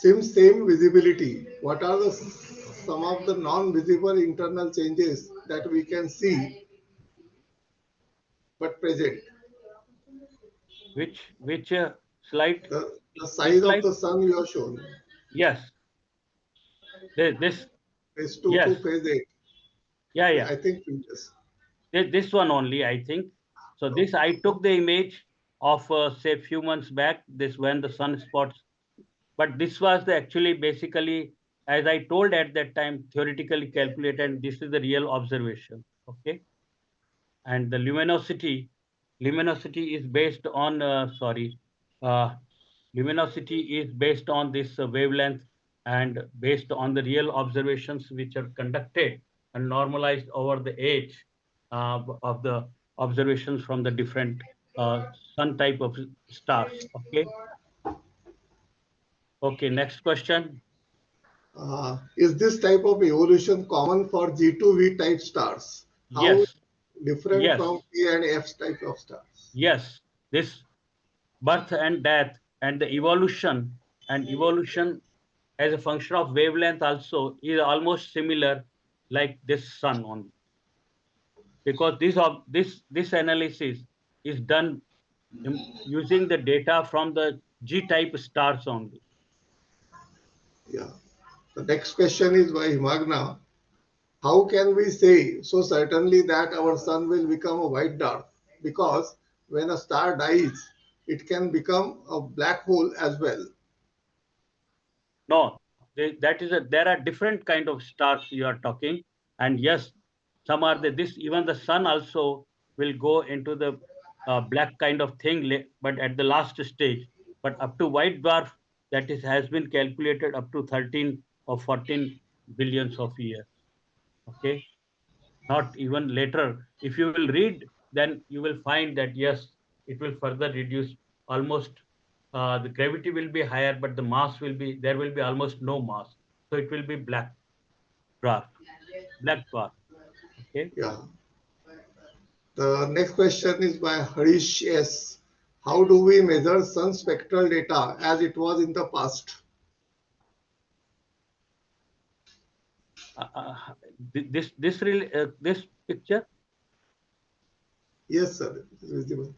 seems same visibility. What are the some of the non-visible internal changes that we can see but present? Which slide? The This size of slide? the sun you have shown. Yes. This Phase 2 yes. to phase 8. Yeah. I think yes. This one only, I think. So this I took the image of say few months back. This when the sunspots, but this was the actually basically as I told at that time theoretically calculated. This is the real observation. Okay, and the luminosity is based on uh, luminosity is based on this wavelength and based on the real observations which are conducted and normalized over the age of the observations from the different sun type of stars. Okay, next question. Is this type of evolution common for G2V type stars? How Yes, different yes, from K and F type of stars? yes. This birth and death and the evolution as a function of wavelength also is almost similar like this sun only, because this analysis is done using the data from the G type stars only. Yeah. The next question is by Himagna. How can we say so certainly that our sun will become a white dwarf? Because when a star dies, it can become a black hole as well. No, there are different kind of stars you are talking, and yes, some are this even the sun also will go into the black kind of thing, but at the last stage. But up to white dwarf, that is has been calculated up to 13 or 14 billions of years. Okay, not even later. If you will read, then you will find that yes, it will further reduce almost the gravity will be higher, but the mass will be there will be almost no mass. So it will be dwarf, black dwarf. Okay. Yeah. The next question is by Harish S. How do we measure sun spectral data as it was in the past? This picture. Yes, sir. It is visible.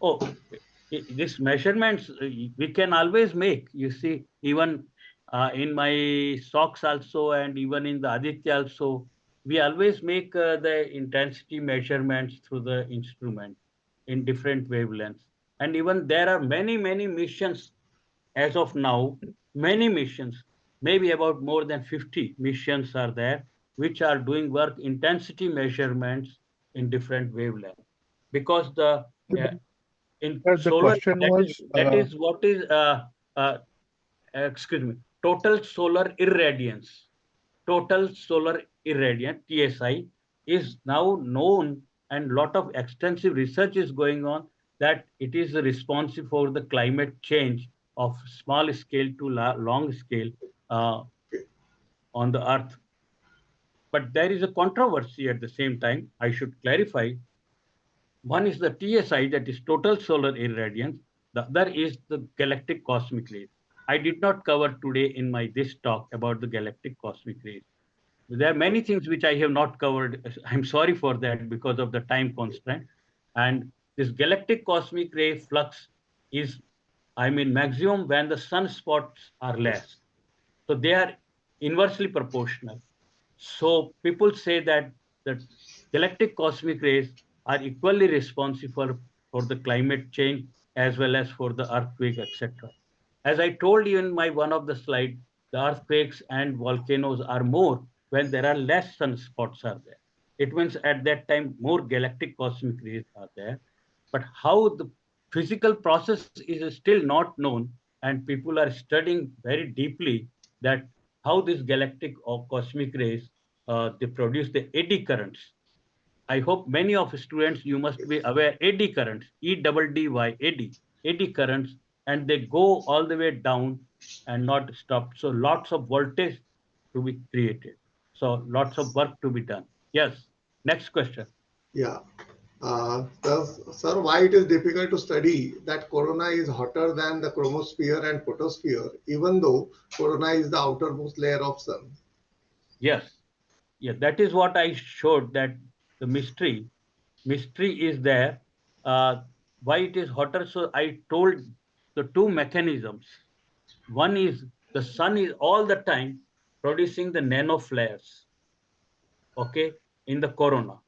Oh, this measurements we can always make. You see, even in my socks also, and even in the Aditya also, we always make the intensity measurements through the instrument in different wavelengths. And even there are many missions as of now, many missions, maybe about more than 50 missions are there, which are doing work intensity measurements in different wavelengths. Because uh, in Sir, the solar, question that is was, that is what is uh, excuse me, total solar irradiance. Total solar irradiance, TSI, is now known, and lot of extensive research is going on that it is responsive for the climate change of small scale to long scale uh, on the earth. But there is a controversy at the same time. I should clarify. One is the TSI, that is total solar irradiance. The other is the galactic cosmic rays. I did not cover today in my this talk about the galactic cosmic rays. There are many things which I have not covered. I'm sorry for that because of the time constraint. And this galactic cosmic ray flux is I mean maximum when the sunspots are less. So they are inversely proportional. So people say that the galactic cosmic rays are equally responsible for the climate change as well as for the earthquake, etc. As I told you in my one of the slide, the earthquakes and volcanoes are more when there are less sunspots are there. It means at that time more galactic cosmic rays are there. But how the physical process is still not known, and people are studying very deeply that how these galactic or cosmic rays they produce the eddy currents. I hope many of students you must be aware eddy currents, EDDY, eddy currents, and they go all the way down and not stop. So lots of voltage to be created. So lots of work to be done. Yes. Next question. Yeah. Sir, why it is difficult to study that corona is hotter than the chromosphere and photosphere, even though corona is the outermost layer of sun? Yes. Yeah, that is what I showed that the mystery is there. Why it is hotter? So I told the two mechanisms. One is the sun is all the time producing the nano flares, okay, in the corona,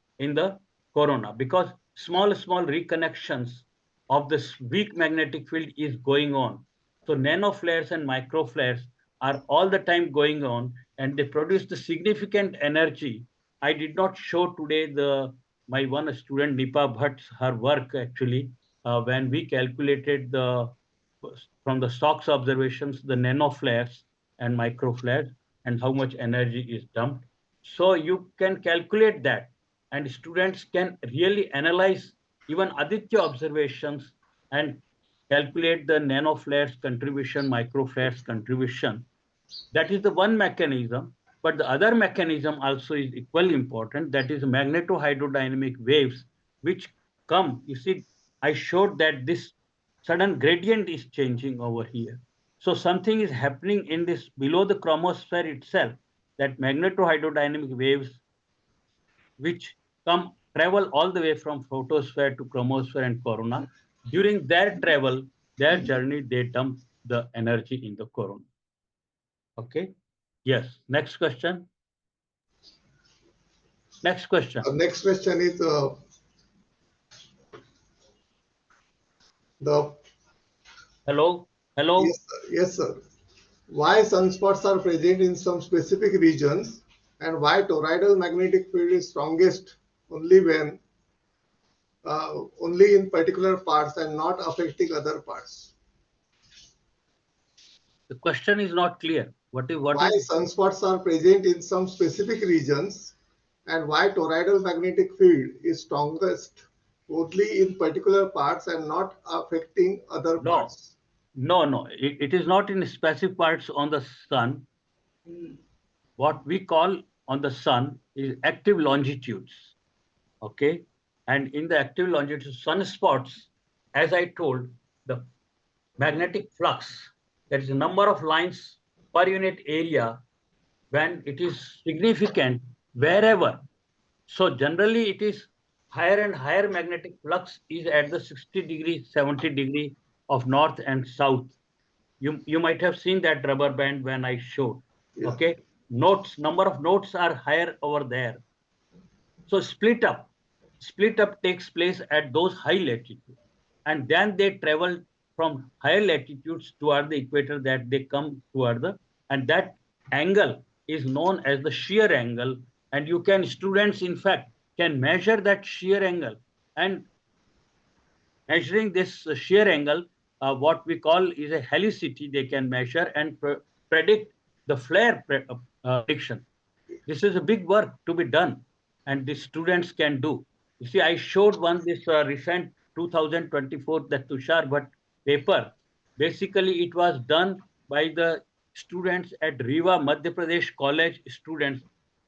because small reconnections of this weak magnetic field is going on. So nano flares and micro flares are all the time going on, and they produce the significant energy. I did not show today the my one student Nipa Bhatt her work actually when we calculated the from the SOX observations the nano flares and micro flares and how much energy is dumped. So you can calculate that, and students can really analyze even Aditya observations and calculate the nano flares contribution, micro flares contribution. That is the one mechanism, but the other mechanism also is equally important. That is magnetohydrodynamic waves, which come. You see, I showed that this sudden gradient is changing over here. So something is happening in this below the chromosphere itself, that magnetohydrodynamic waves which come travel all the way from photosphere to chromosphere and corona. During their travel, their journey, they dump the energy in the corona. Okay. Yes. Next question. Next question. Next question is the Hello. Hello. yes, sir. Why sunspots are present in some specific regions, and why toroidal magnetic field is strongest only when only in particular parts and not affecting other parts? The question is not clear. What Why is sunspots are present in some specific regions, and why toroidal magnetic field is strongest only in particular parts and not affecting other no, parts? no. It is not in specific parts on the sun. What we call on the sun is active longitudes. Okay. And in the active longitude sunspots, as I told, the magnetic flux, that is the number of lines per unit area when it is significant wherever. So generally it is higher and higher magnetic flux is at the 60 degree, 70 degree of north and south. You might have seen that rubber band when I showed. Yeah. Okay. Nodes, number of nodes are higher over there. So split up takes place at those high latitudes, and then they travel from higher latitudes toward the equator, that they come toward the, and that angle is known as the shear angle. And you can, students in fact can measure that shear angle, and measuring this shear angle, what we call is a helicity, they can measure and predict the flare prediction. This is a big work to be done, and the students can do. You see, I showed one this recent 2024 the Tushar Bhatt paper. Basically, it was done by the students at Riva Madhya Pradesh College students,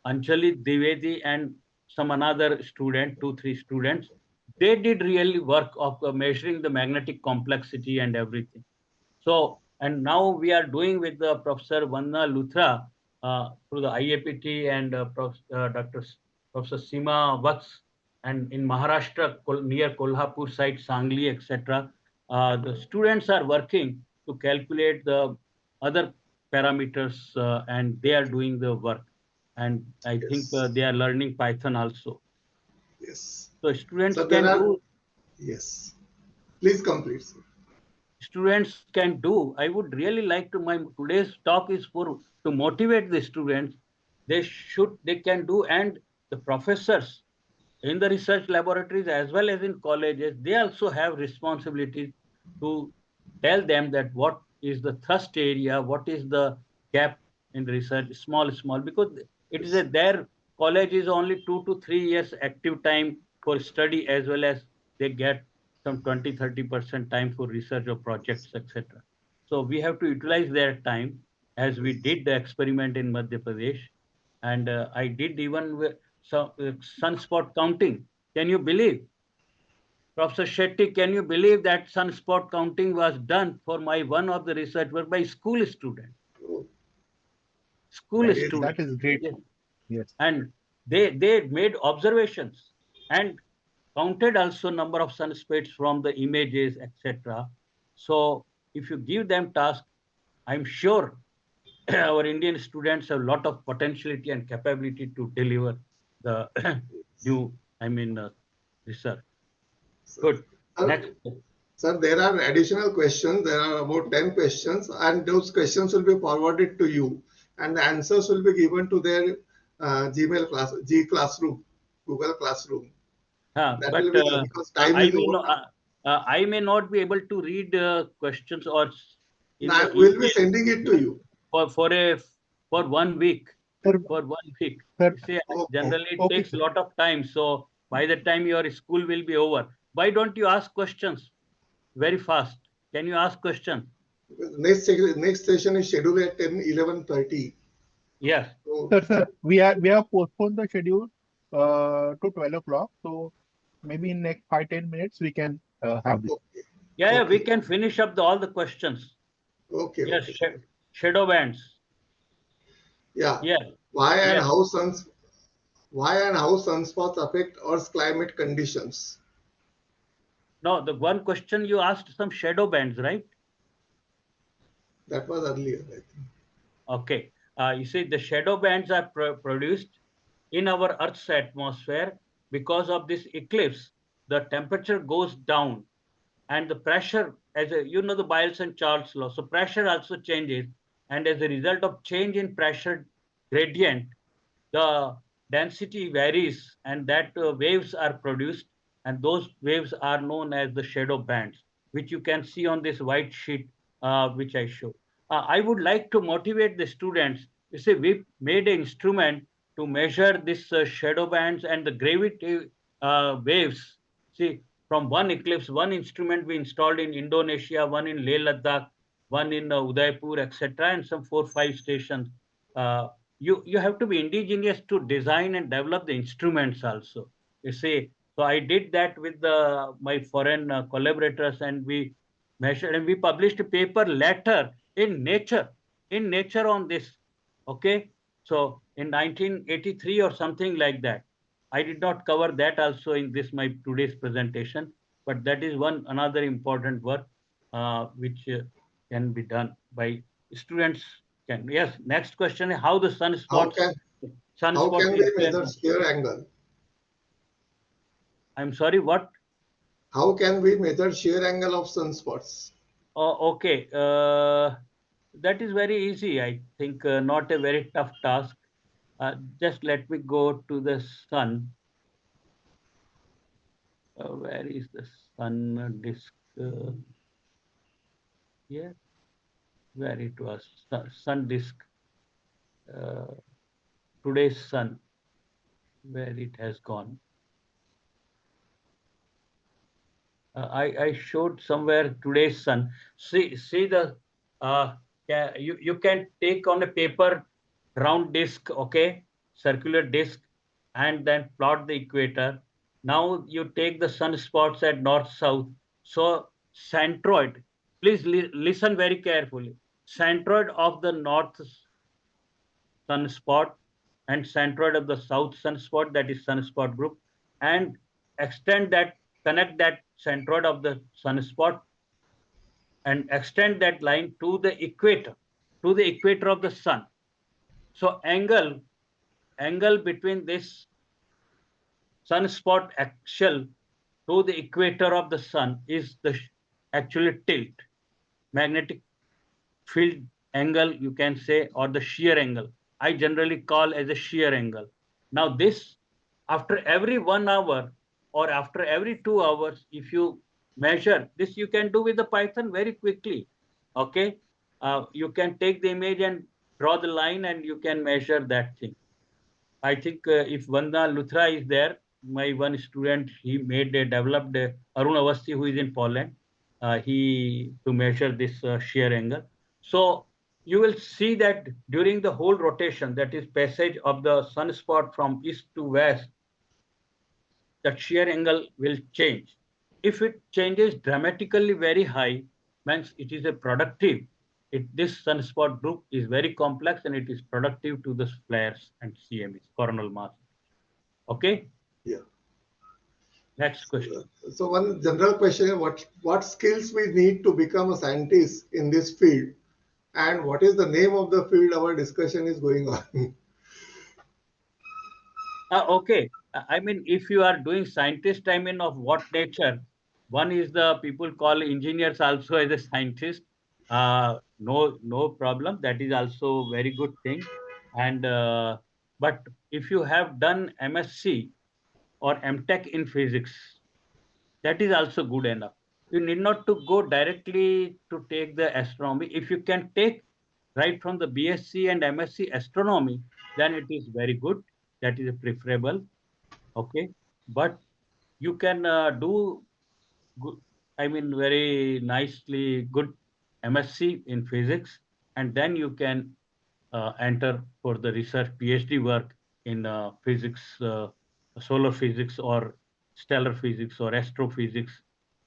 Anjali Dwivedi and some another student, 2, 3 students. They did really work of measuring the magnetic complexity and everything. So, and now we are doing with the Professor Vanna Luthra through the IAPT and Professor Seema Vats, and in Maharashtra near Kolhapur site, Sangli, etc. the students are working to calculate the other parameters, and they are doing the work. And I think Yes. they are learning Python also. Yes. So students So there can are, do. yes. Please complete, sir. Students can do. I would really like to. My today's talk is for to motivate the students. They can do, and the professors in the research laboratories as well as in colleges, they also have responsibility to tell them that what is the thrust area, what is the gap in research, small, because it is Yes. their college is only 2 to 3 years active time for study, as well as they get some 20-30% time for research or projects, etc. So we have to utilize their time, as we did the experiment in Madhya Pradesh, and I did even so, sunspot counting. Can you believe, Professor Shetty? Can you believe that sunspot counting was done for my one of the research work by school student? Oh, School That student, that is great. yes. Yes. And they made observations and counted also number of sunspots from the images, etc. So if you give them task, I'm sure our Indian students have a lot of potentiality and capability to deliver the new, research. sir. Good. Sir, Next. sir, there are additional questions. There are about 10 questions, and those questions will be forwarded to you, and the answers will be given to their Gmail class, G Classroom, Google Classroom. That will But be there because time I is may over not. now. I may not be able to read questions or in the Now, we'll be email sending it to you. for 1 week. Sir, For 1 week. sir, You see, Okay. generally it okay, takes a sir. lot of time. So by the time your school will be over, why don't you ask questions very fast? Can you ask questions? Next session is scheduled at 11:30. Yes. So, Sir, we have postponed the schedule to 12 o'clock. So maybe in next 5-10 minutes we can have this. okay. Yeah, we Okay. can finish up all the questions. Okay. Yes, Okay. shadow bands. Yeah. Yeah, Why and yes. how sunspots affect Earth's climate conditions? No, the one question you asked some shadow bands, right? That was earlier, I think. Okay. You see, the shadow bands are produced in our Earth's atmosphere because of this eclipse. The temperature goes down, and the pressure, as a, you know, the Biles and Charles law. So pressure also changes, and as a result of change in pressure gradient, the density varies, and that waves are produced, and those waves are known as the shadow bands, which you can see on this white sheet, which I show. I would like to motivate the students. You see, we made an instrument to measure this shadow bands and the gravity waves. See, from one eclipse, one instrument we installed in Indonesia, one in Leh Ladakh, one in Udaipur, etc., and some 4-5 stations. Uh, you have to be indigenous to design and develop the instruments also. You see, so I did that with my foreign collaborators, and we measured and we published a paper later in Nature on this. Okay, so in 1983 or something like that. I did not cover that also in this my today's presentation, but that is one another important work which can be done by students. Can yes. Next question is how the How can sunspot we influence. measure shear angle? I'm sorry. What? How can we measure shear angle of sunspots? Oh, okay. That is very easy. I think not a very tough task. Just let me go to the sun. Where is the sun disk? Here, where it was sun disk. Uh, today's sun, where it has gone. I showed somewhere today's sun. See the you can take on a paper round disk, okay, circular disk, and then plot the equator. Now you take the sunspots at north south. So centroid, please listen very carefully. Centroid of the north sunspot and centroid of the south sunspot, that is sunspot group, and extend that, connect that centroid of the sunspot and extend that line to the equator of the sun. So angle between this sunspot axial to the equator of the sun is the actually tilt, magnetic field angle, you can say, or the shear angle. I generally call as a shear angle. Now this, after every 1 hour or after every 2 hours, if you measure this, you can do with the Python very quickly. Okay, you can take the image and draw the line, and you can measure that thing. I think if Vanda Luthra is there, my one student, he developed Arun Avasti, who is in Poland, he to measure this shear angle. So you will see that during the whole rotation, that is passage of the sunspot from east to west, that shear angle will change. If it changes dramatically very high, means it is a productive. This sunspot group is very complex and it is productive to the flares and CMEs, coronal mass. Okay? Yeah. Next question. So one general question is what skills we need to become a scientist in this field, and what is the name of the field our discussion is going on? Okay. I mean, if you are doing scientist, I mean, of what nature? One is the people call engineers also as a scientist. No problem. That is also very good thing. And but if you have done MSc or MTech in physics, that is also good enough. You need not to go directly to take the astronomy. If you can take right from the BSc and MSc astronomy, then it is very good. That is preferable. Okay, but you can do good, I mean, very nicely good MSc in physics, and then you can enter for the research PhD work in physics, solar physics, or stellar physics, or astrophysics,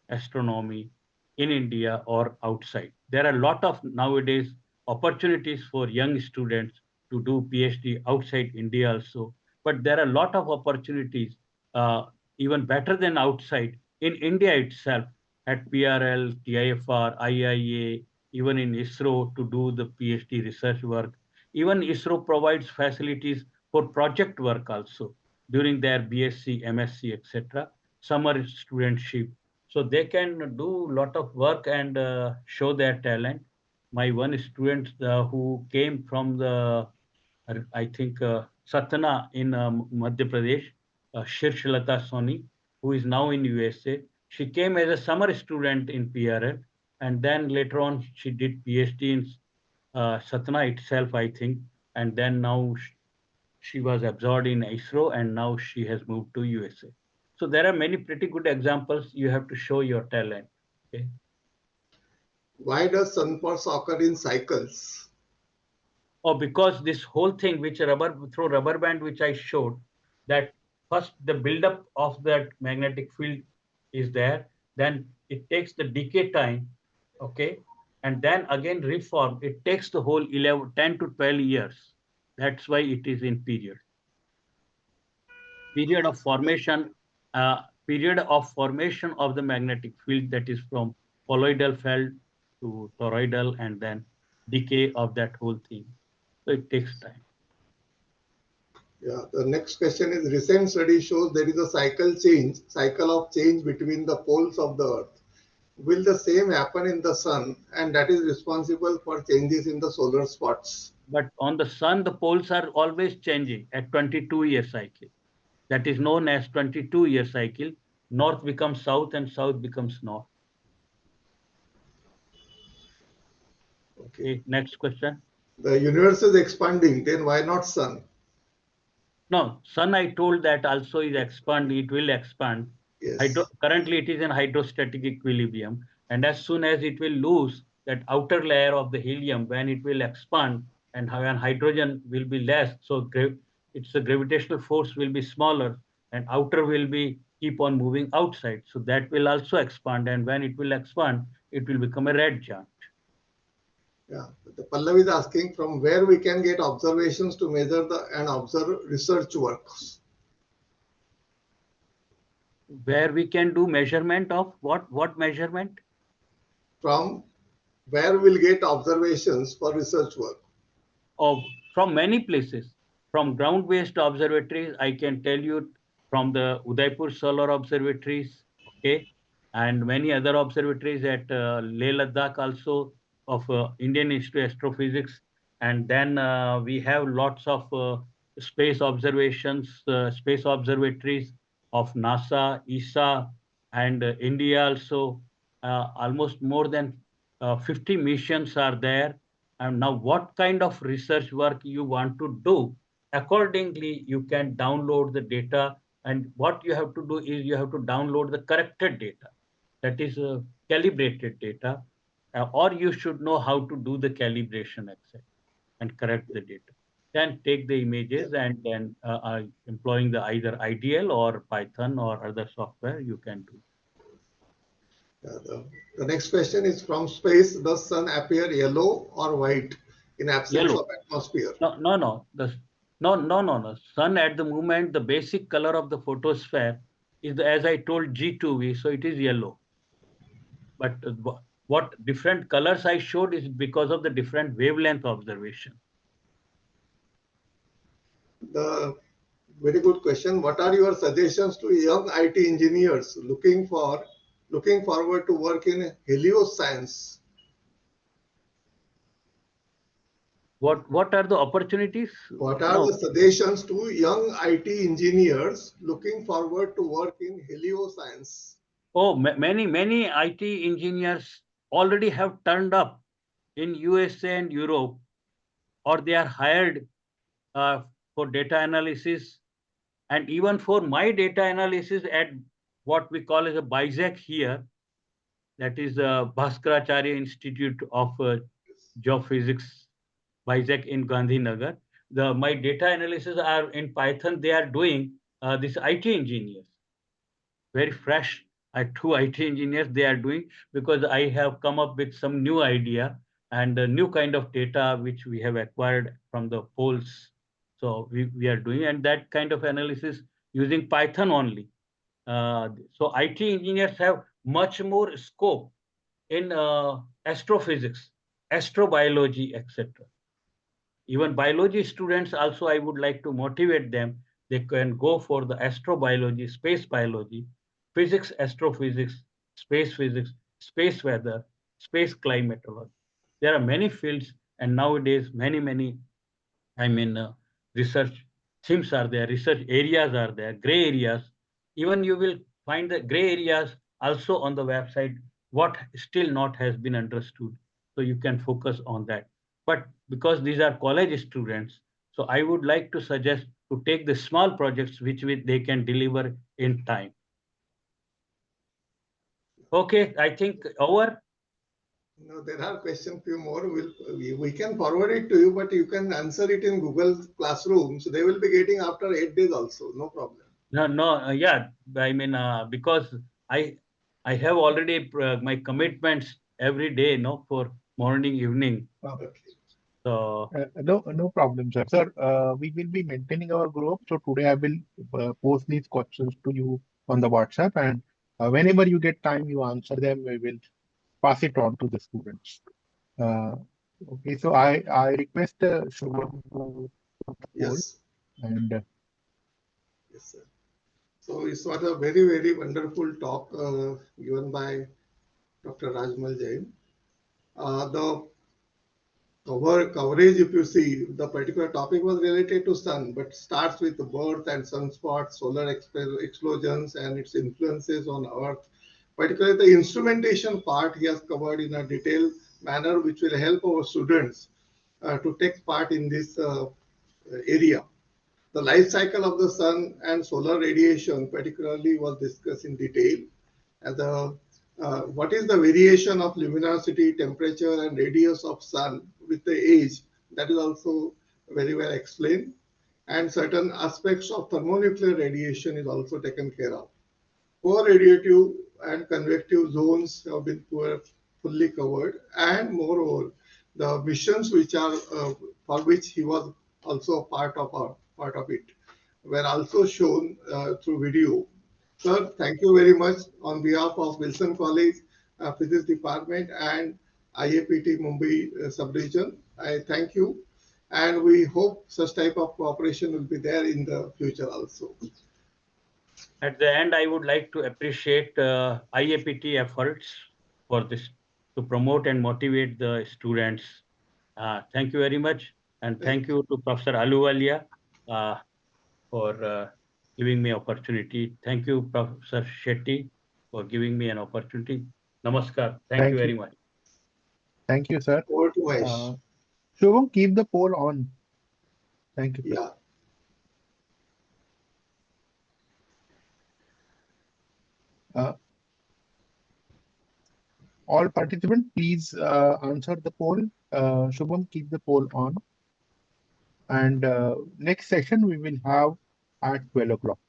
astronomy in India or outside. There are a lot of nowadays opportunities for young students to do PhD outside India also, but there are a lot of opportunities uh, even better than outside in India itself at PRL, TIFR, IIA, even in ISRO to do the PhD research work. Even ISRO provides facilities for project work also during their BSc, MSc, etc. Summer studentship, so they can do a lot of work and show their talent. My one student who came from the, I think, Satna in Madhya Pradesh, Shirshalata Soni, who is now in USA. She came as a summer student in PRL, and then later on she did PhD in Satna itself, I think, and then now she was absorbed in ISRO, and now she has moved to USA. So there are many pretty good examples. You have to show your talent. Okay. Why does sunspots occur in cycles? Or because this whole thing, which through rubber band, which I showed, that first the buildup of that magnetic field is there, then it takes the decay time, okay, and then again reform. It takes the whole 10 to 12 years. That's why it is in period of formation, of the magnetic field, that is from colloidal felt to toroidal, and then decay of that whole thing. So it takes time. Yeah, the next question is recent study shows there is a cycle of change between the poles of the earth. Will the same happen in the sun, and that is responsible for changes in the solar spots? But on the sun, the poles are always changing at 22-year cycle. That is known as 22-year cycle. North becomes south and south becomes north. Okay, next question. The universe is expanding, then why not sun? No, sun, I told that also is expand, it will expand. Yes. Currently it is in hydrostatic equilibrium, and as soon as it will lose that outer layer of the helium, when it will expand, and when hydrogen will be less, so its gravitational force will be smaller, and outer will be keep on moving outside. So that will also expand, and when it will expand, it will become a red giant. Yeah, the Pallavi is asking from where we can get observations to measure and observe research works. Where we can do measurement of what measurement? From where we'll get observations for research work? From many places. From ground-based observatories, I can tell you from the Udaipur Solar Observatories, okay, and many other observatories at Leh Ladakh also of Indian Institute of Astrophysics. And then we have lots of space observations, space observatories of NASA, ESA, and India also. Almost more than 50 missions are there, and now what kind of research work you want to do, accordingly you can download the data, and what you have to do is you have to download the corrected data, that is calibrated data, or you should know how to do the calibration etc and correct the data, then take the images and then employing the either IDL or Python or other software you can do. The next question is from space. Does sun appear yellow or white in absence Yellow. of atmosphere? No. Sun at the moment, the basic color of the photosphere is, as I told, G2V, so it is yellow. But what different colors I showed is because of the different wavelength observation. The very good question. What are your suggestions to young IT engineers looking forward to work in helioscience? What are the opportunities? What are the suggestions to young IT engineers looking forward to work in helioscience? Oh, many IT engineers already have turned up in USA and Europe, or they are hired for data analysis, and even for my data analysis at what we call as a BISAC here, that is the Bhaskaracharya Institute of Geophysics, BISAC in Gandhinagar. My data analysis are in Python. They are doing this IT engineers, very fresh. Two IT engineers they are doing, because I have come up with some new idea and a new kind of data which we have acquired from the polls. So we are doing, and that kind of analysis using Python only. So IT engineers have much more scope in astrophysics, astrobiology, etc. Even biology students also, I would like to motivate them. They can go for the astrobiology, space biology, physics, astrophysics, space weather, space climatology. There are many fields, and nowadays many I mean, research themes are there, research areas are there, gray areas. Even you will find the gray areas also on the website, what still not has been understood. So you can focus on that. But because these are college students, so I would like to suggest to take the small projects which they can deliver in time. Okay, I think over. No, there are questions, few more. We can forward it to you, but you can answer it in Google Classroom. So they will be getting after 8 days also. No problem. No, yeah. I mean, because I have already my commitments every day, for morning, evening. Okay. So no problem, sir. Sir, we will be maintaining our group. So today I will post these questions to you on the WhatsApp, and whenever you get time, you answer them. We will pass it on to the students. Okay, so I request Shubham to hold, Yes. and Yes, sir. So it was a very wonderful talk given by Dr. Rajmal Jain. The coverage, if you see, the particular topic was related to sun, but starts with the birth and sunspots, solar explosions, and its influences on Earth. Particularly the instrumentation part he has covered in a detailed manner, which will help our students to take part in this area. The life cycle of the sun and solar radiation particularly was discussed in detail. And what is the variation of luminosity, temperature, and radius of sun with the age? That is also very well explained. And certain aspects of thermonuclear radiation is also taken care of. Co-radiative and convective zones have been fully covered, and moreover, the missions which are for which he was also part of it were also shown through video. Sir, thank you very much on behalf of Wilson College Physics Department and IIPT Mumbai Sub-Region. I thank you, and we hope such type of cooperation will be there in the future also. At the end, I would like to appreciate IAPT efforts for this to promote and motivate the students. Thank you very much, and thank you to Professor Aluwalia for giving me opportunity. Thank you, Professor Shetty, for giving me an opportunity. Namaskar. Thank you very much. Thank you, sir. Over to Mahesh. Shubham, keep the poll on. Thank you, sir. Yeah. All participants, please answer the poll. Shubham, keep the poll on. And next session we will have at 12 o'clock.